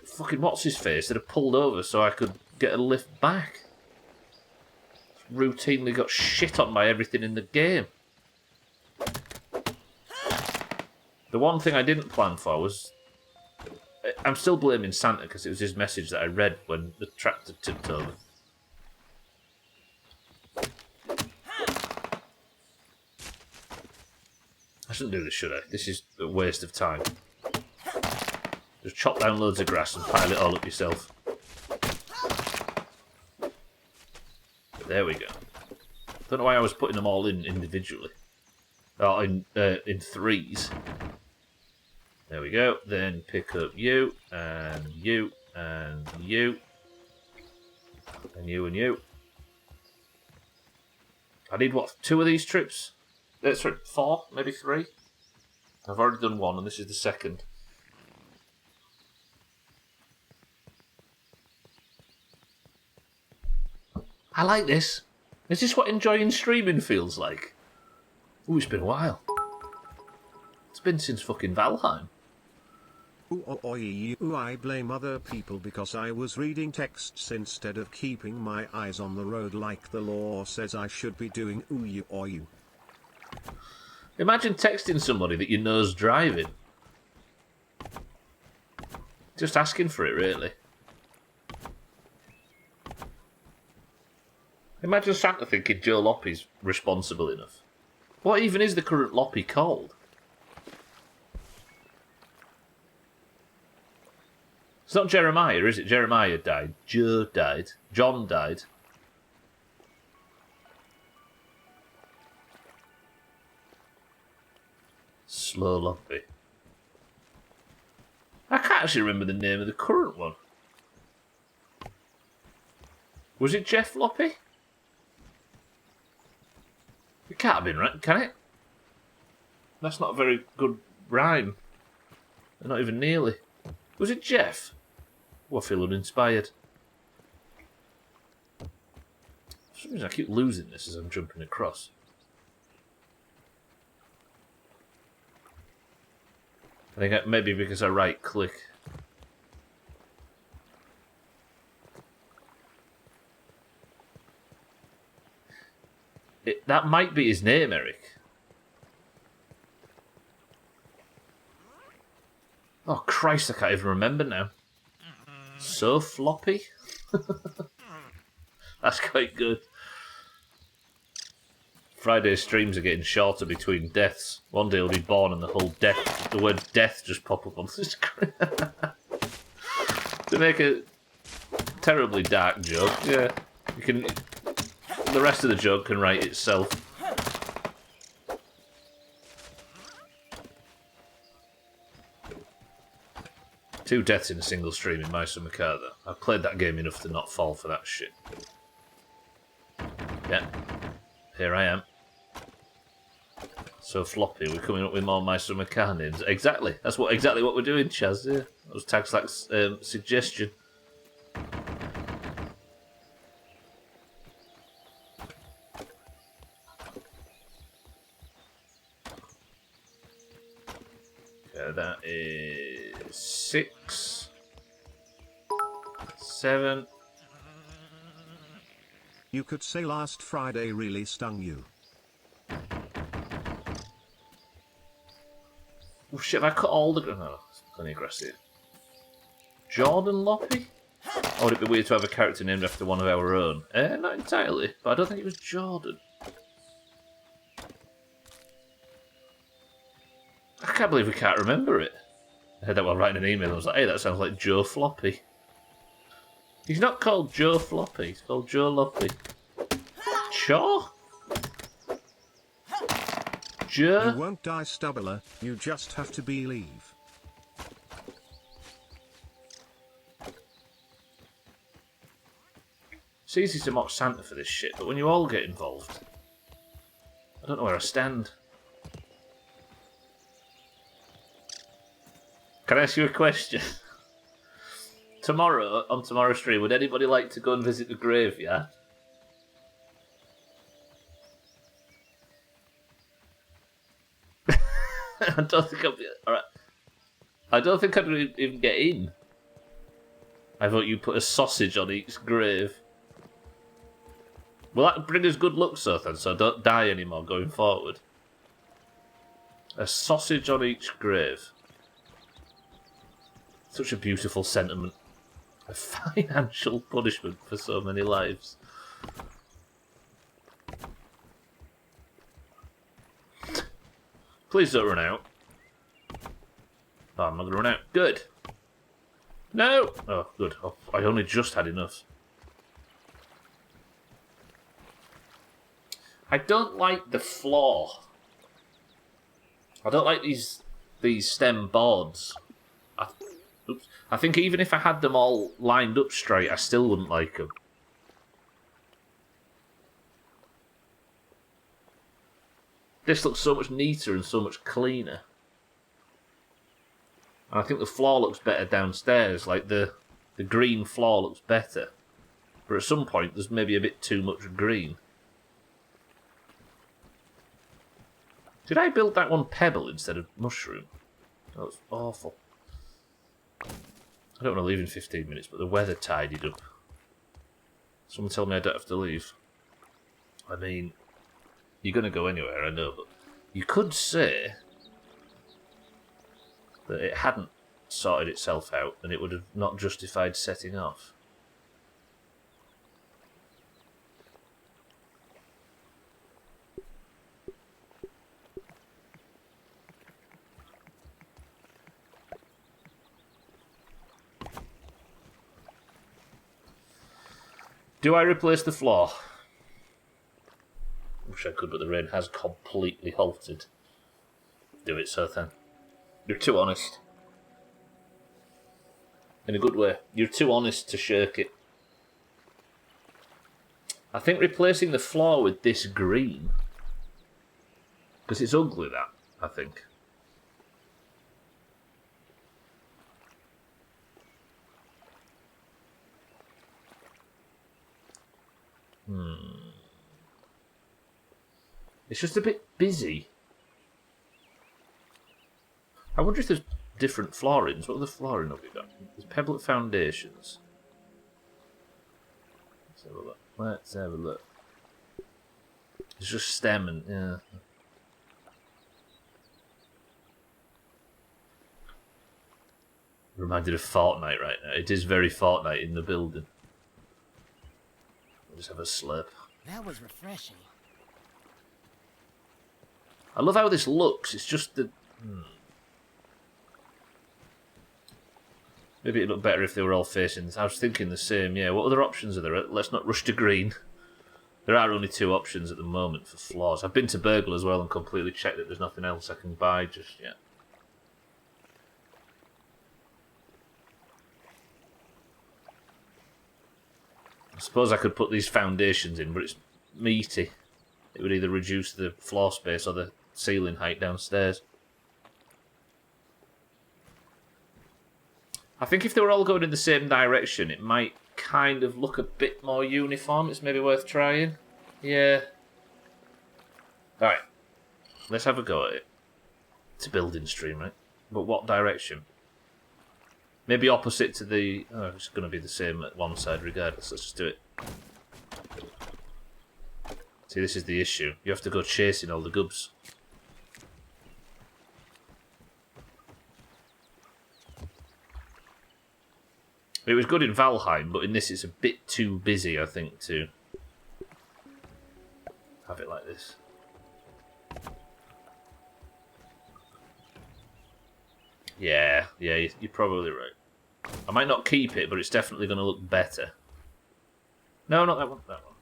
fucking what's-his-face had pulled over so I could get a lift back. Routinely got shit on by everything in the game. The one thing I didn't plan for was... I'm still blaming Santa because it was his message that I read when the tractor tipped over. I shouldn't do this, should I? This is a waste of time. Just chop down loads of grass and pile it all up yourself. There we go. Don't know why I was putting them all in individually. Oh, in threes. There we go. Then pick up you, and you, and you, and you, and you. I need, what, 2 of these trips? Sorry, 4, maybe 3? I've already done 1, and this is the second. I like this. Is this what enjoying streaming feels like? Ooh, it's been a while. It's been since fucking Valheim. Ooh, I blame other people because I was reading texts instead of keeping my eyes on the road like the law says I should be doing. Ooh. Imagine texting somebody that you know's driving. Just asking for it, really. Imagine Santa thinking Joe Loppy's responsible enough. What even is the current Loppy called? It's not Jeremiah, is it? Jeremiah died. Joe died. John died. Slow Loppy. I can't actually remember the name of the current one. Was it Jeff Loppy? It can't have been, right? Can it? That's not a very good rhyme. Not even nearly. Was it Jeff? Oh, I feel uninspired. For some reason I keep losing this as I'm jumping across. I think maybe because I right click. That might be his name, Eric. Oh Christ, I can't even remember now. So floppy? That's quite good. Friday streams are getting shorter between deaths. One day he'll be born and the word death just pop up on the screen. To make a terribly dark joke, yeah. The rest of the joke can write itself. 2 deaths in a single stream in my summer car, though. I've played that game enough to not fall for that shit. Yeah. Here I am. So floppy, we're coming up with more my summer car names. Exactly. That's exactly what we're doing, Chaz. Yeah. That was Tagslack's suggestion. Okay, that is 6, 7. You could say last Friday really stung you. Oh shit, have I cut all the... No, it's plenty of grass here. Jordan Loppy? Or would it be weird to have a character named after one of our own? Not entirely, but I don't think it was Jordan. I can't believe we can't remember it. I heard that while writing an email. I was like, hey, that sounds like Joe Floppy. He's not called Joe Floppy, he's called Joe Loppy. Chaw? Joe? You won't die, Stubbler, you just have to believe. It's easy to mock Santa for this shit, but when you all get involved, I don't know where I stand. Can I ask you a question? Tomorrow, on tomorrow's stream, would anybody like to go and visit the graveyard? I don't think alright. I don't think I'd even get in. I thought you put a sausage on each grave. Will that bring us good luck, so I don't die anymore going forward? A sausage on each grave. Such a beautiful sentiment. A financial punishment for so many lives. Please don't run out. Oh, I'm not going to run out. Good. No! Oh, good. Oh, I only just had enough. I don't like the floor. I don't like these stem boards. I think even if I had them all lined up straight, I still wouldn't like them. This looks so much neater and so much cleaner. And I think the floor looks better downstairs. Like the green floor looks better. But at some point, there's maybe a bit too much green. Did I build that one pebble instead of mushroom? That was awful. I don't want to leave in 15 minutes, but the weather tidied up. Someone tell me I don't have to leave. I mean, you're going to go anywhere, I know, but you could say that it hadn't sorted itself out and it would have not justified setting off. Do I replace the floor? Wish I could, but the rain has completely halted. Do it, Sothan. You're too honest. In a good way. You're too honest to shirk it. I think replacing the floor with this green, because it's ugly, that, I think. It's just a bit busy. I wonder if there's different floorings. What other flooring have we got? There's pebblet foundations. Let's have a look. Let's have a look. It's just stem and... yeah. Reminded of Fortnite right now. It is very Fortnite in the building. I'll just have a slurp. That was refreshing. I love how this looks. It's just the... Maybe it'd look better if they were all facing this. I was thinking the same, yeah. What other options are there? Let's not rush to green. There are only 2 options at the moment for floors. I've been to Burgle as well and completely checked that there's nothing else I can buy just yet. I suppose I could put these foundations in, but it's meaty. It would either reduce the floor space or the ceiling height downstairs. I think if they were all going in the same direction, it might kind of look a bit more uniform. It's maybe worth trying. Yeah. Alright. Let's have a go at it. It's a building stream, right? But what direction? Maybe opposite to the... Oh, it's going to be the same at one side regardless. Let's just do it. See, this is the issue. You have to go chasing all the gubs. It was good in Valheim, but in this it's a bit too busy, I think, to have it like this. Yeah, you're probably right. I might not keep it, but it's definitely going to look better. No, not that one, that one.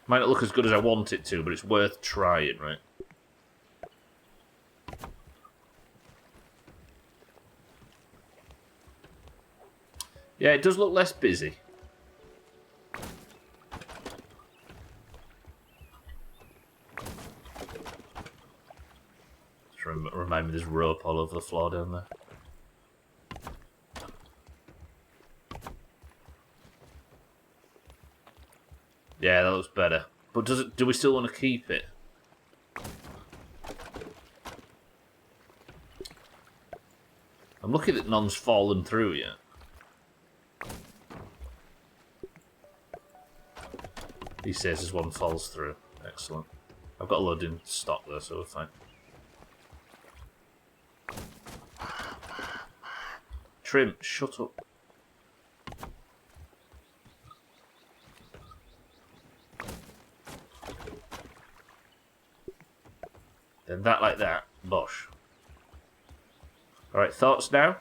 Might not look as good as I want it to, but it's worth trying, right? Yeah, it does look less busy. Just remind me there's rope all over the floor down there. Yeah, that looks better. But do we still want to keep it? I'm lucky that none's fallen through yet. He says as one falls through. Excellent. I've got a load in stock there, so we're fine. Trim, shut up. Then that like that. Bosh. Alright, thoughts now?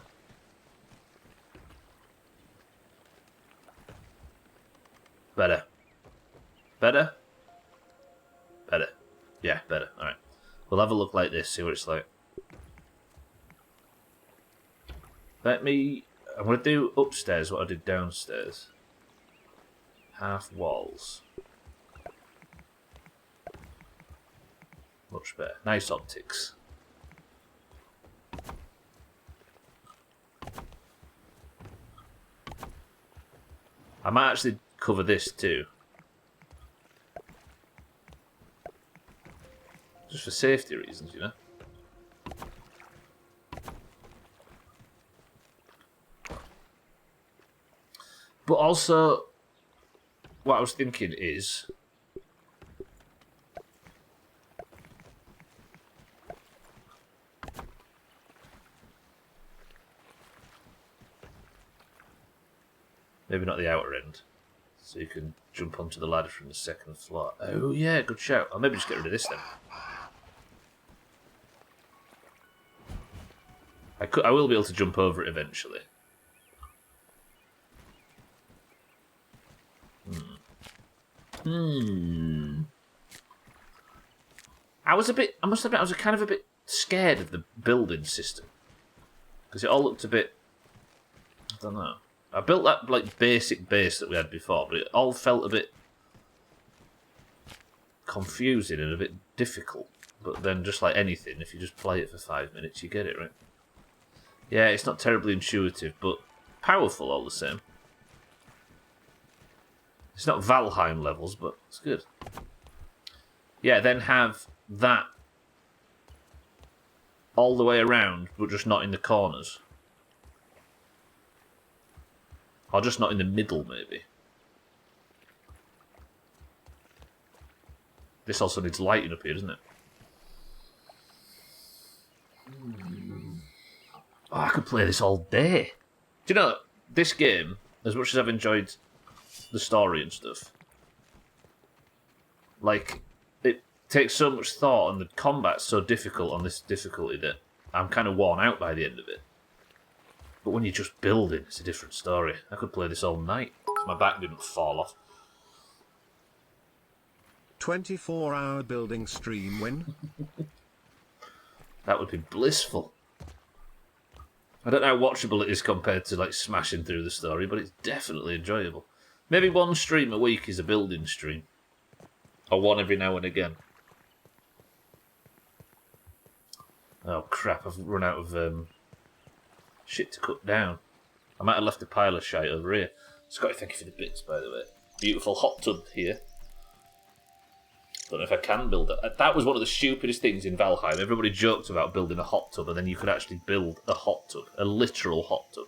Better. Better? Better. Yeah, better. Alright. We'll have a look like this, see what it's like. I'm going to do upstairs what I did downstairs. Half walls. Much better. Nice optics. I might actually cover this too. Just for safety reasons, you know. But also, what I was thinking is... maybe not the outer end. So you can jump onto the ladder from the second floor. Oh yeah, good shout. I'll maybe just get rid of this then. I will be able to jump over it eventually. I must admit, I was kind of a bit scared of the building system. Because it all looked a bit... I don't know. I built that like basic base that we had before, but it all felt a bit confusing and a bit difficult. But then, just like anything, if you just play it for 5 minutes, you get it, right? Yeah, it's not terribly intuitive, but powerful all the same. It's not Valheim levels, but it's good. Yeah, then have that all the way around, but just not in the corners. Or just not in the middle, maybe. This also needs lighting up here, doesn't it? Oh, I could play this all day. Do you know, this game, as much as I've enjoyed the story and stuff, like, it takes so much thought and the combat's so difficult on this difficulty that I'm kind of worn out by the end of it. But when you're just building, it's a different story. I could play this all night. My back didn't fall off. 24-hour building stream win. That would be blissful. I don't know how watchable it is compared to like smashing through the story, but it's definitely enjoyable. Maybe one stream a week is a building stream. Or one every now and again. Oh crap, I've run out of shit to cut down. I might have left a pile of shite over here. Scotty, thank you for the bits, by the way. Beautiful hot tub here. Don't know if I can build it. That was one of the stupidest things in Valheim. Everybody joked about building a hot tub, and then you could actually build a hot tub. A literal hot tub.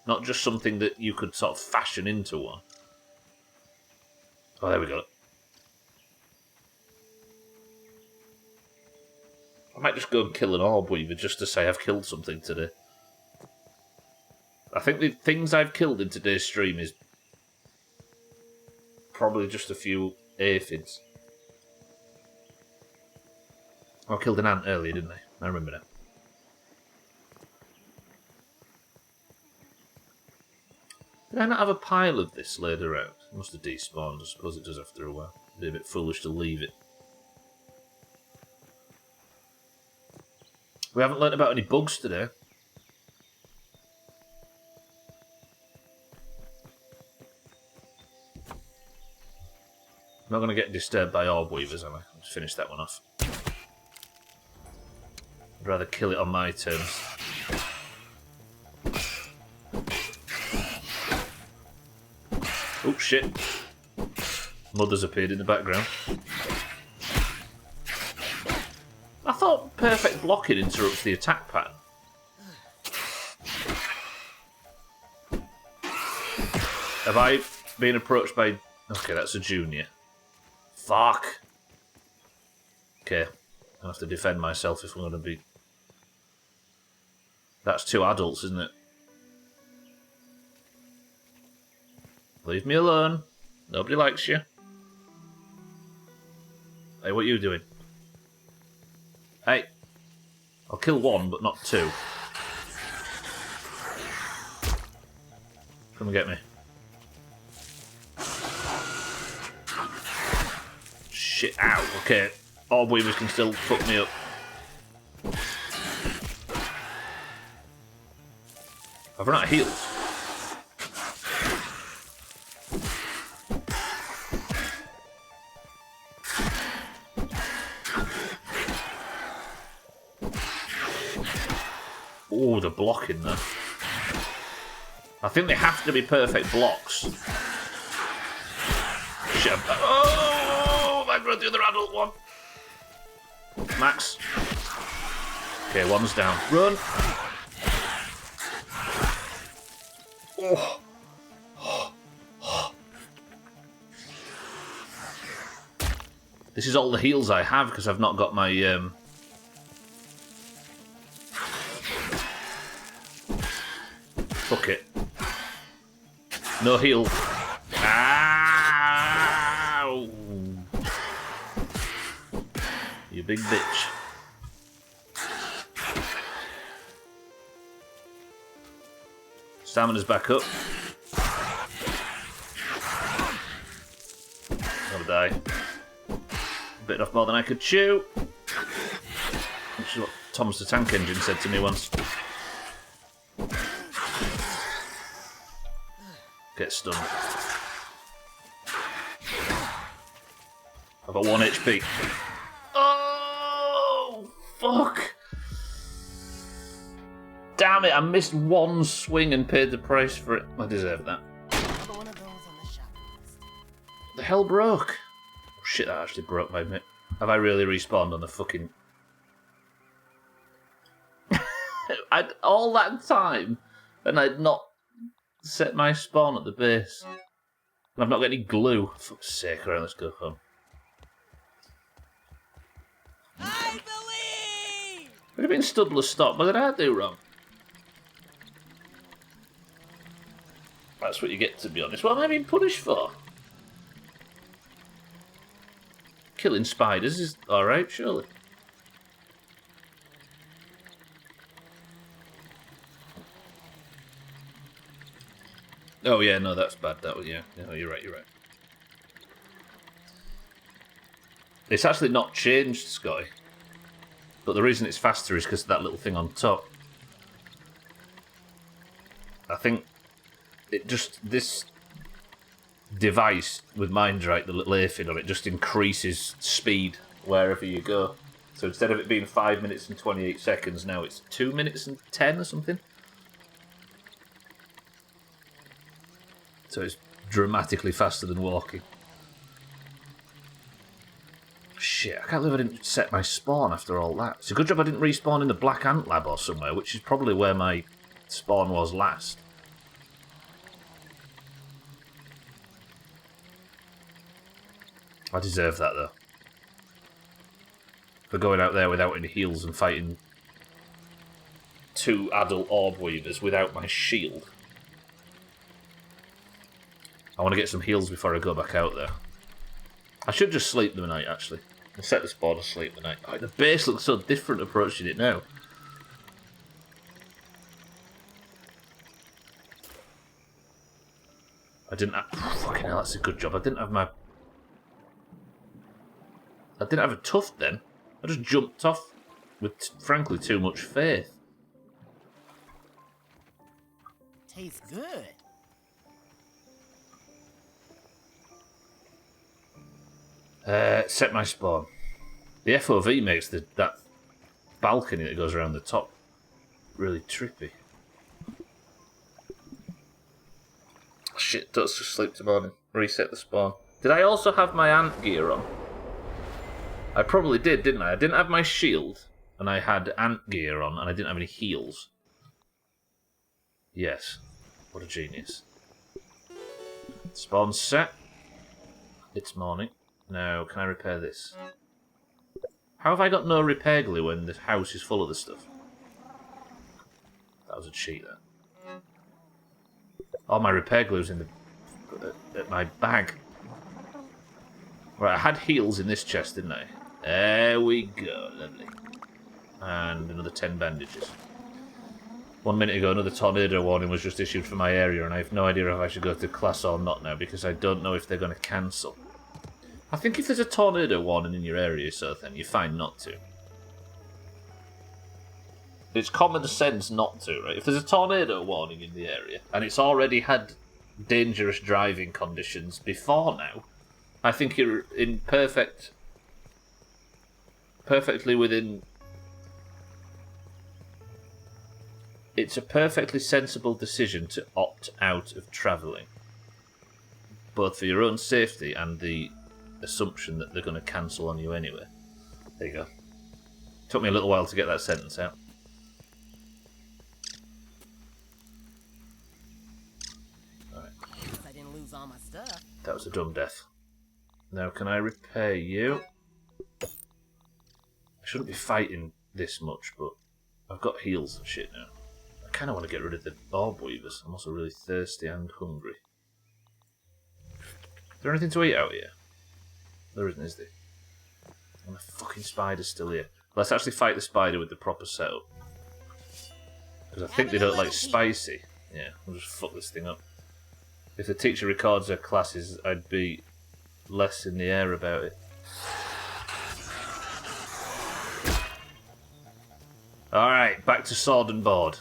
Not just something that you could sort of fashion into one. Oh, there we go. I might just go and kill an orb weaver just to say I've killed something today. I think the things I've killed in today's stream is probably just a few aphids. I killed an ant earlier, didn't I? I remember now. Did I not have a pile of this laid around? It must have despawned. I suppose it does after a while. It'd be a bit foolish to leave it. We haven't learnt about any bugs today. I'm not going to get disturbed by orb weavers, am I? Let's finish that one off. I'd rather kill it on my terms. Oh shit. Mother's appeared in the background. I thought perfect blocking interrupts the attack pattern. Have I been approached by... Okay, that's a junior. Fuck. Okay. I'll have to defend myself if I'm going to be... That's two adults, isn't it? Leave me alone. Nobody likes you. Hey, what are you doing? Hey. I'll kill one, but not two. Come and get me. Shit, ow. Okay. Orb weavers can still fuck me up. I've run out of heals. Oh, the blocking there. I think they have to be perfect blocks. Shit. Oh, I brought the other adult one. Max. Okay, one's down. Run. Oh. This is all the heals I have because I've not got my fuck it. No heal. Ow! You big bitch. Stamina's back up. Gotta die. Bit off more than I could chew. Which is what Thomas the Tank Engine said to me once. Get stunned. I've got 1 HP. Oh, fuck. Damn it, I missed one swing and paid the price for it. I deserve that. The hell broke? Oh, shit, that actually broke my mate. Have I really respawned on the fucking... all that time, and I'd not set my spawn at the base. And I've not got any glue. For fuck's sake, alright, let's go home. I believe! Would have been Stubbler stop. What did I do wrong? That's what you get, to be honest. What am I being punished for? Killing spiders is alright, surely. Oh yeah, no, that's bad. That was, yeah. No, you're right, you're right. It's actually not changed, Scotty. But the reason it's faster is because of that little thing on top. I think this device with Mindrite, the little aphid on it, just increases speed wherever you go. So instead of it being 5 minutes and 28 seconds, now it's 2 minutes and 10 or something. So it's dramatically faster than walking. Shit, I can't believe I didn't set my spawn after all that. It's a good job I didn't respawn in the Black Ant Lab or somewhere, which is probably where my spawn was last. I deserve that, though. For going out there without any heals and fighting 2 adult orb weavers without my shield. I want to get some heals before I go back out there. I should just sleep the night, actually. I'll set the spawn to sleep the night. Oh, the base looks so different approaching it now. I didn't have... Fucking hell, that's a good job. I didn't have a tuft then. I just jumped off with, frankly, too much faith. Tastes good. Set my spawn. The FOV makes that balcony that goes around the top really trippy. Shit, let's just sleep tomorrow morning. Reset the spawn. Did I also have my ant gear on? I probably did, didn't I? I didn't have my shield, and I had ant gear on, and I didn't have any heals. Yes. What a genius. Spawn set. It's morning. Now, can I repair this? How have I got no repair glue when the house is full of the stuff? That was a cheat, there. All my repair glue's in at my bag. Right, I had heals in this chest, didn't I? There we go, lovely. And another 10 bandages. 1 minute ago, another tornado warning was just issued for my area, and I have no idea if I should go to class or not now, because I don't know if they're going to cancel. I think if there's a tornado warning in your area, so then you're fine not to. It's common sense not to, right? If there's a tornado warning in the area, and it's already had dangerous driving conditions before now, I think you're in perfectly within... It's a perfectly sensible decision to opt out of travelling. Both for your own safety and the assumption that they're going to cancel on you anyway. There you go. Took me a little while to get that sentence out. Alright. I didn't lose all my stuff. That was a dumb death. Now, can I repair you? I shouldn't be fighting this much, but I've got heals and shit now. I kind of want to get rid of the orb weavers. I'm also really thirsty and hungry. Is there anything to eat out here? There isn't, is there? And the fucking spider's still here. Let's actually fight the spider with the proper setup. Because I think they don't like spicy. Yeah, we'll just fuck this thing up. If the teacher records her classes, I'd be less in the air about it. Alright, back to sword and board.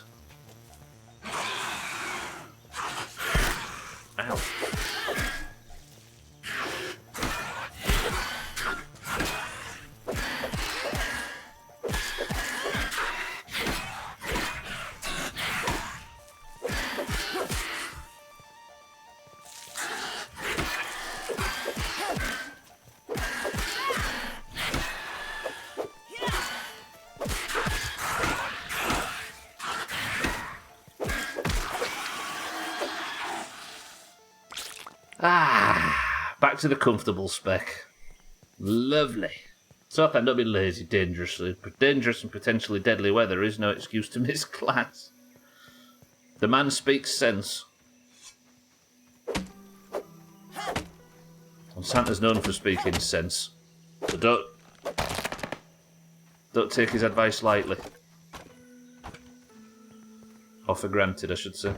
Ow. Back to the comfortable spec. Lovely. Southend, don't be lazy. Dangerous and potentially deadly weather is no excuse to miss class. The man speaks sense. And Santa's known for speaking sense. So don't take his advice lightly. Or for granted, I should say.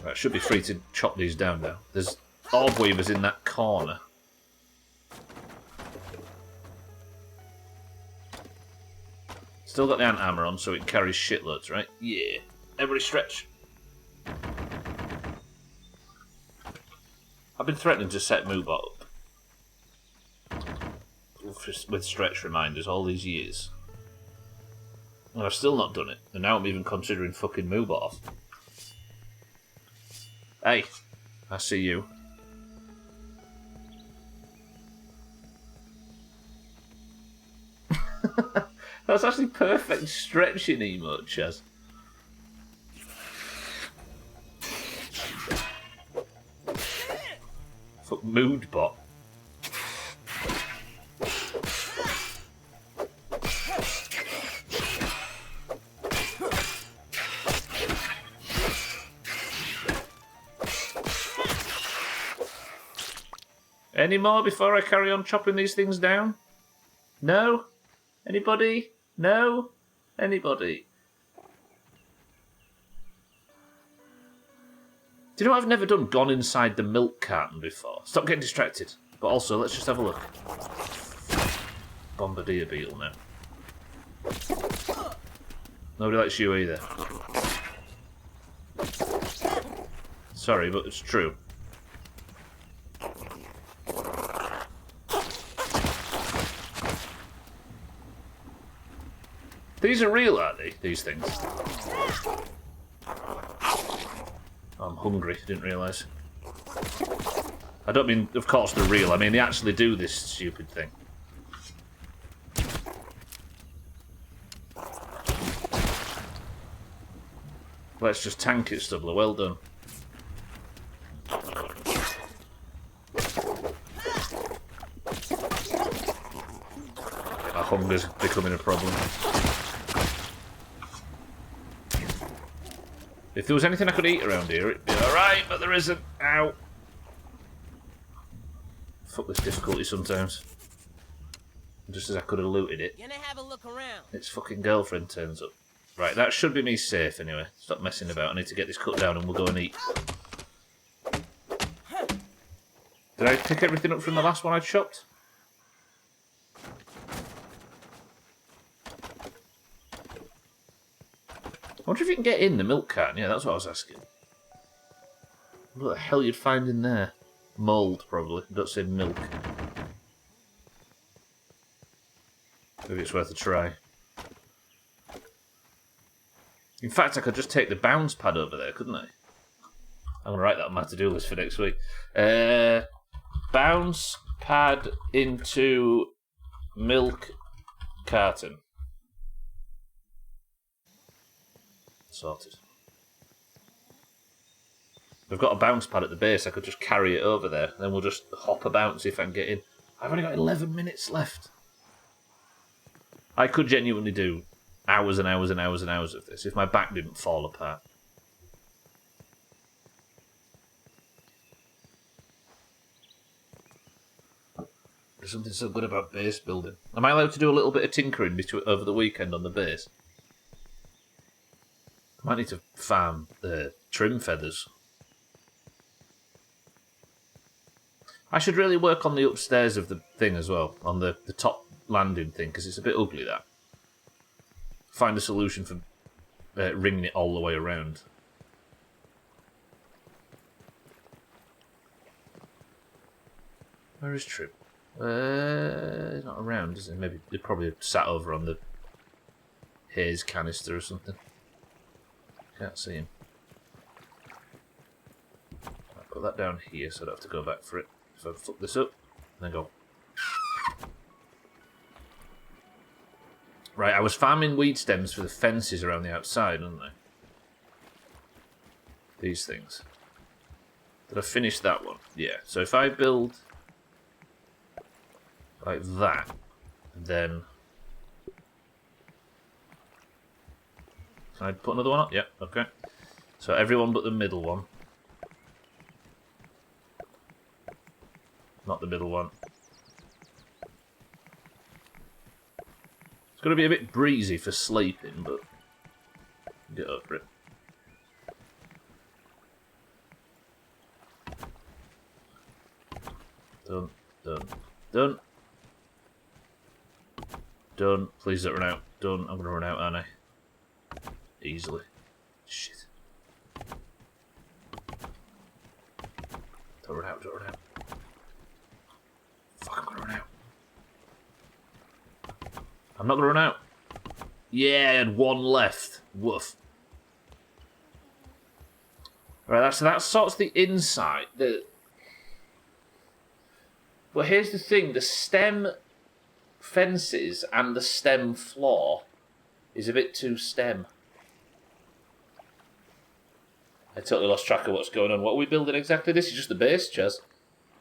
Right, should be free to chop these down now. There's orb weaver's in that corner. Still got the ant hammer on, so it carries shitloads, right? Yeah. Everybody stretch. I've been threatening to set Moobot up with stretch reminders all these years. And I've still not done it. And now I'm even considering fucking Moobot off. Hey, I see you. That's actually perfect stretching emote, Chaz. Fuck Moodbot. Any more before I carry on chopping these things down? No? Anybody? No? Anybody? Do you know what I've never done? Gone inside the milk carton before. Stop getting distracted. But also, let's just have a look. Bombardier beetle now. Nobody likes you either. Sorry, but it's true. These are real, aren't they? These things. I'm hungry, didn't realise. I don't mean, of course, they're real. I mean, they actually do this stupid thing. Let's just tank it, Stubbler. Well done. Our hunger's becoming a problem. If there was anything I could eat around here, it'd be alright, but there isn't. Ow. Fuck this difficulty sometimes. Just as I could have looted it. Gonna have a look around. Its fucking girlfriend turns up. Right, that should be me safe anyway. Stop messing about. I need to get this cut down and we'll go and eat. Did I pick everything up from the last one I chopped? I wonder if you can get in the milk carton. Yeah, that's what I was asking. What the hell you'd find in there? Mould, probably. Don't say milk. Maybe it's worth a try. In fact, I could just take the bounce pad over there, couldn't I? I'm going to write that on my to-do list for next week. Bounce pad into milk carton. Sorted. We've got a bounce pad at the base. I could just carry it over there. Then we'll just hop a bounce if I can get in. I've only got 11 minutes left. I could genuinely do hours and hours and hours and hours of this if my back didn't fall apart. There's something so good about base building. Am I allowed to do a little bit of tinkering over the weekend on the base? I might need to farm trim feathers. I should really work on the upstairs of the thing as well, on the top landing thing, because it's a bit ugly, that. Find a solution for ringing it all the way around. Where is Trim? He's not around, is he? Maybe they probably sat over on the haze canister or something. Can't see him. I'll put that down here so I don't have to go back for it. If I fuck this up, and then go. Right, I was farming weed stems for the fences around the outside, wasn't I? These things. Did I finish that one? Yeah. So if I build like that, then can I put another one up? Yep, okay. So everyone but the middle one. Not the middle one. It's going to be a bit breezy for sleeping, but get over it. Done. Done. Done. Done. Please don't run out. Done. I'm gonna run out, aren't I? Easily. Shit. Don't run out. Don't run out. Fuck, I'm gonna run out. I'm not gonna run out. Yeah, I had one left. Woof. Right, so that sorts the inside. Well, here's the thing. The stem fences and the stem floor is a bit too stem. I totally lost track of what's going on. What are we building exactly? This is just the base, Chaz.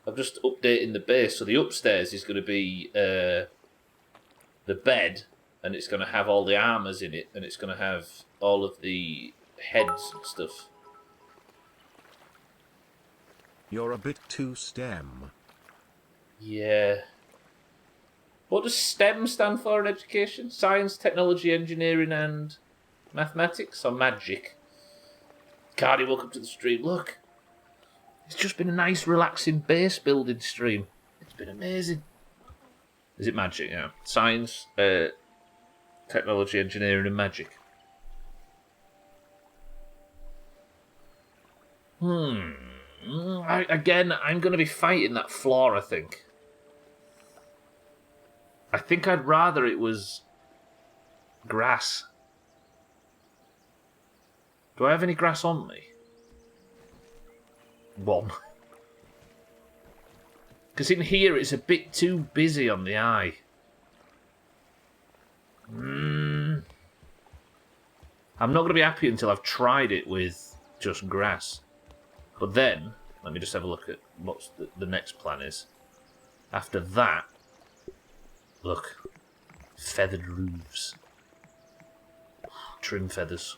I'm just updating the base. So the upstairs is going to be the bed, and it's going to have all the armours in it, and it's going to have all of the heads and stuff. You're a bit too STEM. Yeah. What does STEM stand for in education? Science, technology, engineering, and mathematics, or magic? Cardi, welcome to the stream. Look, it's just been a nice, relaxing base building stream. It's been amazing. Is it magic? Yeah. Science, technology, engineering, and magic. I'm going to be fighting that floor, I think. I think I'd rather it was grass. Do I have any grass on me? One. Because in here it's a bit too busy on the eye. I'm not going to be happy until I've tried it with just grass. But then, let me just have a look at what the next plan is. After that, look, feathered roofs. Trim feathers.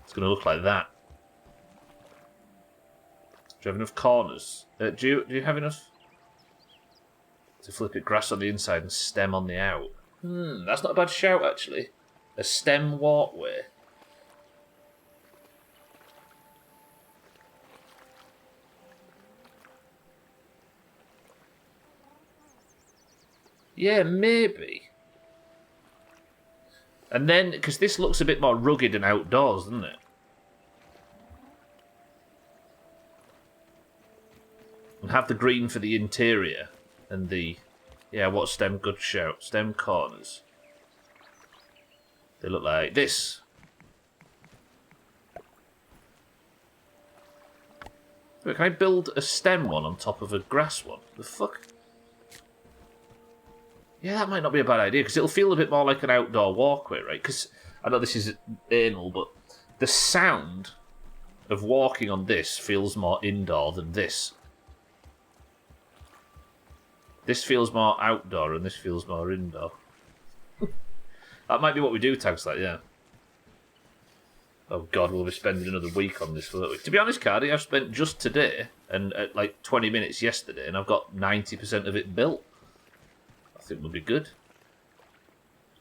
It's going to look like that. Do you have enough corners? Do you have enough to flip it grass on the inside and stem on the out? That's not a bad shout, actually. A stem walkway. Yeah, maybe. And then, because this looks a bit more rugged and outdoors, doesn't it? And have the green for the interior. And the... Yeah, what stem? Good shout. Stem corners. They look like this. Wait, can I build a stem one on top of a grass one? The fuck? Yeah, that might not be a bad idea, because it'll feel a bit more like an outdoor walkway, right? Because I know this is anal, but the sound of walking on this feels more indoor than this. This feels more outdoor, and this feels more indoor. That might be what we do, Tags, like, yeah. Oh god, we'll be spending another week on this, won't we? To be honest, Cardi, I've spent just today, and like 20 minutes yesterday, and I've got 90% of it built. I think we'll be good.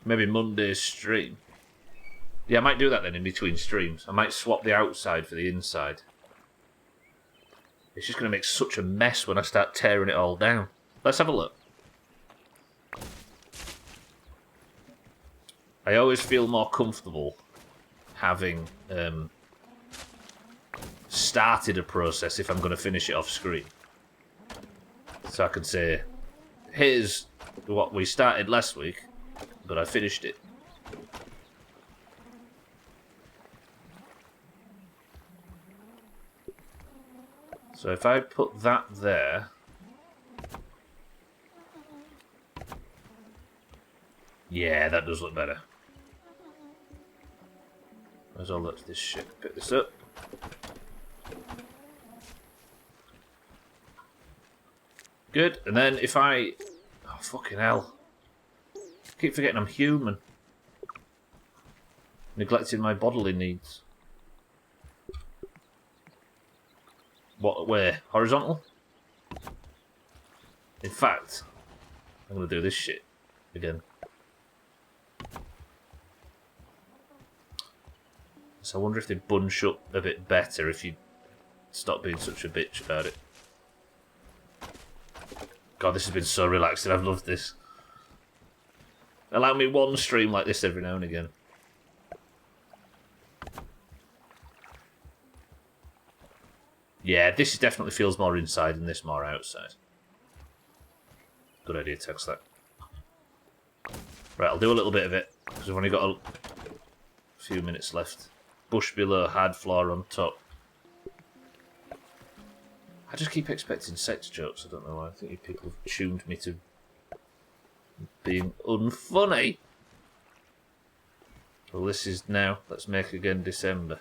Maybe Monday's stream. Yeah, I might do that then in between streams. I might swap the outside for the inside. It's just going to make such a mess when I start tearing it all down. Let's have a look. I always feel more comfortable having started a process if I'm going to finish it off screen. So I can say, here's what we started last week, but I finished it. So if I put that there... Yeah, that does look better. As well, let this shit pick this up. Good, and then if I... Oh, fucking hell. I keep forgetting I'm human. Neglecting my bodily needs. What, where? Horizontal? In fact, I'm going to do this shit again. So I wonder if they bunch up a bit better if you stop being such a bitch about it. God, this has been so relaxing. I've loved this. Allow me one stream like this every now and again. Yeah, this definitely feels more inside and this more outside. Good idea, text that. Right, I'll do a little bit of it, because we've only got a few minutes left. Bush below, hard floor on top. I just keep expecting sex jokes, I don't know why. I think people have tuned me to being unfunny. Well, this is now. Let's make again December.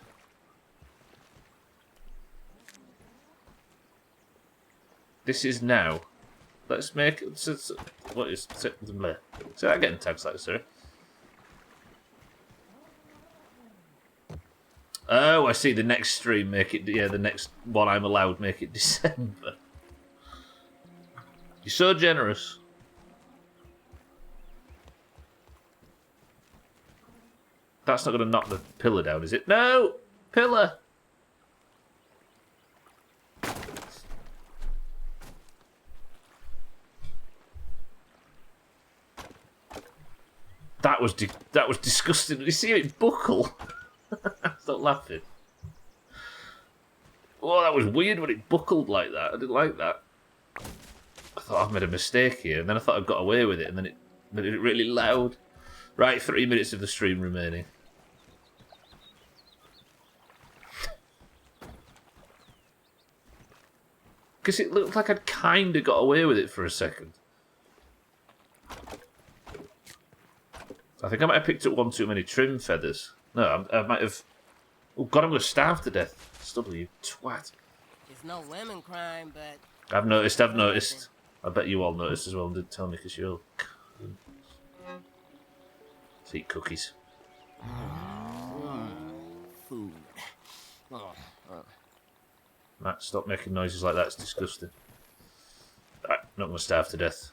This is now. Let's make... What is... Say that again, tags like sorry. Oh, I see. The next stream, make it... Yeah, the next one I'm allowed, make it December. You're so generous. That's not going to knock the pillar down, is it? No! Pillar! That was disgusting. Did you see it buckle? Stop laughing. Oh, that was weird when it buckled like that. I didn't like that. I thought I've made a mistake here, and then I thought I'd got away with it, and then it made it really loud. Right, 3 minutes of the stream remaining. Because it looked like I'd kind of got away with it for a second. I think I might have picked up one too many trim feathers. No, I might have... Oh, God, I'm going to starve to death. Stubbler, you twat. It's no women crime, but... I've noticed. I bet you all noticed as well and didn't tell me because you're all... Let's eat cookies. Food. Matt, stop making noises like that. It's disgusting. Alright, not going to starve to death.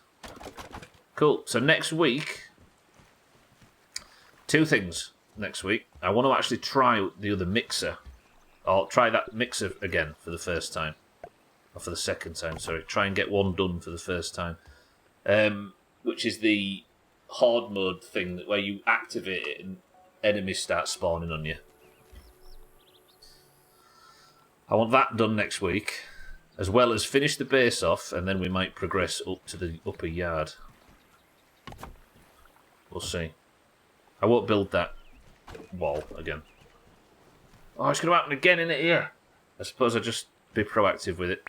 Cool. So next week... 2 things next week. I want to actually try the other mixer. I'll try that mixer again for the first time. Or for the second time, sorry. Try and get one done for the first time. Which is the horde mode thing where you activate it and enemies start spawning on you. I want that done next week. As well as finish the base off, and then we might progress up to the upper yard. We'll see. I won't build that wall again. Oh, it's going to happen again, innit? Yeah. I suppose I'll just be proactive with it.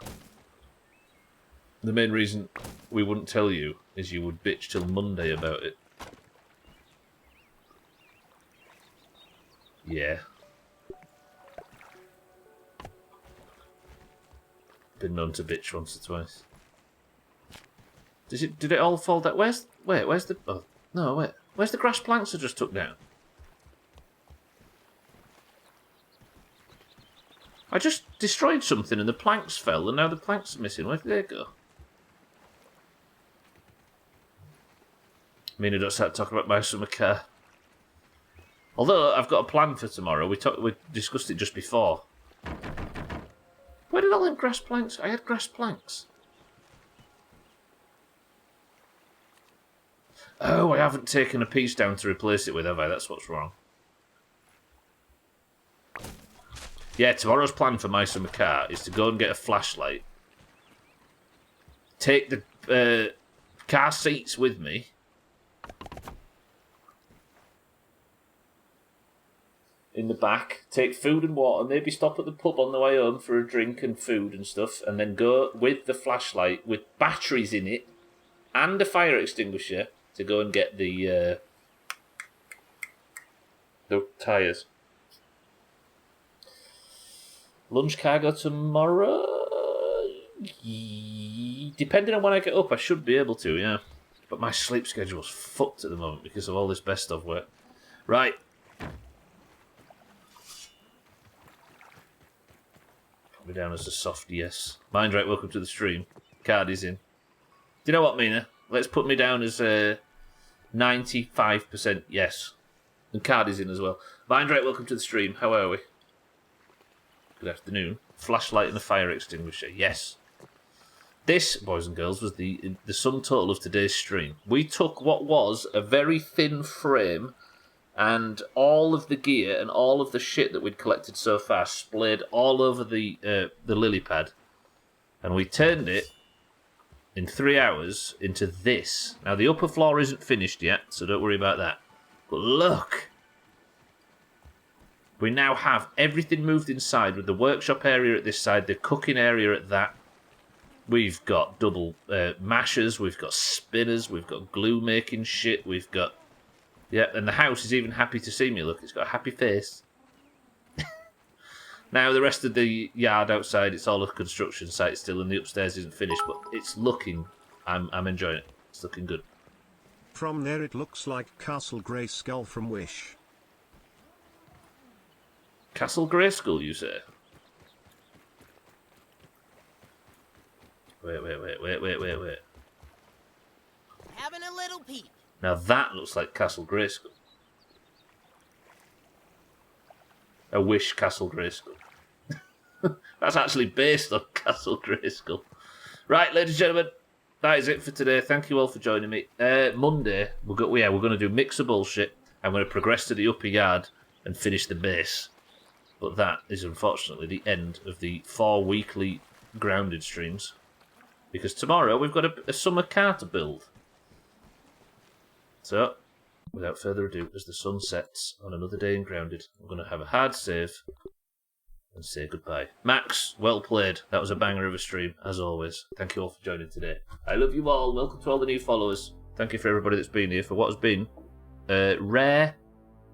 The main reason we wouldn't tell you is you would bitch till Monday about it. Yeah. Been known to bitch once or twice. Did it all fall down? Where's the... Oh, no, wait. Where's the grass planks I just took down? I just destroyed something and the planks fell and now the planks are missing. Where did they go? I mean, I don't start talking about my summer car. Although I've got a plan for tomorrow. We discussed it just before. Where did all them grass planks? I had grass planks. Oh, I haven't taken a piece down to replace it with, have I? That's what's wrong. Yeah, tomorrow's plan for my summer car is to go and get a flashlight. Take the car seats with me. In the back. Take food and water. Maybe stop at the pub on the way home for a drink and food and stuff. And then go with the flashlight with batteries in it and a fire extinguisher to go and get the tyres. Lunch cargo tomorrow? Depending on when I get up, I should be able to, yeah. But my sleep schedule's fucked at the moment because of all this best of work. Right. Put me down as a soft yes. Mindright, welcome to the stream. Card is in. Do you know what, Mina? Let's put me down as a 95% yes. And card is in as well. Mindright, welcome to the stream. How are we? Good afternoon. Flashlight and a fire extinguisher. Yes. This, boys and girls, was the sum total of today's stream. We took what was a very thin frame and all of the gear and all of the shit that we'd collected so far splayed all over the lily pad, and we turned it in 3 hours into this. Now, the upper floor isn't finished yet, so don't worry about that. But look! We now have everything moved inside with the workshop area at this side, the cooking area at that. We've got double mashers, we've got spinners, we've got glue making shit, we've got... Yeah, and the house is even happy to see me, look, it's got a happy face. Now, the rest of the yard outside, it's all a construction site still, and the upstairs isn't finished, but it's looking... I'm enjoying it. It's looking good. From there it looks like Castle Grayskull from Wish. Castle Grayskull, you say? Wait. Having a little peek. Now that looks like Castle Grayskull. I wish Castle Grayskull. That's actually based on Castle Grayskull. Right, ladies and gentlemen, that is it for today. Thank you all for joining me. Monday, we're going to do mix of bullshit. I'm going to progress to the upper yard and finish the base. But that is unfortunately the end of the 4 weekly grounded streams. Because tomorrow we've got a summer car to build. So, without further ado, as the sun sets on another day in grounded, I'm going to have a hard save and say goodbye. Max, well played. That was a banger of a stream, as always. Thank you all for joining today. I love you all. Welcome to all the new followers. Thank you for everybody that's been here for what has been a rare,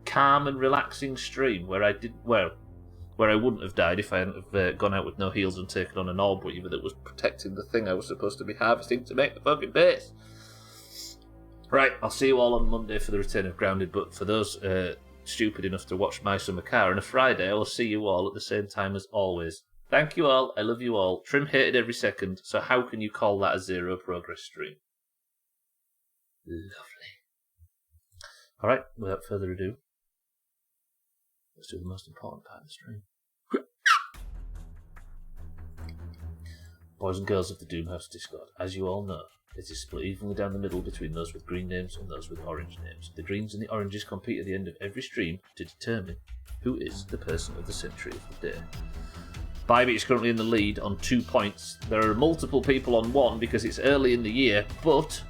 calm and relaxing stream where I wouldn't have died if I hadn't have gone out with no heals and taken on an orb weaver that was protecting the thing I was supposed to be harvesting to make the fucking base. Right, I'll see you all on Monday for the return of Grounded, but for those stupid enough to watch My Summer Car, on a Friday I will see you all at the same time as always. Thank you all, I love you all. Trim hated every second, so how can you call that a zero progress stream? Lovely. Alright, without further ado, let's do the most important part of the stream. Boys and girls of the Doomhaus Discord, as you all know, it is split evenly down the middle between those with green names and those with orange names. The greens and the oranges compete at the end of every stream to determine who is the person of the century of the day. Bybit is currently in the lead on 2 points. There are multiple people on 1 because it's early in the year, but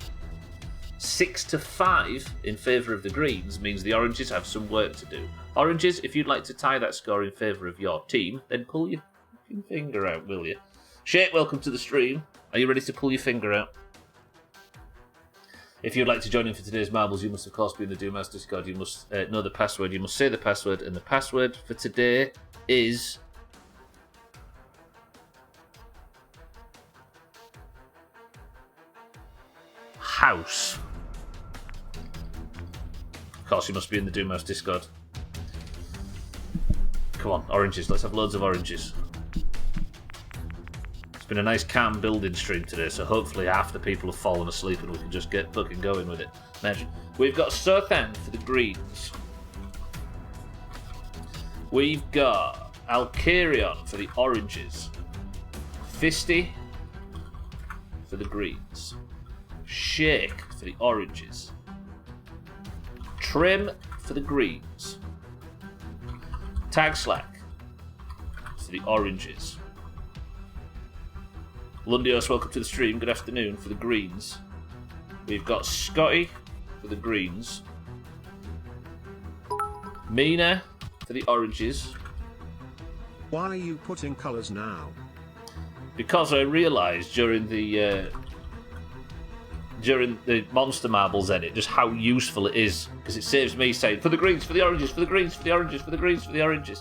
6-5 in favour of the greens means the oranges have some work to do. Oranges, if you'd like to tie that score in favour of your team, then pull your fucking finger out, will you? Shake, welcome to the stream. Are you ready to pull your finger out? If you'd like to join in for today's marbles, you must of course be in the Doomhaus Discord. You must know the password. You must say the password, and the password for today is house. Of course, you must be in the Doomhaus Discord. Come on, oranges. Let's have loads of oranges. It's been a nice calm building stream today, so hopefully half the people have fallen asleep and we can just get fucking going with it. Imagine. We've got Sothan for the greens. We've got Alcarion for the oranges. Fisty for the greens. Shake for the oranges. Trim for the greens. Tag Slack for the oranges. Lundios, welcome to the stream. Good afternoon for the greens. We've got Scotty for the greens. Mina for the oranges. Why are you putting colours now? Because I realised during the Monster Marbles edit just how useful it is, because it saves me saying for the greens, for the oranges, for the greens, for the oranges, for the greens, for the oranges.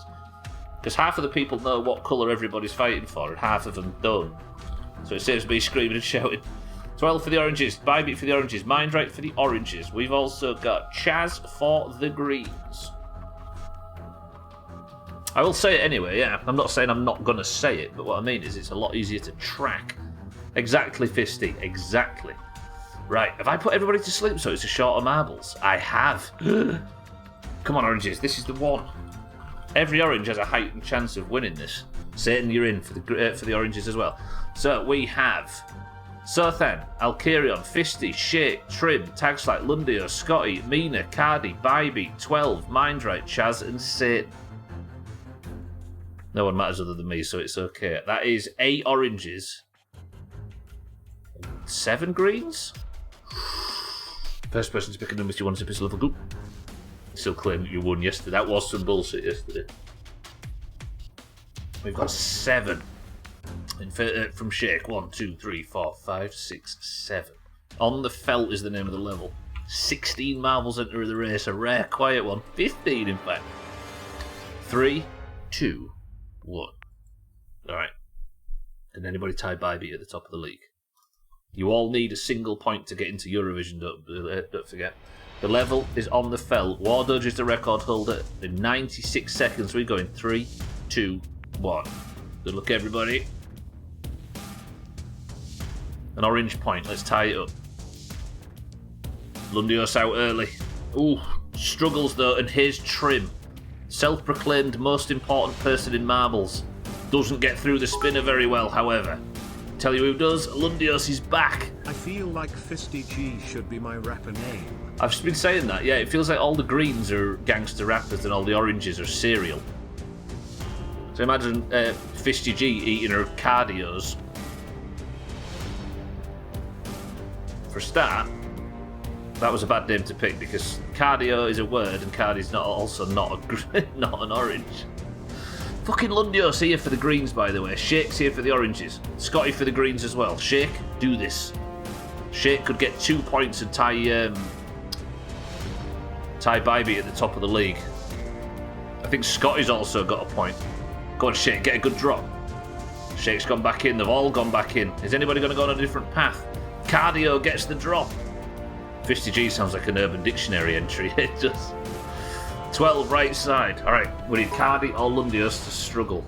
Because half of the people know what colour everybody's fighting for and half of them don't. So it saves me screaming and shouting. 12 for the oranges, Bybit for the oranges, Mindright for the oranges. We've also got Chaz for the greens. I will say it anyway, yeah. I'm not saying I'm not going to say it, but what I mean is it's a lot easier to track. Exactly, Fisty, exactly. Right, have I put everybody to sleep so it's a shorter marbles? I have. Come on, oranges, this is the one. Every orange has a heightened chance of winning this. Satan, you're in for the oranges as well. So we have Sothan, Alkirion, Fisty, Shake, Trim, Tagslight, Lundio, Scotty, Mina, Cardi, Bybee, 12, Mindright, Chaz, and Satan. No one matters other than me, so it's okay. That is 8 oranges. 7 greens? First person to pick a number you want to pistol level group. Still claim that you won yesterday. That was some bullshit yesterday. We've got 7 from Shake. 1, 2, 3, 4, 5, 6, 7. On the Felt is the name of the level. 16 marbles enter the race. A rare, quiet one. 15, in fact. 3, 2, 1. Alright. Can anybody tie Bybee at the top of the league? You all need a single point to get into Eurovision, don't forget. The level is on the Felt. War Dodge is the record holder. In 96 seconds, we're going 3, 2, 1. Good luck, everybody. An orange point. Let's tie it up. Lundios out early. Ooh, struggles though, and here's Trim. Self-proclaimed most important person in marbles. Doesn't get through the spinner very well, however. Tell you who does, Lundios is back. I feel like Fisty G should be my rapper name. I've been saying that, yeah, it feels like all the greens are gangster rappers and all the oranges are cereal. So imagine Fisty G eating her cardios. For a start, that was a bad name to pick because cardio is a word and cardio's not an orange. Fucking Lundios here for the greens, by the way. Shake's here for the oranges. Scotty for the greens as well. Shake, do this. Shake could get 2 points and tie Bybee at the top of the league. I think Scotty's also got a point. Go on, Shake, get a good drop. Shake's gone back in. They've all gone back in. Is anybody going to go on a different path? Cardio gets the drop. 50G sounds like an Urban Dictionary entry. It does. 12 right side. Alright, we need Cardi or Lundios to struggle.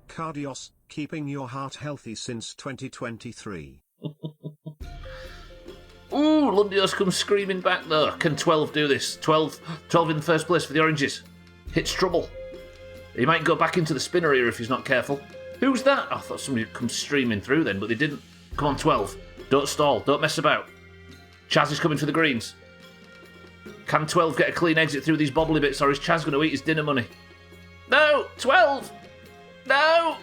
Cardios, keeping your heart healthy since 2023. Ooh, Lundios comes screaming back though. Can 12 do this? 12 in first place for the oranges. Hits trouble. He might go back into the spinner here if he's not careful. Who's that? I thought somebody would come streaming through then, but they didn't. Come on, 12. Don't stall. Don't mess about. Chaz is coming for the greens. Can 12 get a clean exit through these bobbly bits, or is Chaz going to eat his dinner money? No! 12! No!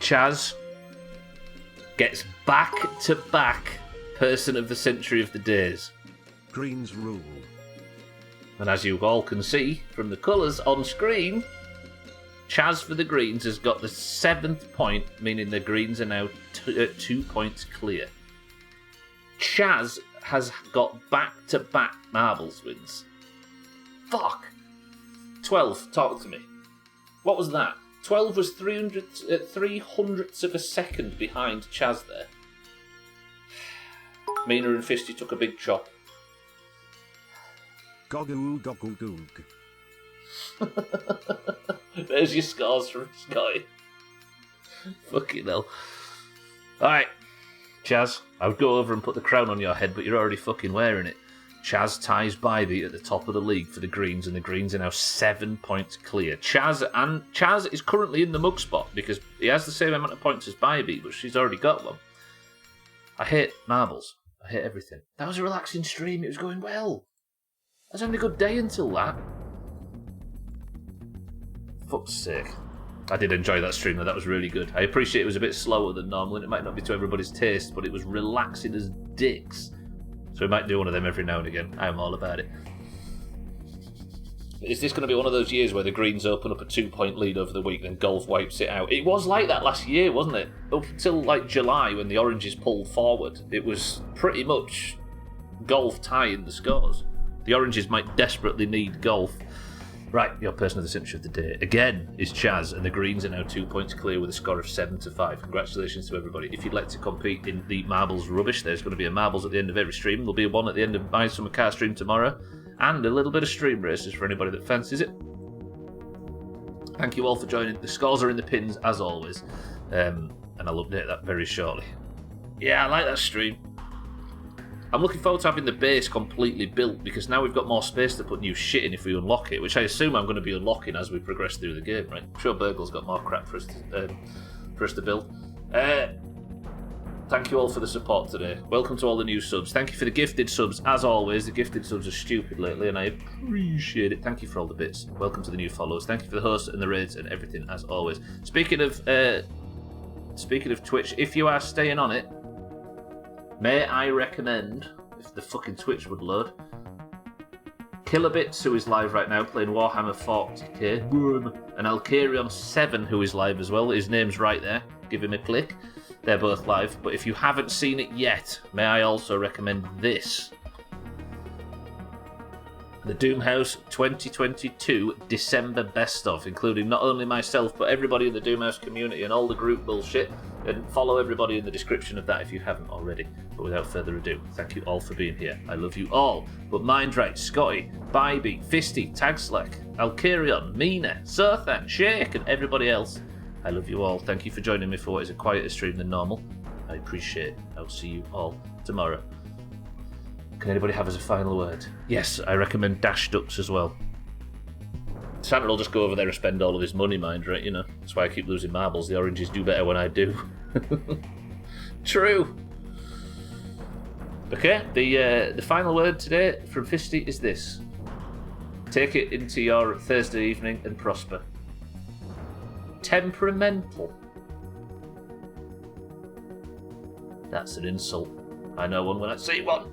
Chaz gets back-to-back Person of the Century of the Days. Greens rule. And as you all can see from the colours on screen, Chaz for the greens has got the 7th point, meaning the greens are now 2 points clear. Chaz has got back-to-back marbles wins. Fuck. 12, talk to me. What was that? 12 was 300ths of a second behind Chaz there. Mina and Fisty took a big chop. Goggle goggle goog. There's your scores from Scotty. Fucking hell. Alright, Chaz, I would go over and put the crown on your head, but you're already fucking wearing it. Chaz ties Bybee at the top of the league for the greens, and the greens are now 7 points clear. Chaz is currently in the mug spot because he has the same amount of points as Bybee, but she's already got one. I hate marbles. I hate everything. That was a relaxing stream. It was going well. I was having a good day until that. Fuck's sake. I did enjoy that stream though, that was really good. I appreciate it was a bit slower than normal and it might not be to everybody's taste, but it was relaxing as dicks. So we might do one of them every now and again. I'm all about it. Is this going to be one of those years where the Greens open up a 2-point lead over the week, then Golf wipes it out? It was like that last year, wasn't it? Up until like July when the Oranges pulled forward, it was pretty much Golf tying the scores. The Oranges might desperately need Golf. Right, your person of the century of the day again is Chaz, and the Greens are now 2 points clear with a score of 7-5. Congratulations to everybody. If you'd like to compete in the marbles rubbish, there's going to be a marbles at the end of every stream. There'll be one at the end of my Summer Car stream tomorrow, and a little bit of stream races for anybody that fancies it. Thank you all for joining. The scores are in the pins as always, and I'll update that very shortly. Yeah, I like that stream. I'm looking forward to having the base completely built, because now we've got more space to put new shit in if we unlock it, which I assume I'm going to be unlocking as we progress through the game, right? I'm sure Burgle's got more crap for us to build. Thank you all for the support today. Welcome to all the new subs. Thank you for the gifted subs. As always, the gifted subs are stupid lately, and I appreciate it. Thank you for all the bits. Welcome to the new followers. Thank you for the hosts and the raids and everything, as always. Speaking of Twitch, if you are staying on it, may I recommend, if the fucking Twitch would load, Kilobits, who is live right now playing Warhammer 40k, and Alkarion7, who is live as well. His name's right there. Give him a click. They're both live. But if you haven't seen it yet, may I also recommend this? The Doomhaus 2022 December Best Of, including not only myself, but everybody in the Doomhaus community and all the group bullshit. And follow everybody in the description of that if you haven't already. But without further ado, thank you all for being here. I love you all. But Mindright, Scotty, Bybee, Fisty, Tagslack, Alkarion, Mina, Sothan, Shake, and everybody else, I love you all. Thank you for joining me for what is a quieter stream than normal. I appreciate it. I'll see you all tomorrow. Can anybody have as a final word? Yes, I recommend Dash Ducks as well. Santa will just go over there and spend all of his money, mind, right? You know, that's why I keep losing marbles. The oranges do better when I do. True. Okay, the final word today from Fisty is this. Take it into your Thursday evening and prosper. Temperamental. That's an insult. I know one when I see one.